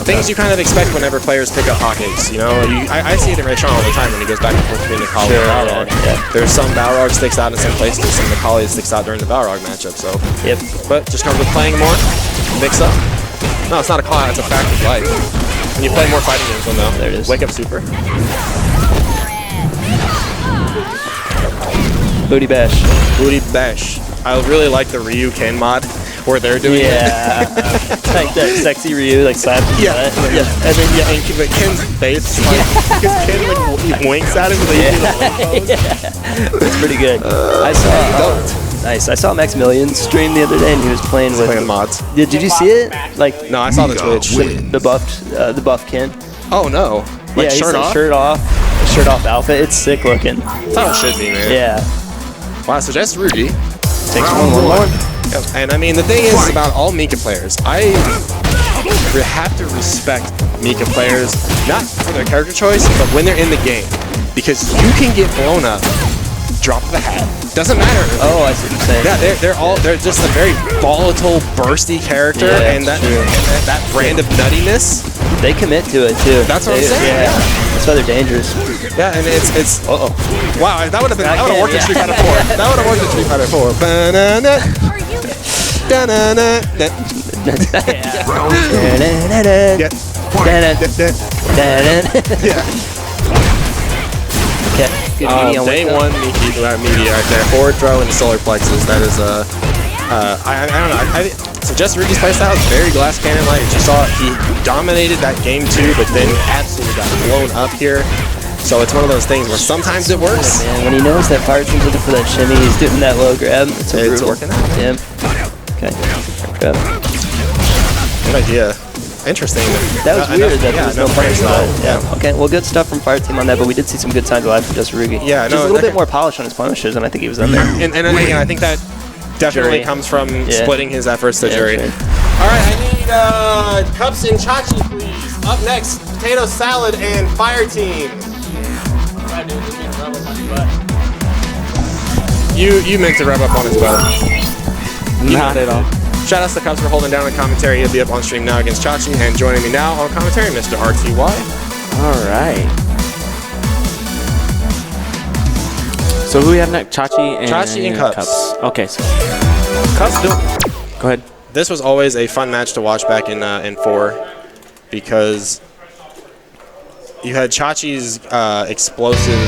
things you kind of expect whenever players pick up pockets. You know, I see it in Rayshon all the time when he goes back and forth between the Kali and Balrog. Yeah. There's some Balrog sticks out in some places, some of the Kali sticks out during the Balrog matchup. So, but just comes with playing more, mix up. No, it's not a call, it's a fact of life. When you play more fighting games, you'll know. There it is. Wake up super. Booty bash. Booty bash. I really like the Ryu Ken mod where they're doing it. Like that sexy Ryu, like slap. Yeah. And then but Ken's face, because Ken he winks at him and they do the pose. It's pretty good. Nice. I saw Maximilian stream the other day, and he was playing with mods. Did you see it? Like no, I saw the Twitch. The buff Ken. Oh no! Like he's shirt off. Shirt off outfit. It's sick looking. That's how it should be, man. Yeah. Wow. So that's Rugi. Takes one more. Yep. And I mean, the thing is about all Mika players, I have to respect Mika players not for their character choice, but when they're in the game, because you can get blown up. Drop the hat. Doesn't matter. Oh, I see what you're saying. Yeah, they're just a very volatile, bursty character, and that brand of nuttiness. They commit to it too. That's what I'm saying. Yeah, that's why they're dangerous. Yeah, and it's. Wow, that would have worked in Street Fighter 4. That would have worked in Street Fighter 4. Banana. Day one media right there. Forward throw and solar plexus. That is I don't know. So Justin Rugi's playstyle is very glass cannon like. You saw he dominated that game too, but then absolutely got blown up here. So it's one of those things where sometimes it works. Man, when he knows that Fire Team's looking for that shimmy, he's doing that low grab. It's working out. Yeah. Okay. Grab. Good idea. Interesting. That was weird that there was no punish though. on that. Yeah. Okay, well, good stuff from Fire Team on that, but we did see some good signs alive from Just Rugi. Yeah, Just a little bit more polish on his punishes, and I think he was in there. And again, I think that definitely Jury. comes from splitting his efforts to jury. Sure. All right, I need cups and chachi, please. Up next, potato salad and Fire Team. You meant to rub up on his butt. Not at all. Shout outs to Cubs for holding down the commentary. He'll be up on stream now against Chachi. And joining me now on commentary, Mr. RTY. All right. So who we have next? Chachi and Cups. Okay, so Cups do. Go ahead. This was always a fun match to watch back in 4 because you had Chachi's explosive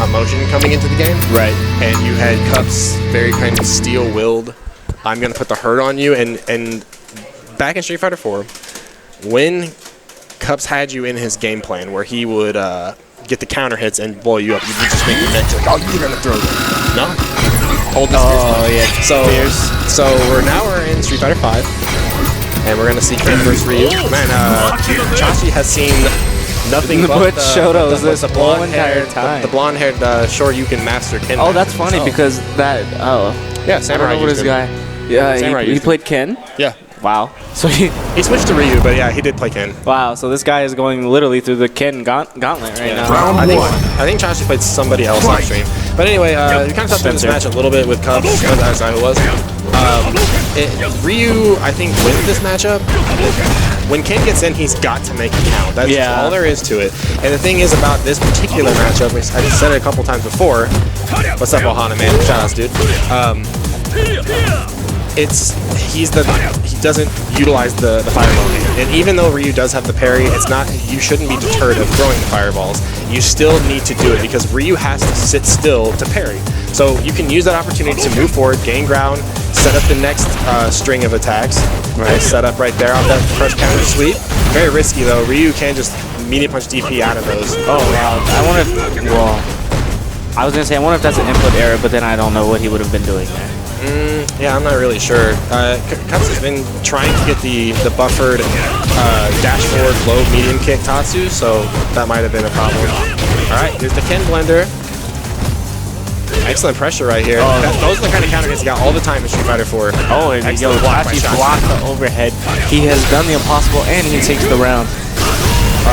emotion coming into the game. Right. And you had Cups very kind of steel-willed. I'm going to put the hurt on you. And back in Street Fighter 4, when Cups had you in his game plan where he would get the counter hits and blow you up, you would just make the next, like, oh, you're going to throw them. No? Hold this. Yeah. So we're in Street Fighter 5, and we're going to see Ken versus Ryu. Man, Chachi has seen nothing but Shotos this the whole entire time. The blonde-haired Shoryuken master Ken. Oh, that's funny because that. Yeah, Samurai. I don't know what his guy. Yeah, he played Ken. Yeah. Wow. So he switched to Ryu, but yeah, he did play Ken. Wow. So this guy is going literally through the Ken gauntlet right now. I think Chachi played somebody else on stream. But anyway, we kind of touched on this match a little bit with Cubs, as I was. Ryu, I think, wins this matchup. When Ken gets in, he's got to make it count. That's all there is to it. And the thing is about this particular matchup, I just said it a couple times before. What's up, Ohana, man? Shout outs, dude. He doesn't utilize the fireball game. And even though Ryu does have the parry, you shouldn't be deterred of throwing the fireballs. You still need to do it because Ryu has to sit still to parry. So you can use that opportunity to move forward, gain ground, set up the next string of attacks. Right, set up right there off that crush counter sweep. Very risky though. Ryu can just medium punch DP out of those. Oh wow! I was gonna say I wonder if that's an input error, but then I don't know what he would have been doing there. Yeah, I'm not really sure. Cups has been trying to get the buffered dash forward low medium kick Tatsu, so that might have been a problem. All right, here's the Ken blender. Excellent pressure right here. Those are the kind of counter hits he got all the time in Street Fighter 4. Oh, and Chachi's blocked the overhead. He has done the impossible, and he takes the round.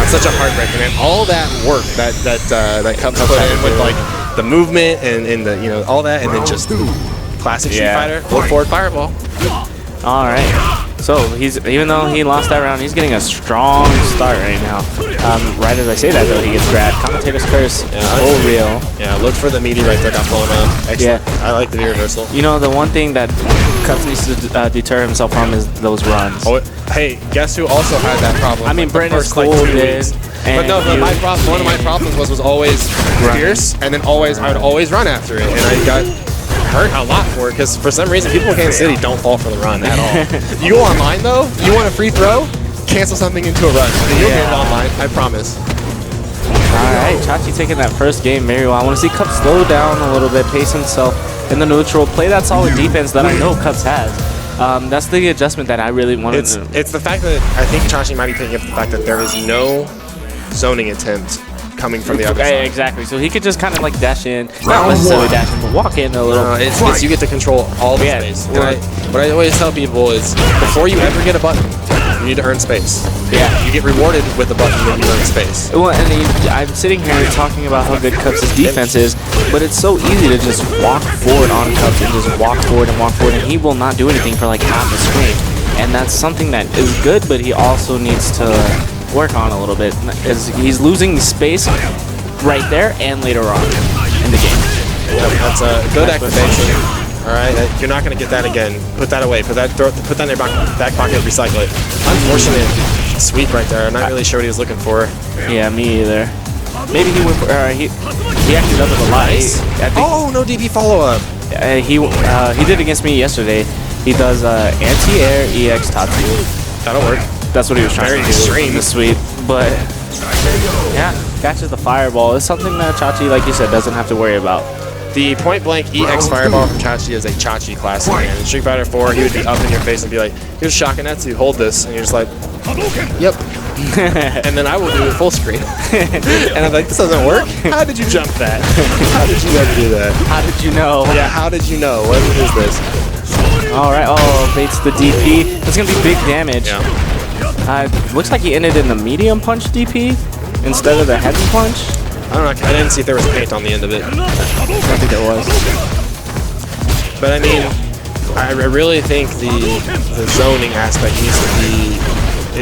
It's such a heartbreaker, man. All that work that Cups put in with like the movement and the all that, and then just classic Street Fighter, look forward fireball. All right. So even though he lost that round, he's getting a strong start right now. Right as I say that though, he gets grabbed. Commentator's curse, real. Yeah, look for the meaty right there, got blown up. Excellent. Yeah, I like the reversal. You know, the one thing that Cups needs to deter himself from is those runs. Oh, hey, guess who also had that problem? I mean, Brendan like 2 weeks. But no, one of my problems was always fierce, and then I would always run after it, and I got hurt a lot for it because for some reason people in Kansas City don't fall for the run at all. You go online though, you want a free throw, cancel something into a run. You'll get it online, I promise. Alright, Chachi taking that first game very well. I want to see Cups slow down a little bit, pace himself in the neutral, play that solid defense that I know Cups has. That's the adjustment that I really wanted to. It's the fact that I think Chachi might be picking up the fact that there is no zoning attempt coming from the other side. Exactly. So he could just kind of like dash in, not necessarily dash in, but walk in a little. It's you get to control all the space. What I always tell people is before you ever get a button, you need to earn space. Yeah. You get rewarded with the button when you earn space. Well, and I'm sitting here talking about how good Cups' defense is, but it's so easy to just walk forward on Cups and just walk forward, and he will not do anything for like half the screen. And that's something that is good, but he also needs to work on a little bit, as he's losing space right there and later on in the game. That's a good activation. All right, you're not going to get that again. Put that away. Put that in your back pocket. Recycle it. Unfortunate sweep right there. I'm not really sure what he was looking for. Yeah, me either. Maybe he went for. He actually does it a lot. Oh, no DP follow up. He did against me yesterday. He does anti-air EX Tatsu. That'll work. That's what he was trying to do. Extreme. The sweep, but yeah, catches the fireball. It's something that Chachi, like you said, doesn't have to worry about. The point blank EX Fireball from Chachi is a Chachi classic, man. In Street Fighter 4, he would be up in your face and be like, here's Shakunetsu, hold this. And you're just like, yep. And then I will do it full screen. And I'm like, this doesn't work? How did you jump that? How did you ever do that? How did you know? Yeah, how did you know? What is this? All right. Oh, baits the DP. That's going to be big damage. Yeah. Looks like he ended in the medium punch DP instead of the heavy punch. I don't know. I didn't see if there was paint on the end of it. I don't think there was. But I mean, I really think the zoning aspect needs to be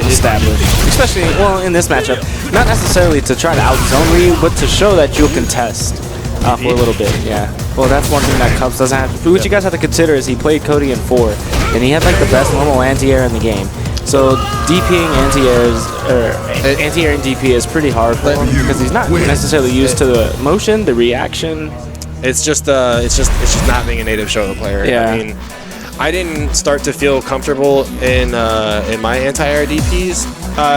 established. Especially, well, in this matchup. Not necessarily to try to outzone Ryu, but to show that you'll contest for a little bit. Yeah. Well, that's one thing that Cubs doesn't have. What you guys have to consider is he played Cody in 4, and he had like the best normal anti-air in the game. So DPing anti-air and DP is pretty hard for him because he's not necessarily used to the motion, the reaction. It's just not being a native Shoto player. Yeah. I mean, I didn't start to feel comfortable in my anti-air DPs.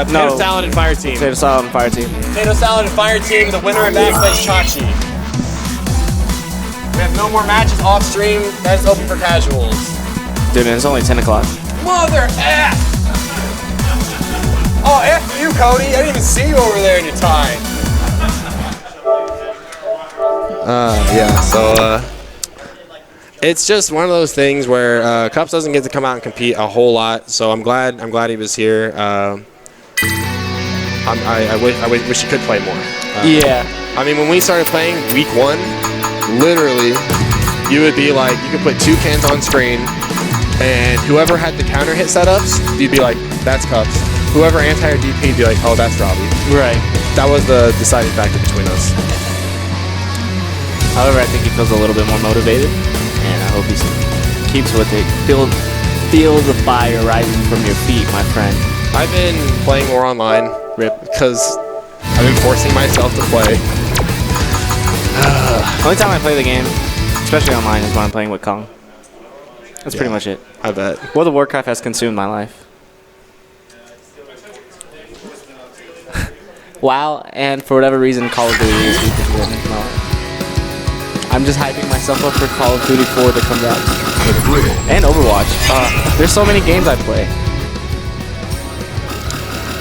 Potato Salad and Fire Team. Potato Salad and Fire Team. Potato Salad and Fire Team. The winner of that plays Chachi. We have no more matches off stream. That's open for casuals. Dude, man, it's only 10 o'clock. Mother F! Oh, F you, Cody. I didn't even see you over there in your tie. Yeah, so it's just one of those things where Cups doesn't get to come out and compete a whole lot. So I'm glad he was here. I wish he could play more. Yeah. I mean, when we started playing week 1, literally, you would be like, you could put 2 cans on screen, and whoever had the counter hit setups, you'd be like, that's Cups. Whoever anti-air DP, you'd be like, oh, that's Robbie. Right. That was the deciding factor between us. However, I think he feels a little bit more motivated, and I hope he keeps with it. Feel the fire rising from your feet, my friend. I've been playing more online, because I've been forcing myself to play. Only time I play the game, especially online, is when I'm playing with Kong. That's pretty much it. I bet. World of Warcraft has consumed my life. WoW, and for whatever reason, Call of Duty is representing my life. I'm just hyping myself up for Call of Duty 4 that comes out. And Overwatch. There's so many games I play.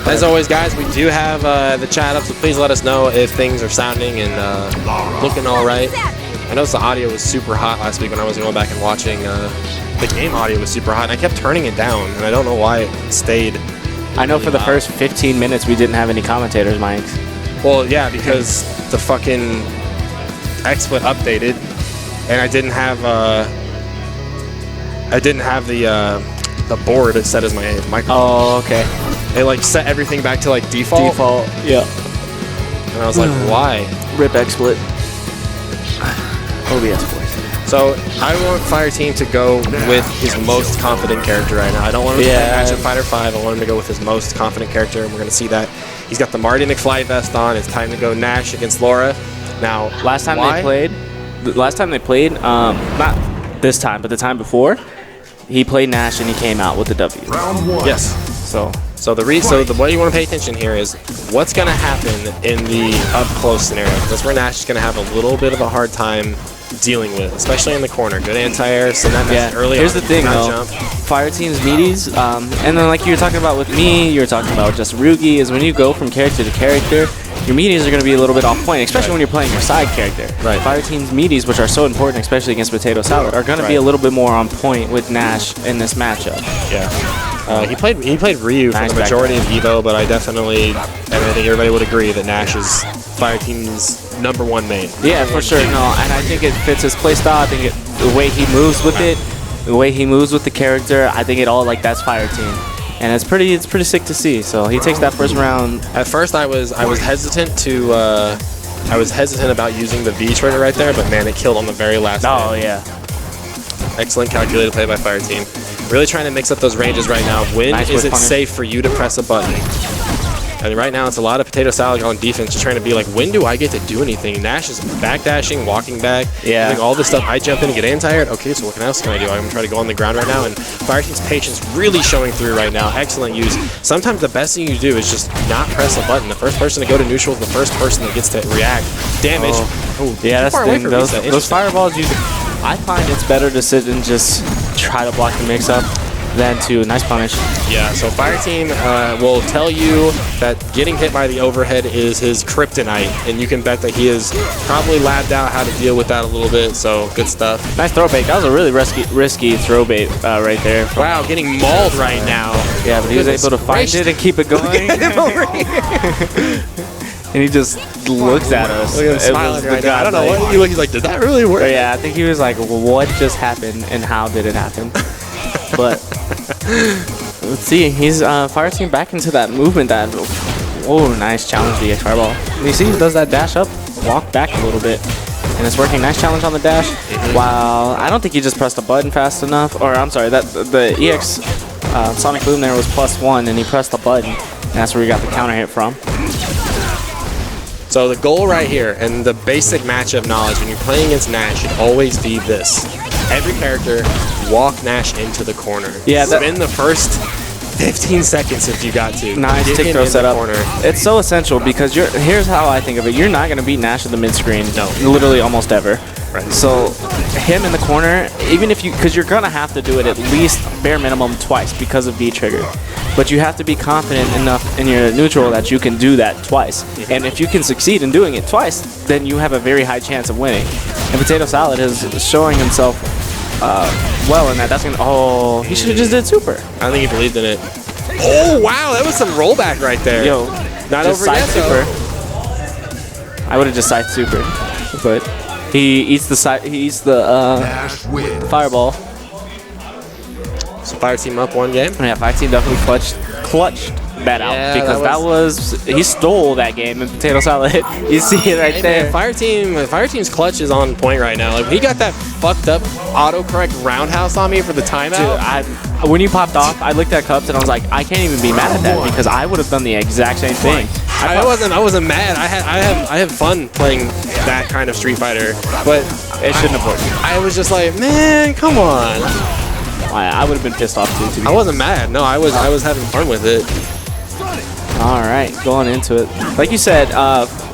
As always, guys, we do have the chat up, so please let us know if things are sounding and looking all right. I noticed the audio was super hot last week when I was going back and watching. The game audio was super hot, and I kept turning it down, and I don't know why it stayed. I know for the first 15 minutes we didn't have any commentators' mics. Well, yeah, because the fucking XSplit updated, and I didn't have the board set as my microphone. Oh, okay. It like set everything back to like default. Default, yeah. And I was like, why? Rip XSplit. OBS voice. So I want Fire Team to go with his most confident character right now. I don't want him to match up Fighter 5. I want him to go with his most confident character, and we're going to see that. He's got the Marty McFly vest on. It's time to go Nash against Laura. Now, last time they played, not this time, but the time before, he played Nash and he came out with the W. Round 1. Yes. So the way you want to pay attention here is what's going to happen in the up close scenario. That's where Nash is going to have a little bit of a hard time dealing with, especially in the corner. Good anti-air, so that message early Here's on. The thing though, Fire Team's meaties, and then like you were talking about with me, you were talking about just Rugi, is when you go from character to character, your meaties are going to be a little bit off point, especially when you're playing your side character. Right. Fire Team's meaties, which are so important, especially against Potato Salad, are going to be a little bit more on point with Nash in this matchup. Yeah. He played Ryu for the majority of Evo, but I definitely, and I think everybody would agree that Nash is Fire Team's #1 main. Yeah, for sure. No, and I think it fits his playstyle. I think the way he moves with it, the way he moves with the character, I think it all that's Fire Team, and it's pretty sick to see. So he takes that first round. At first, I was hesitant about using the V trigger right there, but man, it killed on the very last. Oh yeah. Excellent calculated play by Fire Team. Really trying to mix up those ranges right now. When is it safe for you to press a button? And right now, it's a lot of Potato Salad on defense, just trying to be like, when do I get to do anything? Nash is backdashing, walking back, doing all this stuff. I jump in and get anti-aired. Okay, so what else can I do? I'm going to try to go on the ground right now, and Fire Team's patience really showing through right now. Excellent use. Sometimes the best thing you do is just not press a button. The first person to go to neutral is the first person that gets to react. Damage. Yeah, that's the far away thing. from Those, reset. those fireballs, I find it's better to sit and just try to block the mix-up than to nice punish. Yeah, so Fire Team will tell you that getting hit by the overhead is his kryptonite, and you can bet that he has probably labbed out how to deal with that a little bit, so good stuff. Nice throw bait. That was a really risky throw bait right there. Wow, getting mauled right now. Yeah, but he was able to find it and keep it going. And he just looks at us. Look at him smiling right now. I don't know what he looked. He's like, did that really work? But yeah, I think he was like, well, what just happened and how did it happen? But let's see. He's Fire Team back into that movement. Nice challenge the fireball. You see, he does that dash up, walk back a little bit, and it's working. Nice challenge on the dash. Wow, I don't think he just pressed a button fast enough. Or I'm sorry, that the EX Sonic Boom there was +1, and he pressed the button, and that's where we got the counter hit from. So the goal right here, and the basic matchup knowledge when you're playing against Nash should always be this. Every character, walk Nash into the corner. Yeah, spend the first 15 seconds if you got to. Nice Get tick him throw in the setup. corner. It's so essential because here's how I think of it. You're not going to beat Nash at the mid-screen. No. Literally almost ever. Right. So him in the corner, even if because you're going to have to do it at least bare minimum twice because of V-trigger. But you have to be confident enough in your neutral that you can do that twice. And if you can succeed in doing it twice, then you have a very high chance of winning. And Potato Salad is showing himself well in that. That's gonna. Oh, he should have just did super. I think he believed in it. Oh wow, that was some rollback right there. Yo, not just over yet. super. I would have just side super, but he eats the Nash wins. fireball. So Fire Team up one game. Yeah, Fire Team definitely clutched that out Yeah, because he stole that game in Potato Salad. You see it right Hey, there. man, Fire Team's clutch is on point right now. Like he got that fucked up autocorrect roundhouse on me for the timeout. Dude, when you popped off, I looked at Cups and I was like, I can't even be mad at that because I would have done the exact same thing. I wasn't mad. I have fun playing that kind of Street Fighter, but It shouldn't have worked. I was just like, man, come on. I would have been pissed off too. To be I wasn't mad. No, I was having fun with it. All right, going into it. Like you said,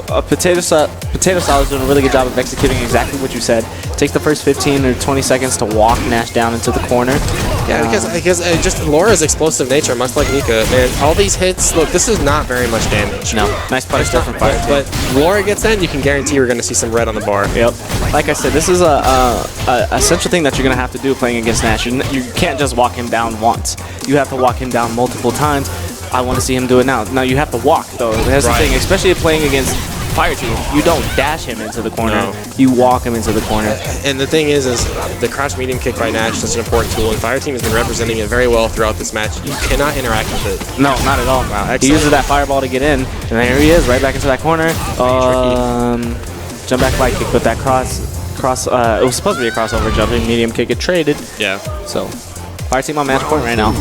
Potato Salad's doing a really good job of executing exactly what you said. Takes the first 15 or 20 seconds to walk Nash down into the corner. Yeah, because just Laura's explosive nature, much like Mika, man, all these hits, look, this is not very much damage. No, nice punish there from Fire Team. But Laura gets in, you can guarantee we're going to see some red on the bar. Yep. Like I said, this is a essential thing that you're going to have to do playing against Nash. You can't just walk him down once. You have to walk him down multiple times. I want to see him do it now. Now you have to walk, though. That's the thing, especially if playing against Fire Team. You don't dash him into the corner. No. You walk him into the corner. And the thing is the crouch medium kick by Nash is such an important tool, and Fire Team has been representing it very well throughout this match. You cannot interact with it. No, not at all. Wow, He excellent. uses that fireball to get in, and there he is, right back into that corner. Jump back light kick with that cross. It was supposed to be a crossover jumping medium kick. It traded. Yeah. So, Fire Team on match point right now.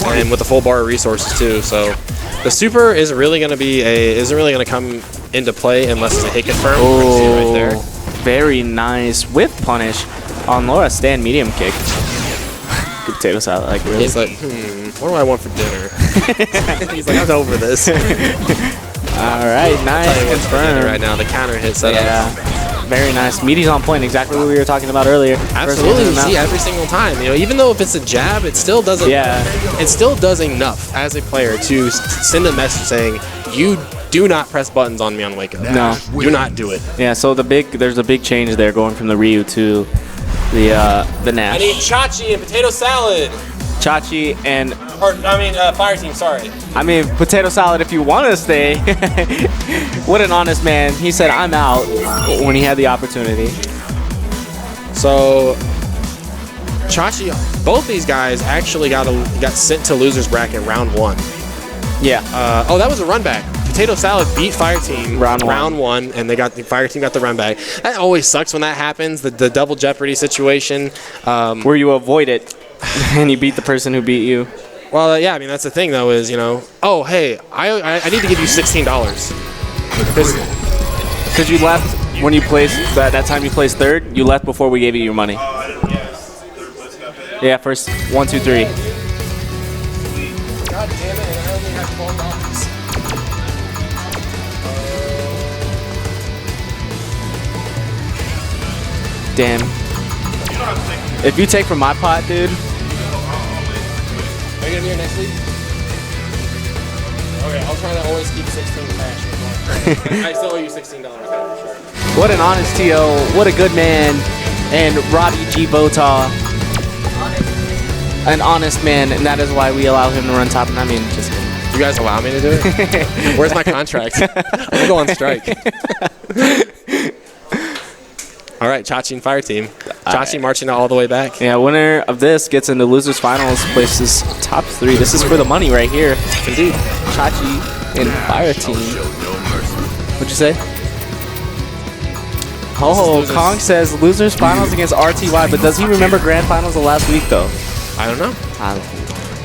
And with the full bar of resources too, so the super isn't really going to come into play unless it's a hit confirm. Oh, See it right there. Very nice whip punish on Laura stand medium kick. Good potato salad, like really. He's like, what do I want for dinner? He's like, I'm over this. All right, nice Tell you what's for dinner confirm. right now. The counter hit setup. Yeah, very nice. Meaty's on point, exactly what we were talking about earlier. Absolutely, you see every single time. You know, even though if it's a jab, it still doesn't. Yeah. It still does enough as a player to send a message saying, "You do not press buttons on me on wake up. No. Do not do it." Yeah, so there's a big change there going from the Ryu to the Nash. I need Chachi and potato salad. Chachi and Fire Team. Sorry. potato salad if you want to stay. What an honest man. He said I'm out when he had the opportunity. So Chachi, both these guys actually got sent to losers bracket round 1. Yeah. That was a run back. Potato Salad beat Fire Team Round one, and the Fire Team got the run back. That always sucks when that happens. The double jeopardy situation. Where you avoid it and you beat the person who beat you. Well, yeah. I mean, that's the thing though. Is oh hey, I need to give you $16 Because you left when you placed that time you placed third. You left before we gave you your money. Yeah, first 1, 2, 3. God damn it! I only have $12. Damn. If you take from my pot, dude. Are you gonna be here next week? Okay, I'll try to always keep 16 cash. I still owe you $16 for sure. What an honest TO. What a good man. And Robbie G. Botaw. An honest man, and that is why we allow him to run top. And I mean, just kidding. You guys allow me to do it? Where's my contract? I'm going on strike. All right, Chachi and Fire Team. Chachi marching all the way back. Yeah, winner of this gets into losers finals, places top 3. This is for the money right here. Indeed. Chachi and Fire Team. What'd you say? Oh, Kong says losers finals against RTY, but does he remember grand finals of last week though? I don't know.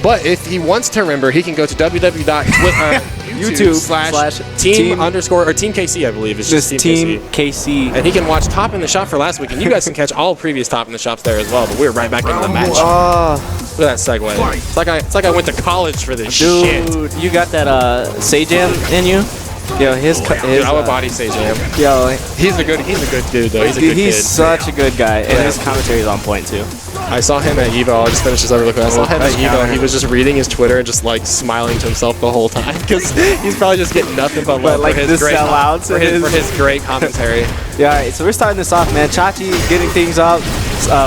But if he wants to remember, he can go to www.youtube/team_team KC, I believe. It's just Team KC. And he can watch Top in the Shop for last week, and you guys can catch all previous Top in the Shops there as well. But we're right back into the match. Look at that segue. It's like I went to college for this shit. Dude, you got that Sajam in you? Yo, his Dude, I would body Sajam. Yo, he's a good dude though. He's a good kid. He's such a good guy, and his commentary is on point too. I saw him at Evo. I'll just finish this over real quick. I saw him at Evo, and he was just reading his Twitter and just like smiling to himself the whole time because he's probably just getting nothing but love like for his great sellouts for his great commentary. Yeah, all right, so we're starting this off, man. Chachi getting things up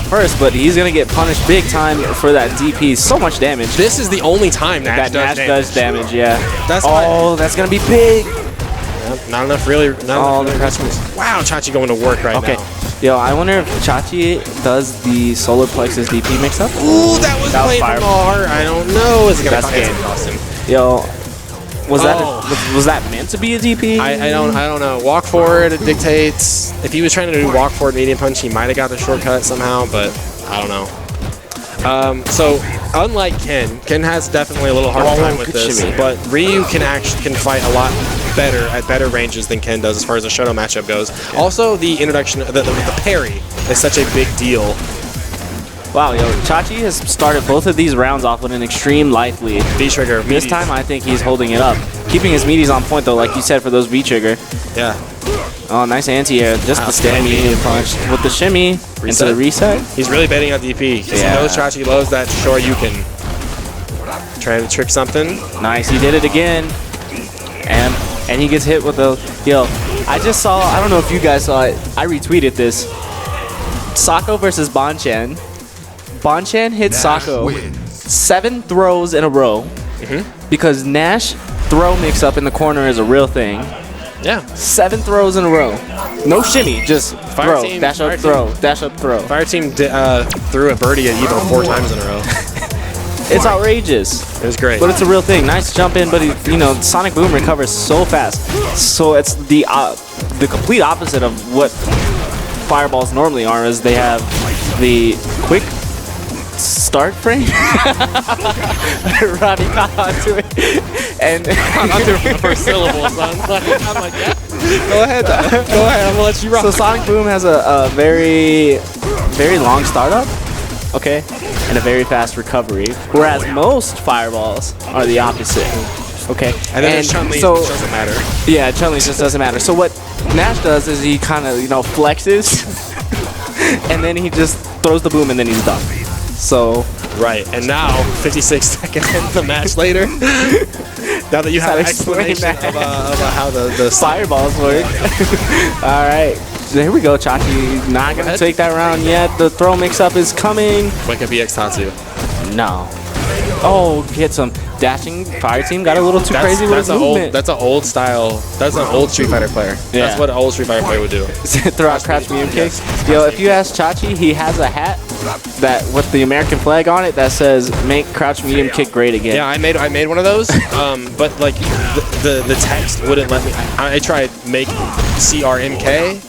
first, but he's gonna get punished big time for that DP. So much damage. This is the only time Nash does damage. Yeah. That's that's gonna be big. Not enough, really. Not enough customers. Wow, Chachi going to work right now. Yo, I wonder if Chachi does the solar plexus DP mix up. Ooh, that was played from the heart. I don't know. Is it gonna cost him? Yo, was that meant to be a DP? I don't know. Walk forward, it dictates. If he was trying to do walk forward medium punch, he might have got the shortcut somehow, but I don't know. So unlike Ken has definitely a little hard time with this, but Ryu can fight a lot better at better ranges than Ken does as far as the Shoto matchup goes. Also, the introduction of the parry is such a big deal. Wow, yo, Chachi has started both of these rounds off with an extreme life lead. V-trigger. This time, I think he's holding it up. Keeping his meaties on point, though, like you said, for those V-trigger. Yeah. Oh, nice anti-air. Just the stand medium punch. With the shimmy into the reset. He's really betting on DP. He knows Chachi loves that Shoryuken. Trying to trick something. Nice, he did it again. And he gets hit with the... Yo, I just saw... I don't know if you guys saw it. I retweeted this. Sako versus Bonchan. Bonchan hit Sako 7 throws in a row because Nash throw mix-up in the corner is a real thing. Yeah. 7 throws in a row. No shimmy, just throw, dash up, throw, dash up, throw. Fire Team threw a birdie at Evo 4 times in a row. It's outrageous. It was great. But it's a real thing. Nice jump in, but Sonic Boom recovers so fast. So it's the complete opposite of what fireballs normally are, is they have the quick start frame. Roddy caught onto it. And onto the first syllable, son. I'm like, yeah. Go ahead. Go ahead. I'm gonna let you rock. So Sonic Boom has a very, very long startup. Okay. And a very fast recovery, whereas most fireballs are the opposite. Okay, and then Chun-Li doesn't matter. Yeah, Chun-Li just doesn't matter. So what Nash does is he kind of flexes, and then he just throws the boom, and then he's done. So right, and now 56 seconds into the match later, now that you have an explanation of how the fireballs work. All right. There we go, Chachi. Not going to take that round yet. The throw mix-up is coming. Wake up EX Tatsu. No. Oh, hit some dashing. Fire Team got a little too crazy with his movement. That's an old style. That's an old Street Fighter player. Yeah. That's what an old Street Fighter player would do. Throw out crouch medium kicks. Yo, if you ask Chachi, he has a hat that with the American flag on it that says "Make crouch medium kick great again." Yeah, I made one of those. But like the text wouldn't let me. I tried make CRMK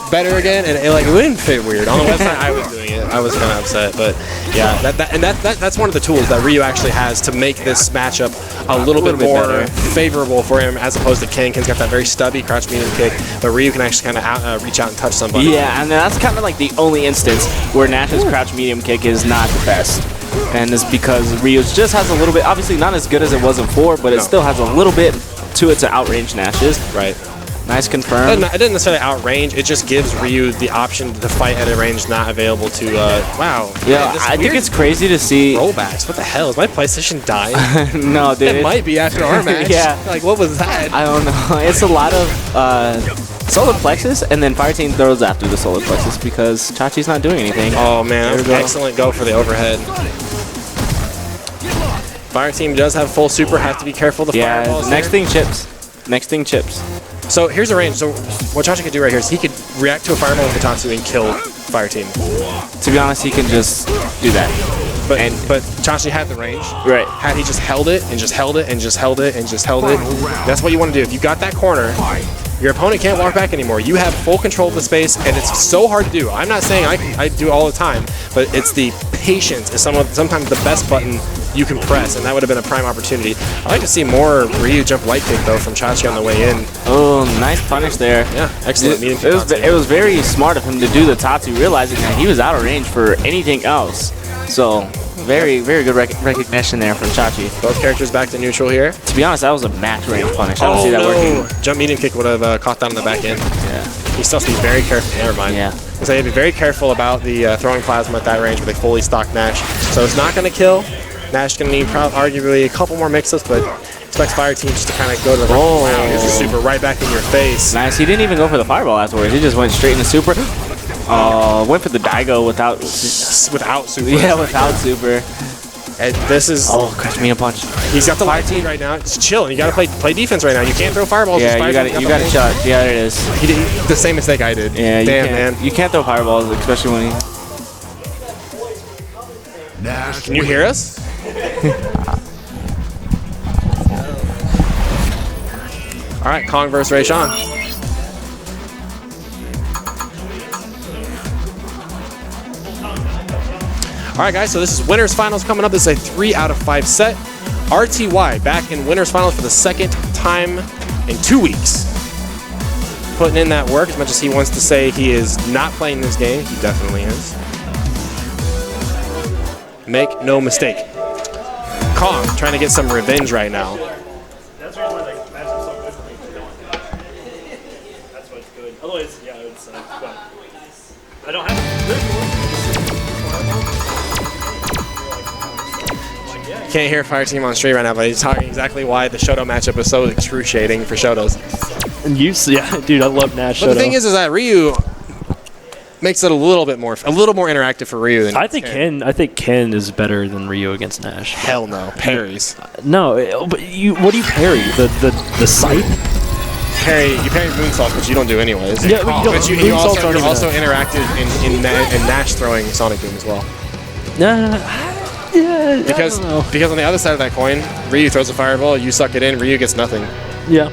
better again, and it wouldn't fit weird. On the website I was doing it. I was kind of upset, but yeah, that's one of the tools that Ryu actually has to make this matchup a little bit more favorable for him as opposed to Ken. Ken's got that very stubby crouch medium kick, but Ryu can actually kind of reach out and touch somebody. Yeah, and that's kind of like the only instance where Nash's crouch medium kick is not the best. And it's because Ryu's just has a little bit, obviously not as good as it was in 4, but it still has a little bit to it to outrange Nash's. Right. Nice confirm. It didn't necessarily outrange. It just gives Ryu the option to fight at a range not available to. Wow. Yeah, I think it's crazy to see rollbacks. What the hell? Is my PlayStation dying? No, dude. It might be after our match. Yeah. Like, what was that? I don't know. It's a lot of solar plexus, and then Fireteam throws after the solar plexus because Chachi's not doing anything. Oh man, excellent go for the overhead. Fireteam does have full super. Have to be careful. The fireballs. Next thing chips. Next thing chips. So here's a range. So what Chachi could do right here is he could react to a fireball with Kotatsu and kill Fireteam. To be honest, he can just do that. But Chachi had the range. Right. Had he just held it and just held it and just held it and just held it, that's what you want to do. If you got that corner, your opponent can't walk back anymore. You have full control of the space, and it's so hard to do. I'm not saying I do it all the time, but it's the patience is sometimes the best button you can press, and that would have been a prime opportunity. I'd like to see more Ryu jump light kick, though, from Chachi on the way in. Oh, nice punish there. Yeah, excellent. It was very smart of him to do the Tatsu, realizing that he was out of range for anything else. So, very, very good recognition there from Chachi. Both characters back to neutral here. To be honest, that was a max range punish. I don't see that working. Jump medium kick would have caught that on the back end. Yeah. He still has to be very careful. Never mind. Yeah. So you have to be very careful about the throwing plasma at that range with a fully stocked Nash. So it's not going to kill. Nash is going to need arguably a couple more mix-ups, but expects Fireteam just to kind of go to the wow, here's a super right back in your face. Nice. He didn't even go for the fireball afterwards. He just went straight into super. Went for the Daigo without super. Yeah, without super. And this is catch me a punch. He's got the light team right now. Just chill. You got to play defense right now. You can't throw fireballs. Yeah, you got to shot. Yeah, there it is. He did the same mistake I did. Yeah, damn man. You can't throw fireballs, especially when he. Can you hear us? All right, Kong versus Ray Sean. All right, guys, so this is winners finals coming up. This is a 3 out of 5 set. RTY back in winners finals for the second time in 2 weeks. Putting in that work. As much as he wants to say he is not playing this game, he definitely is. Make no mistake. Kong trying to get some revenge right now. That's why like matchups so good for me. That's what's good. Otherwise, yeah, it's but I don't have Can't hear Fireteam on stream right now, but he's talking exactly why the Shoto matchup is so excruciating for Shotos. And yeah, dude, I love Nash. But the thing is that Ryu makes it a little more interactive for Ryu than I think Ken is better than Ryu against Nash. Hell no, parries. No, but what do you parry? The scythe? You parry moonsaults, which you don't do anyways. Yeah, but you also interacted in Nash throwing Sonic Boom as well. Yeah, because on the other side of that coin, Ryu throws a fireball, you suck it in, Ryu gets nothing. Yeah.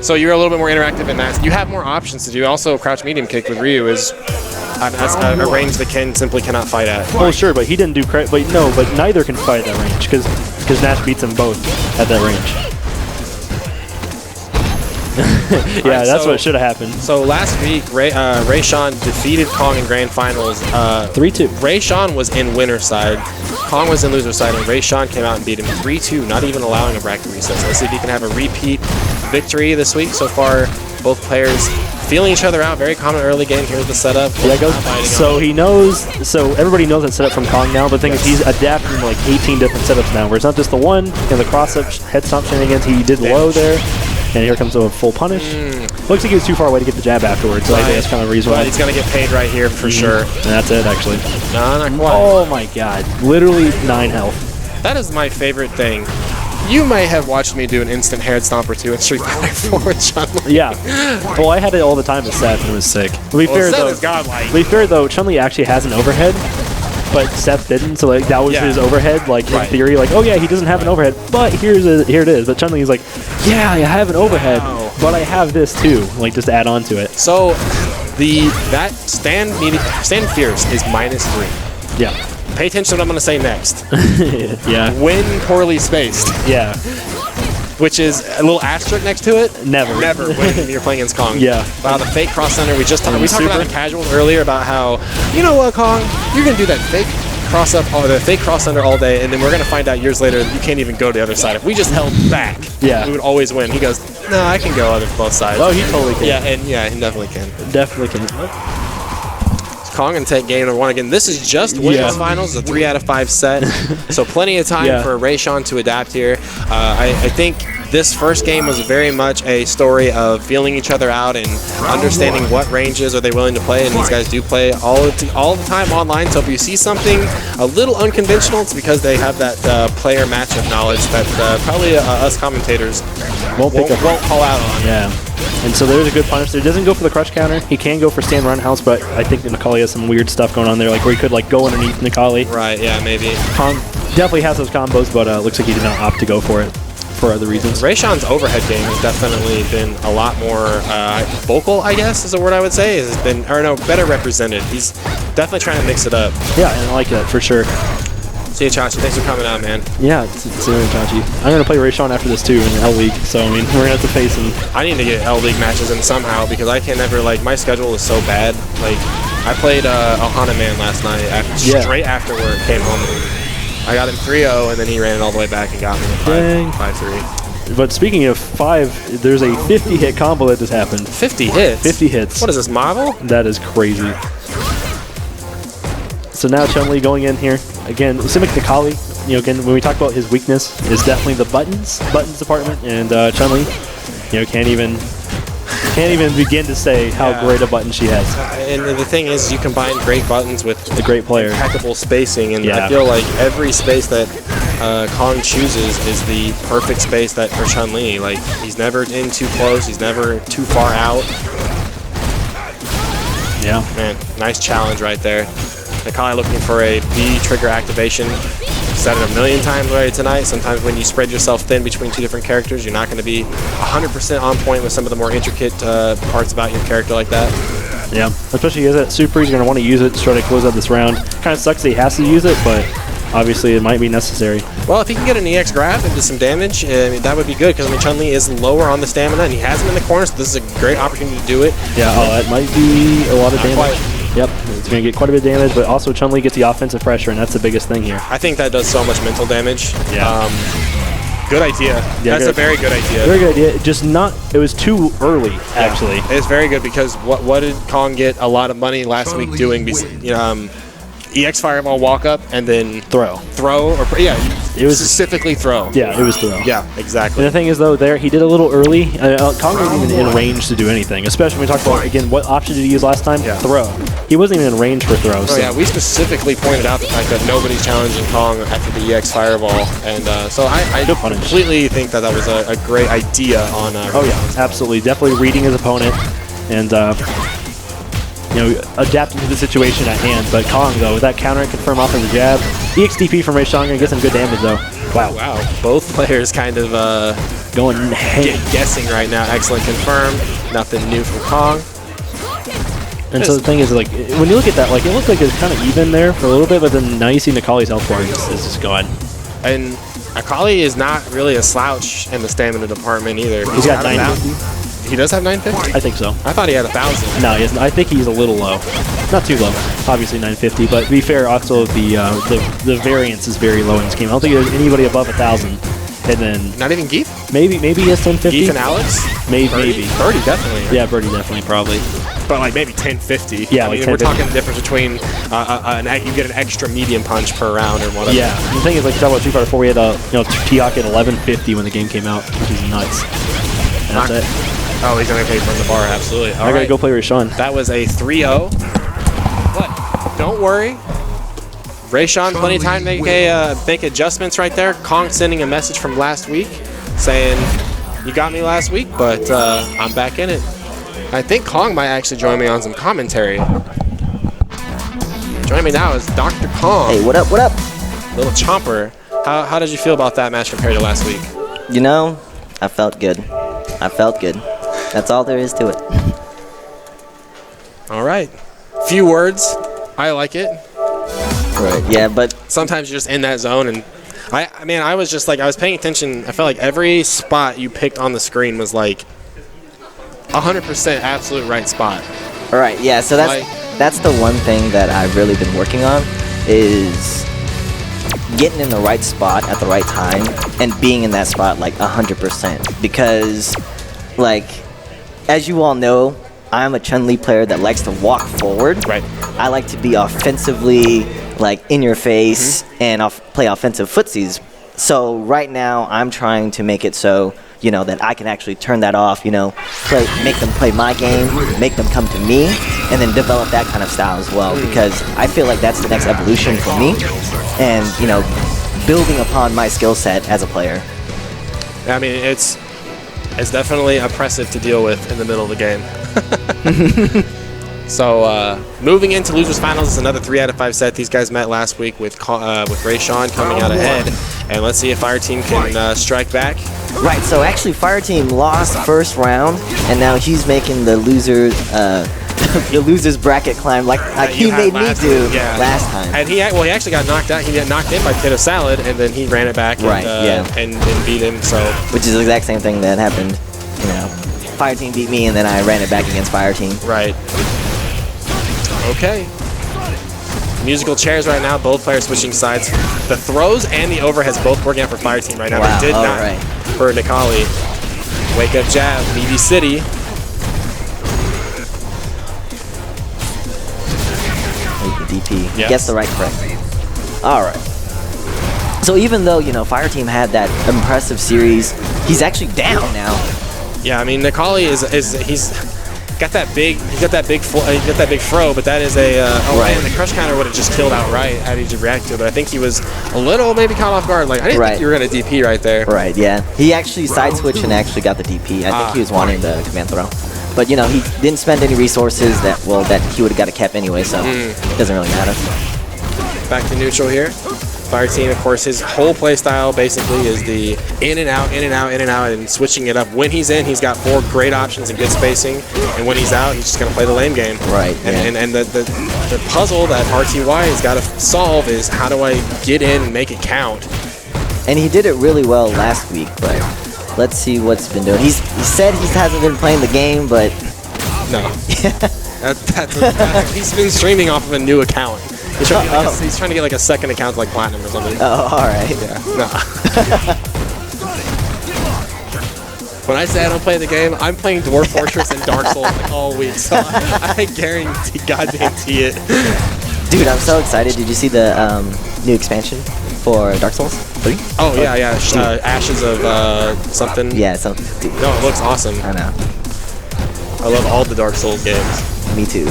So you're a little bit more interactive in that. You have more options to do. Also, crouch medium kick with Ryu is a range that Ken simply cannot fight at. Oh, sure, but he didn't do credit. But neither can fight at that range because Nash beats them both at that range. Yeah, right, that's what should have happened. So last week, Ray Sean defeated Kong in grand finals. 3-2. Ray Sean was in winner side. Kong was in loser side, and Ray Sean came out and beat him 3-2, not even allowing a bracket reset. So let's see if he can have a repeat victory this week. So far, both players feeling each other out. Very common early game. Here's the setup. Yeah, so he knows. So everybody knows that setup from Kong now. But the thing is, he's adapting like 18 different setups now. Where it's not just the one and the cross-up head stomp shenanigans. He did low there. And here comes a full punish. Looks like he was too far away to get the jab afterwards, so I think that's kind of reasonable. But he's going to get paid right here for sure. And that's it, actually. No, not quite. Oh my god. Literally 9 health. That is my favorite thing. You may have watched me do an instant head stomp or two in Street Fighter 4 with Chun-Li. Yeah. Well, I had it all the time with Seth, and it was sick. To be fair, though, Chun-Li actually has an overhead. But Seth didn't, so like that was his overhead. Like in theory, like he doesn't have an overhead, but here it is. But Chun-Li is like, yeah, I have an overhead, but I have this too. Like just add on to it. So that stand fierce is -3. Yeah. Pay attention to what I'm going to say next. Yeah. When poorly spaced. Yeah. Which is a little asterisk next to it. Never when you're playing against Kong. Yeah. Wow, the fake cross center. We talked about in casuals earlier about how, you know what, Kong, you're gonna do that fake cross up, the fake cross under all day, and then we're going to find out years later you can't even go to the other side. If we just held back, we would always win. He goes, no, I can go on both sides. Oh, he totally can. Yeah, he definitely can. Definitely can. Kong and take game number 1 again. This is just women's finals, a 3 out of 5 set. So plenty of time for Rayshawn to adapt here. I think this first game was very much a story of feeling each other out and understanding what ranges are they willing to play. And these guys do play all the time online. So if you see something a little unconventional, it's because they have that player matchup knowledge that probably us commentators won't call out on. Yeah. And so there's a good punish there. He doesn't go for the crush counter. He can go for stand roundhouse, but I think Nikali has some weird stuff going on there, like where he could like go underneath Nikali. Right, yeah, maybe. Kong definitely has those combos, but looks like he did not opt to go for it for other reasons. Rayshawn's overhead game has definitely been a lot more vocal, I guess is a word I would say. Has been, or no, better represented. He's definitely trying to mix it up. Yeah, and I like that for sure. See you, Chachi. Thanks for coming out, man. Yeah, it's Chachi. I'm going to play Rayshawn after this, too, in the L League. So, I mean, we're going to have to face him. I need to get L League matches in somehow because I can never, like, my schedule is so bad. Like, I played Ohana Man last night straight after work, came home. I got him 3-0, and then he ran it all the way back and got me a 5-3. But speaking of 5, there's a 50-hit combo that just happened. 50 hits? 50 hits. What is this, Marvel? That is crazy. So now Chun-Li going in here. Again, similar to Nikali, again, when we talk about his weakness, is definitely the buttons department, and Chun-Li, can't even begin to say how great a button she has. And the thing is, you combine great buttons with a great player, impeccable spacing, and I feel like every space that Kong chooses is the perfect space that for Chun-Li. Like, he's never in too close, he's never too far out. Yeah. Man, nice challenge right there. Nikali looking for a B trigger activation. Said it a million times already tonight. Sometimes when you spread yourself thin between two different characters, you're not going to be 100% on point with some of the more intricate parts about your character like that. Yeah, especially as that super, he's going to want to use it to try to close out this round. Kind of sucks that he has to use it, but obviously it might be necessary. Well, if he can get an EX grab and do some damage, that would be good because Chun-Li is lower on the stamina and he has him in the corner, so this is a great opportunity to do it. Yeah, that might be a lot of damage. Yep, it's going to get quite a bit of damage, but also Chun-Li gets the offensive pressure, and that's the biggest thing here. I think that does so much mental damage. Yeah. Good idea. Yeah, that's a very good idea. Very good idea. Just it was too early, actually. It's very good because what did Kong get a lot of money last week doing? EX Fireball walk up and then throw, or it was specifically throw. Yeah, it was throw. Yeah, exactly. And the thing is though, he did a little early. Kong wasn't even in range to do anything, especially when we talked about again what option did he use last time? Yeah. Throw. He wasn't even in range for throw. Oh yeah, we specifically pointed out the fact that nobody's challenging Kong after the EX Fireball, and so I completely think that was a great idea on. Oh yeah, absolutely, definitely reading his opponent and. Adapting to the situation at hand. But Kong, though, with that counter confirm off of the jab. EXDP from Rayshawn gonna get some good damage, though. Wow. Both players kind of going guessing right now. Excellent confirm. Nothing new from Kong. And so the thing is, like, when you look at that, like, it looked like it was kind of even there for a little bit, but then now you see Nikali's health bar is just gone. And Nikali is not really a slouch in the stamina department either. He's got 950. He does have 950? I think so. I thought he had 1,000. No, he hasn't. I think he's a little low. Not too low. Obviously 950, but to be fair, also the variance is very low in this game. I don't think there's anybody above 1,000. And then not even Geef? Maybe he has 1050. Geef and Alex? Maybe. Birdie definitely. Yeah, Birdie definitely, probably. But like maybe 1050. Yeah, I mean, we're talking the difference between you get an extra medium punch per round or whatever. Yeah. The thing is, like, talk about Street Fighter 4, we had T-Hawk at 1150 when the game came out, which is nuts. And that's it. Oh, he's going to pay from the bar, absolutely. I got to go play Rayshawn. That was a 3-0. But don't worry. Rayshawn, plenty of time to make adjustments right there. Kong sending a message from last week saying, you got me last week, but I'm back in it. I think Kong might actually join me on some commentary. Joining me now is Dr. Kong. Hey, what up, what up? Little Chomper. How did you feel about that match compared to last week? I felt good. That's all there is to it. All right. Few words. I like it. Right. Yeah, but sometimes you're just in that zone, and I was just like, I was paying attention. I felt like every spot you picked on the screen was like 100% absolute right spot. All right. Yeah. So that's the one thing that I've really been working on is getting in the right spot at the right time and being in that spot like 100%. Because, like, as you all know, I'm a Chun-Li player that likes to walk forward. Right. I like to be offensively, like, in your face and play offensive footsies. So right now, I'm trying to make it so, you know, that I can actually turn that off, you know, make them play my game, make them come to me, and then develop that kind of style as well. Because I feel like that's the next evolution for me. And, you know, building upon my skill set as a player. I mean, it's definitely oppressive to deal with in the middle of the game. So moving into losers finals is another 3 out of 5 set. These guys met last week with Ray Sean coming out ahead, and let's see if Fire Team can strike back. Right. So actually, Fire Team lost first round, and now he's making the losers bracket climb like he made me do last time. And he actually got knocked out. He got knocked in by Potato Salad, and then he ran it back and beat him. So which is the exact same thing that happened. You know, Fire Team beat me, and then I ran it back against Fire Team. Right. Okay. Musical chairs right now, both players switching sides. The throws and the overheads both working out for Fire Team right now. Wow. They did not for Nikali. Wake up jab, Meaty City. DP. Yes. Gets the right correct. All right. So even though, you know, Fire Team had that impressive series, he's actually down now. Yeah, I mean, Nikali he's got that big throw, but that is a man, the crush counter would have just killed outright had he just reacted to it. But I think he was a little maybe caught off guard. Like I didn't think you were gonna DP right there. Right. Yeah. He actually side switched and actually got the DP. I think he was wanting the command throw. But, you know, he didn't spend any resources that he would have got a cap anyway, so it doesn't really matter. Back to neutral here. Fire Team, of course, his whole play style basically is the in and out, in and out, in and out, and switching it up. When he's in, he's got 4 great options and good spacing, and when he's out, he's just going to play the lane game. Right. And the puzzle that RTY has got to solve is how do I get in and make it count? And he did it really well last week, but let's see what's been doing. He said he hasn't been playing the game, but no. He's been streaming off of a new account. He's trying to get like a second account like Platinum or something. Oh, all right. Yeah. No. When I say I don't play the game, I'm playing Dwarf Fortress and Dark Souls like all week, so I guarantee it. Dude, I'm so excited. Did you see the new expansion for Dark Souls 3? Oh, yeah. Ashes of something. Yeah, no, it looks awesome. I know. I love all the Dark Souls games. Me too.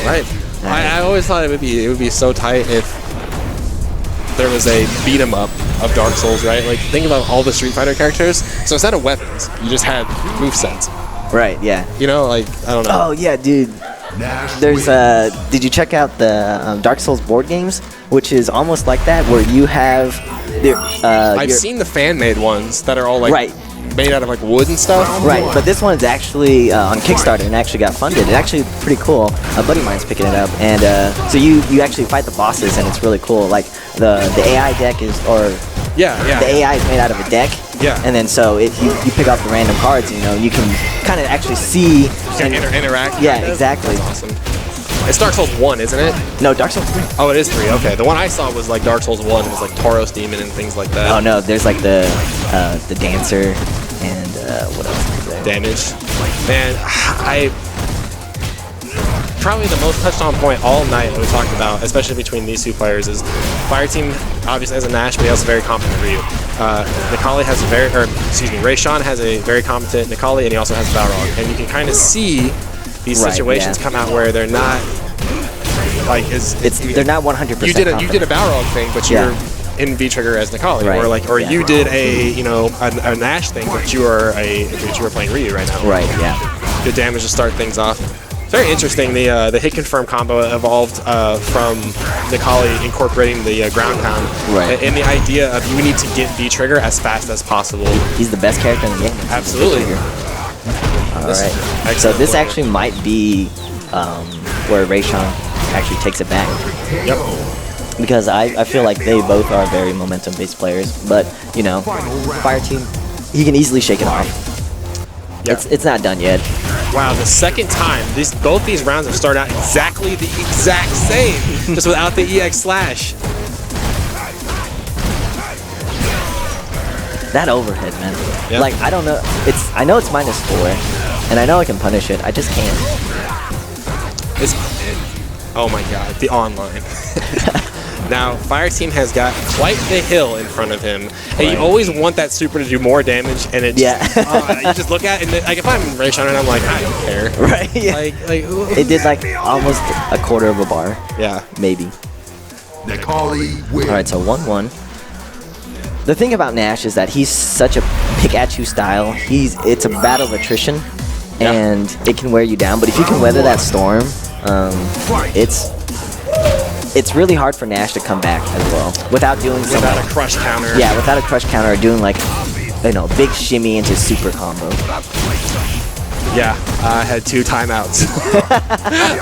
Right. I always thought it would be so tight if there was a beat 'em up of Dark Souls, right? Like think about all the Street Fighter characters. So instead of weapons, you just had movesets. Right. Yeah. You know, like I don't know. Oh yeah, dude. There's did you check out the Dark Souls board games, which is almost like that, where you have I've seen the fan-made ones that are all like made out of like wood and stuff. Right, but this one's actually on Kickstarter and actually got funded. It's actually pretty cool. A buddy of mine's picking it up, and so you actually fight the bosses, and it's really cool. Like the AI deck is, the AI is made out of a deck. Yeah. And then so you pick up the random cards, you know, you can kind of actually see and interact. Yeah, exactly. That's awesome. It's Dark Souls 1, isn't it? No, Dark Souls 3. Oh, it is 3. Okay, the one I saw was like Dark Souls 1. It was like Tauros Demon and things like that. Oh no, there's like the dancer and what else is there? Damage. Man, probably the most touched on point all night that we talked about, especially between these two players, is Fire Team obviously has a Nash, but he has a very competent Ryu. Nikali has Ray Sean has a very competent Nikali, and he also has Balrog. And you can kind of see these situations come out where they're not like they're not 100%. You did a Balrog thing, but you're in V trigger as Nikali, or you did a Nash thing, but you are playing Ryu right now. Right. Yeah. Good damage to start things off. Very interesting. The hit confirm combo evolved from Nikali incorporating the ground pound, and the idea of you need to get V trigger as fast as possible. He's the best character in the game. Absolutely. All right. So this actually might be where Ray Sean actually takes it back. Yep. Because I feel like they both are very momentum-based players, but you know, Fire Team, he can easily shake it off. Yeah. It's not done yet. Wow, the second time, both these rounds have started out exactly the exact same, just without the EX slash. That overhead, man. Yep. Like, I don't know. I know it's -4, and I know I can punish it. I just can't. Oh my god, the online. Now, Fireteam has got quite the hill in front of him, and you always want that super to do more damage, and it just, you just look at it, and then, like, if I'm Rayshawn and I'm like, I don't care. Right, yeah. Like, it did, like, almost a quarter of a bar. Yeah. Maybe. Alright, so 1-1. The thing about Nash is that he's such a pick-at-you style. It's a battle of attrition, and it can wear you down, but if you can weather that storm, it's really hard for Nash to come back as well without doing something. Without a crush counter. Yeah, without a crush counter or doing like, big shimmy into super combo. Yeah, I had 2 timetouts.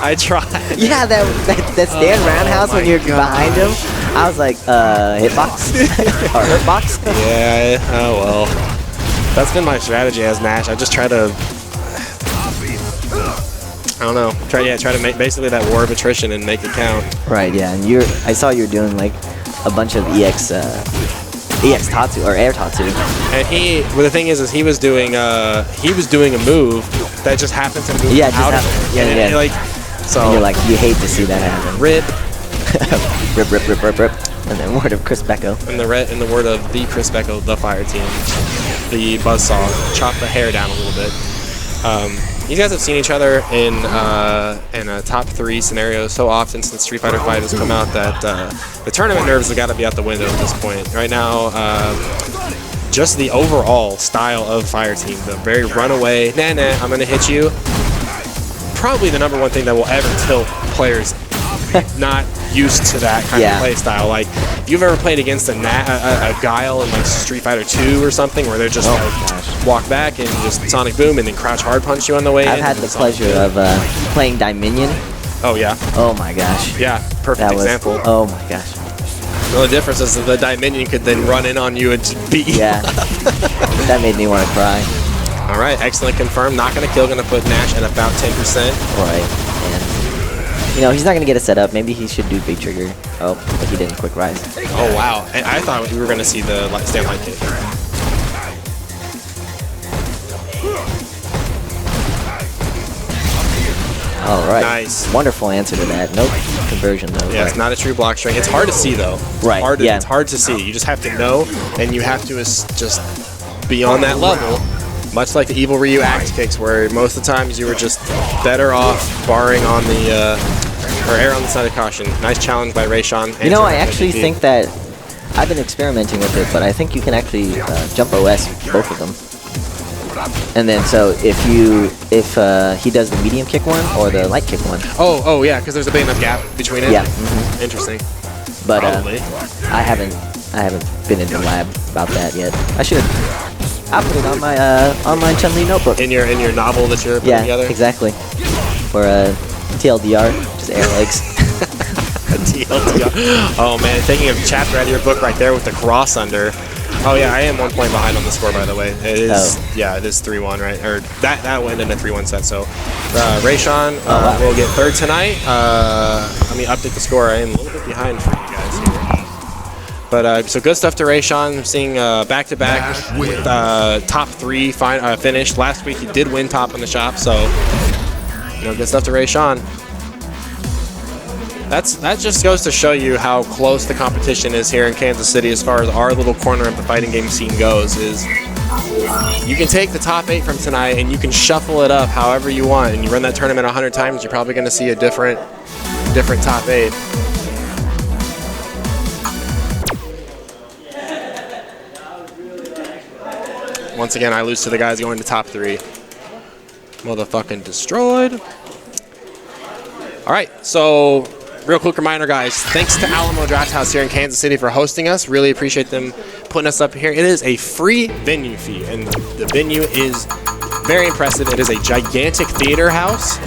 I tried. Yeah, that stand roundhouse when you're behind him. I was like, hitbox or hurtbox. Yeah. Oh well. That's been my strategy as Nash. I just try to. I don't know. Try to make basically that war of attrition and make it count. Right. Yeah. And I saw you were doing like a bunch of EX Tatsu or Air Tatsu. And the thing is he was doing a move that just happened to move out of it. Yeah. So and you're like, you hate to see that happen. Rip. rip. And then word of Chris Becco. In the word of the Chris Becco, the fire team, the buzzsaw, chop the hair down a little bit. You guys have seen each other in a top 3 scenario so often since Street Fighter V has come out that the tournament nerves have got to be out the window at this point. Right now, just the overall style of Fireteam, the very runaway, I'm going to hit you, probably the #1 thing that will ever tilt players not used to that kind of play style. Like, if you've ever played against a Guile in like Street Fighter 2 or something where they're just walk back and just Sonic Boom and then crash hard punch you on the way I've had the pleasure of playing Dominion. Oh yeah. Oh my gosh. Yeah, perfect example. Oh my gosh. The only difference is that the Dominion could then run in on you and just beat you. Yeah. That made me want to cry. All right, excellent confirmed. Not going to kill, going to put Nash at about 10%. Right. And he's not going to get a setup. Maybe he should do big trigger. Oh, but he didn't quick rise. Oh, wow. And I thought we were going to see the stand light kick. All right. Nice. Wonderful answer to that. No conversion, though. Yeah, it's not a true block string. It's hard to see, though. Right, It's hard to see. You just have to know, and you have to just be on that level. Much like the Evil Ryu axe kicks, where most of the times you were just better off barring on the, or err on the side of caution. Nice challenge by Rayshawn. I actually think that I've been experimenting with it, but I think you can actually jump OS both of them. And then so if he does the medium kick one or the light kick one. Oh yeah, because there's a big enough gap between it. Yeah. Interesting. But Probably. I haven't been in the lab about that yet. I should. I'll put it on my online Chun-Li notebook. In your novel that you're putting together? Yeah, exactly. For TLDR, just air legs. TLDR. Oh man, thinking of chapter out of your book right there with the cross under. Oh yeah, I am 1 point behind on the score, by the way. It is, yeah, it is 3-1, right? Or that went in a 3-1 set. So Rayshawn will get 3rd tonight. Let me update the score. I am a little bit behind for you guys here. But so good stuff to Rayshawn. I'm seeing back-to-back with top 3 finished. Last week he did win top in the shop, so good stuff to Rayshawn. That just goes to show you how close the competition is here in Kansas City as far as our little corner of the fighting game scene goes. Is you can take the top 8 from tonight and you can shuffle it up however you want, and you run that tournament 100 times, you're probably going to see a different top 8. Once again, I lose to the guys going to top 3. Motherfucking destroyed. All right, so real quick reminder, guys, thanks to Alamo Draft House here in Kansas City for hosting us. Really appreciate them putting us up here. It is a free venue fee, and the venue is very impressive. It is a gigantic theater house.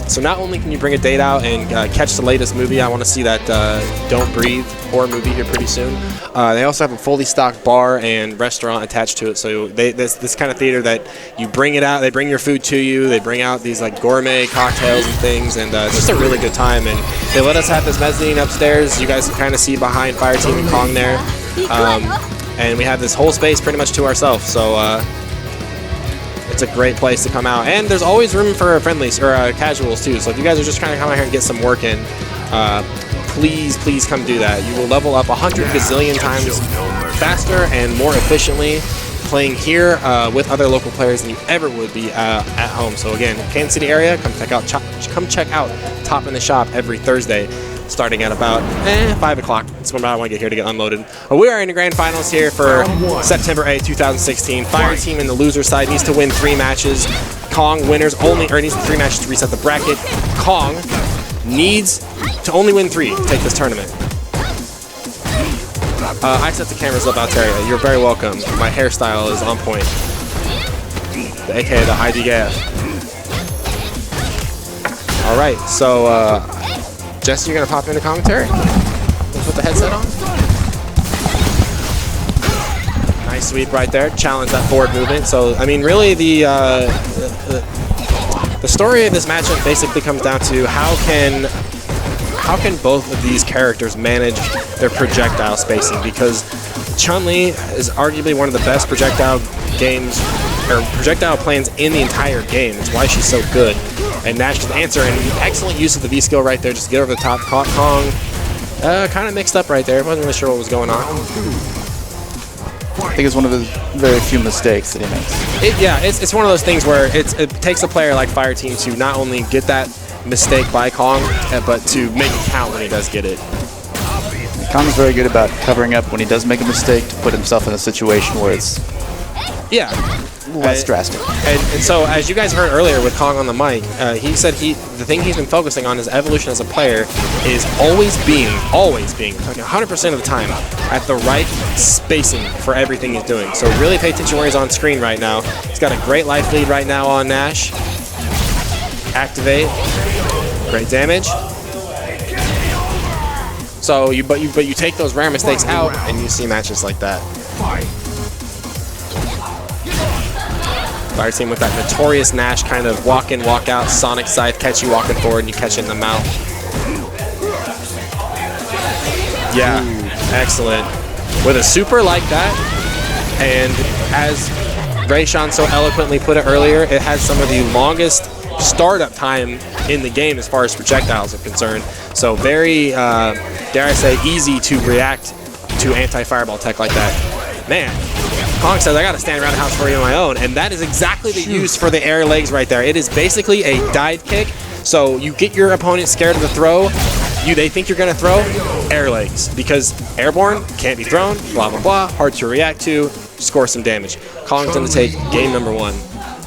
So not only can you bring a date out and catch the latest movie, I want to see that Don't Breathe horror movie here pretty soon. They also have a fully stocked bar and restaurant attached to it. So this kind of theater that you bring it out, they bring your food to you, they bring out these like gourmet cocktails and things, and it's just a really good time. And they let us have this mezzanine upstairs. You guys can kind of see behind Fireteam and Kong there. And we have this whole space pretty much to ourselves. So it's a great place to come out. And there's always room for friendlies or casuals too. So if you guys are just trying to come out here and get some work in, please come do that. You will level up 100 gazillion times faster and more efficiently playing here with other local players than you ever would be at home. So again, Kansas City area, come check out Top in the Shop every Thursday, starting at about 5 o'clock. That's when I want to get here to get unloaded. We are in the grand finals here for September 8th, 2016. Fireteam in the loser side needs to win 3 matches. Kong winners only, or needs 3 matches to reset the bracket. Kong needs to only win 3 to take this tournament. I set the cameras up, Altaria. You're very welcome. My hairstyle is on point. AKA the IDGAF. All right, so Jesse, you're gonna pop into commentary? Put the headset on. Nice sweep right there. Challenge that forward movement. So, I mean, really the story of this matchup basically comes down to how can both of these characters manage their projectile spacing, because Chun-Li is arguably one of the best projectile games or projectile plans in the entire game. It's why she's so good. And Nash can answer, and excellent use of the V skill right there, just to get over the top. Kong kind of mixed up right there. Wasn't really sure what was going on. I think it's one of his very few mistakes that he makes. Yeah, it's one of those things where it takes a player like Fireteam to not only get that mistake by Kong, but to make it count when he does get it. Kong's very good about covering up when he does make a mistake to put himself in a situation where it's less drastic. And so, as you guys heard earlier with Kong on the mic, he said the thing he's been focusing on his evolution as a player is always being, like 100% of the time, at the right spacing for everything he's doing. So really pay attention where he's on screen right now. He's got a great life lead right now on Nash. Activate. Great damage. So but you take those rare mistakes out and you see matches like that. Fireteam with that notorious Nash kind of walk in, walk out, Sonic Scythe, catch you walking forward and you catch it in the mouth. Yeah, excellent. With a super like that, and as Rayshawn so eloquently put it earlier, it has some of the longest startup time in the game as far as projectiles are concerned. So very, dare I say, easy to react to anti-fireball tech like that. Man, Kong says, I gotta stand around the house for you on my own, and that is exactly the use for the air legs right there. It is basically a dive kick, so you get your opponent scared of the throw, they think you're gonna throw, air legs, because airborne, can't be thrown, blah, blah, blah, hard to react to, score some damage. Kong's gonna take game number 1.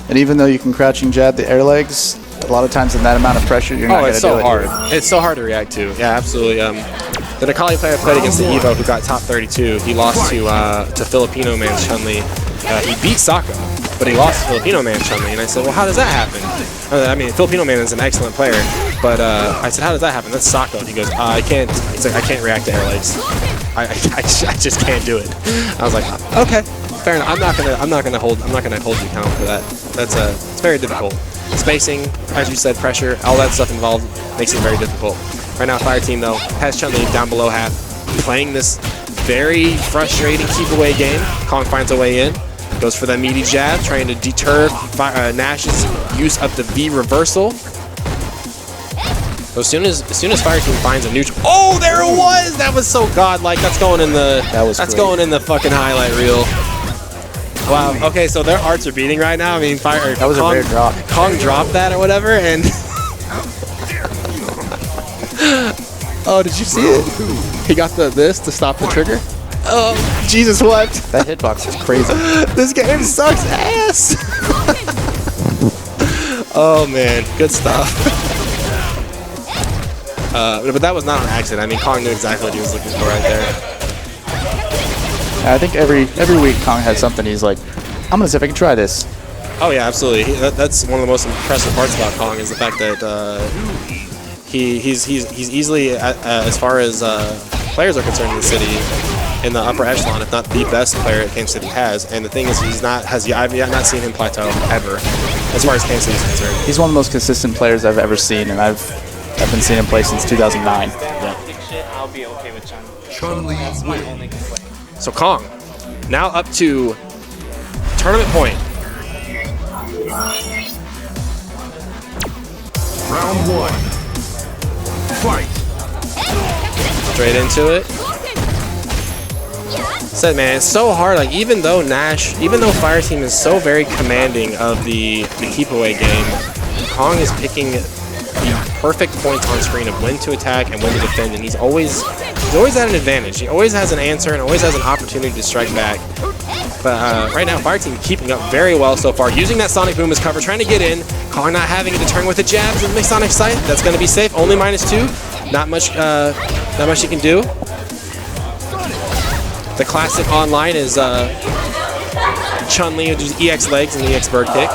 And even though you can crouching jab the air legs, a lot of times in that amount of pressure, you're not going to do it. Oh, it's so hard. It's so hard to react to. Yeah, absolutely. The Necalli player played against the Evo, who got top 32. He lost to Filipino man Chun-Li. He beat Sako, but he lost to Filipino man Chun-Li. And I said, well, how does that happen? I mean, Filipino man is an excellent player, but I said, how does that happen? That's Sako. And he goes, I can't. He's like, I can't react to air legs. I just can't do it. I was like, okay, fair enough. I'm not gonna hold you accountable for that. It's very difficult. Spacing, as you said, pressure, all that stuff involved makes it very difficult. Right now, Fireteam though has Chun-Li down below half, playing this very frustrating keep away game. Kong finds a way in, goes for that meaty jab, trying to deter Nash's use of the V reversal. So as soon as Fireteam finds a neutral, oh, there it was! That was so godlike. That's going in the going in the fucking highlight reel. Wow. Okay, so their hearts are beating right now. I mean, that was a rare drop. Kong dropped that or whatever, and oh, did you see it? He got this to stop the trigger. Oh, Jesus wept. That hitbox is crazy. This game sucks ass. Oh man, good stuff. But that was not an accident. I mean, Kong knew exactly what he was looking for right there. I think every week Kong has something he's like, I'm gonna see if I can try this. Oh yeah, absolutely. That's one of the most impressive parts about Kong is the fact that he's easily, as far as players are concerned in the city, in the upper echelon, if not the best player that Kansas City has. And the thing is, I've yet not seen him plateau ever, as far as Kansas City is concerned. He's one of the most consistent players I've ever seen, and I've been seeing him play since 2009. Yeah. I'll be okay with Chun-Li win. So Kong, now up to tournament point. Round 1. Fight. Straight into it. Said, man, it's so hard. Like, even though Fireteam is so very commanding of the keep away game, Kong is picking the perfect points on screen of when to attack and when to defend, and he's always at an advantage. He always has an answer and always has an opportunity to strike back. But right now, Fireteam keeping up very well so far, using that Sonic Boom as cover, trying to get in. Kong not having it to turn with the jabs and Sonic Sight. That's going to be safe. Only -2. Not much he can do. The classic online is Chun-Li, which is EX legs and EX bird kick.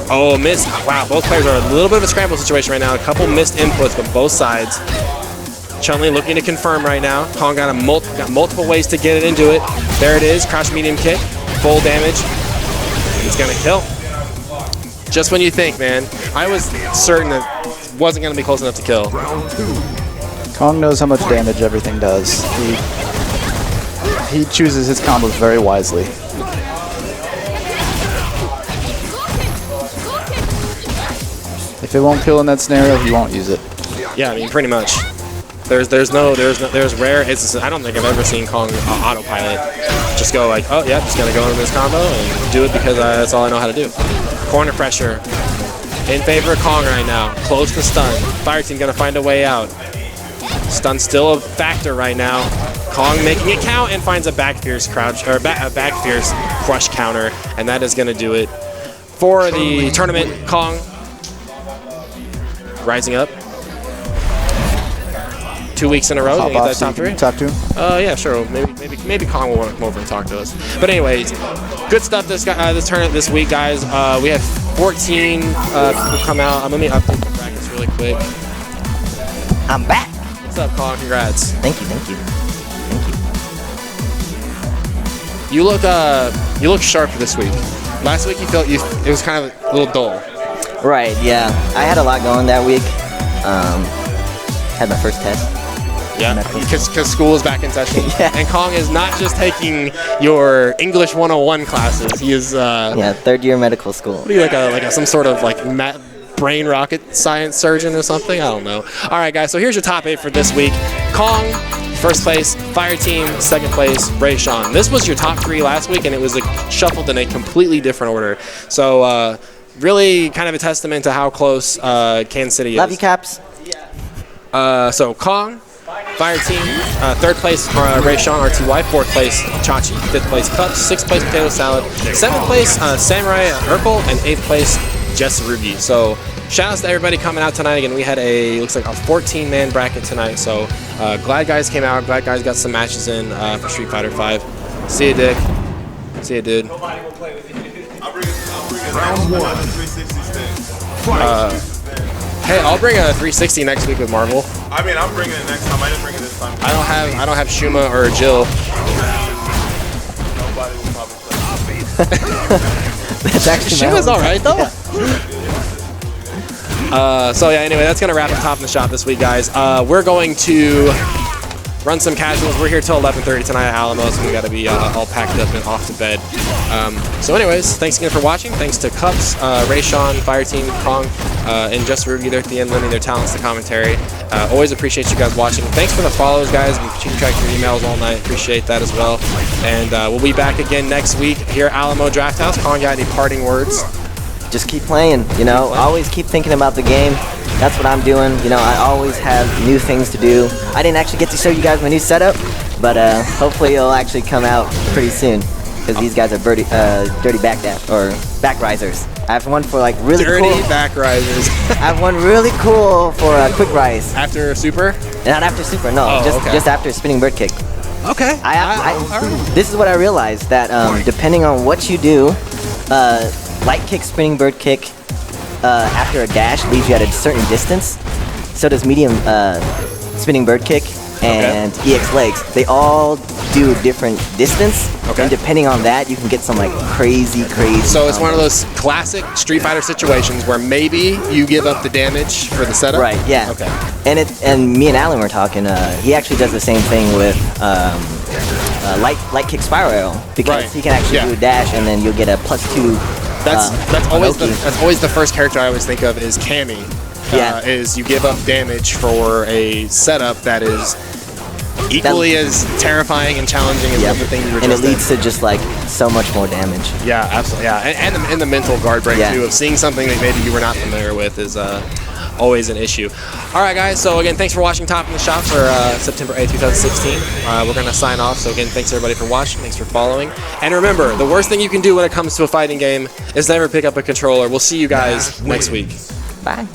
Oh, missed. Wow, both players are in a little bit of a scramble situation right now. A couple missed inputs from both sides. Chun-Li looking to confirm right now. Kong got multiple ways to get it into it. There it is, crouch medium kick, full damage. It's gonna kill. Just when you think, man. I was certain that it wasn't gonna be close enough to kill. Kong knows how much damage everything does. He chooses his combos very wisely. If it won't kill in that scenario, he won't use it. Yeah, I mean, pretty much. There's rare instances. I don't think I've ever seen Kong autopilot. Just go like, oh yeah, just gonna go into this combo and do it because that's all I know how to do. Corner pressure in favor of Kong right now. Close to stun. Fireteam gonna find a way out. Stun still a factor right now. Kong making it count and finds a back fierce crouch or back fierce crush counter, and that is gonna do it for the tournament. Kong rising up. 2 weeks in a row. Get that top 3. Top 2. Yeah, sure. Maybe Kong will want to come over and talk to us. But anyways, good stuff this tournament this week, guys. We have 14 people come out. Let me update the brackets really quick. I'm back. What's up, Kong? Congrats. Thank you. You look sharp this week. Last week it was kind of a little dull. Right, yeah. I had a lot going that week. Had my first test. Yeah, because school is back in session. Yeah. And Kong is not just taking your English 101 classes. He is third year medical school. What are you, like some sort of brain rocket science surgeon or something? I don't know. All right, guys. So here's your top 8 for this week. Kong, first place. Fireteam, second place. Ray Sean. This was your top 3 last week, and it was shuffled in a completely different order. So really, kind of a testament to how close Kansas City is. Love you, Caps. So Kong, Fireteam, third place Ray Sean RTY, fourth place Chachi, fifth place Cups, sixth place Potato Salad, seventh place Samurai Urkel, and eighth place Jess Ruby. So shout outs to everybody coming out tonight. Again, we had looks like a 14-man bracket tonight. So glad guys came out. Glad guys got some matches in for Street Fighter 5. See you, Dick. See you, dude. Round 1. 360 stand. Hey, I'll bring a 360 next week with Marvel. I mean, I'm bringing it next time. I didn't bring it this time. I don't have Shuma or Jill. Nobody will probably play. That's actually Shuma's all right though. So yeah, anyway, that's gonna wrap up Top in the Shop this week, guys. We're going to run some casuals. We're here till 11:30 tonight at Alamo, so we got to be all packed up and off to bed. So anyways, thanks again for watching. Thanks to Cups, Ray Sean, Fireteam, Kong, and Just Ruby there at the end, lending their talents to commentary. Always appreciate you guys watching. Thanks for the follows, guys. We keep track of your emails all night. Appreciate that as well. And we'll be back again next week here at Alamo Draft House. Kong, got any parting words? Just keep playing, always keep thinking about the game. That's what I'm doing. I always have new things to do. I didn't actually get to show you guys my new setup, but hopefully it'll actually come out pretty soon, because these guys are dirty back risers. I have one for really dirty cool. Dirty back risers. I have one really cool for quick rise. After Super? Not after Super, no. Just after spinning bird kick. Okay. This is what I realized, that depending on what you do, light kick, spinning bird kick after a dash leaves you at a certain distance. So does medium spinning bird kick and EX legs. They all do a different distance. And depending on that, you can get some like crazy. So it's one of those classic Street Fighter situations where maybe you give up the damage for the setup. Right. Yeah. Okay. And me and Alan were talking. He actually does the same thing with light kick spiral arrow because he can actually do a dash and then you'll get a +2. That's always the first character I always think of is Cammy. Is you give up damage for a setup that is equally as terrifying and challenging as the thing you were and just it leads to just like so much more damage. Yeah, absolutely. Yeah, and the mental guard break too of seeing something that maybe you were not familiar with is always an issue. All right, guys. So again, thanks for watching Top in the Shop for September 8th, 2016. We're gonna sign off. So again, thanks everybody for watching. Thanks for following. And remember, the worst thing you can do when it comes to a fighting game is never pick up a controller. We'll see you guys next week. Bye.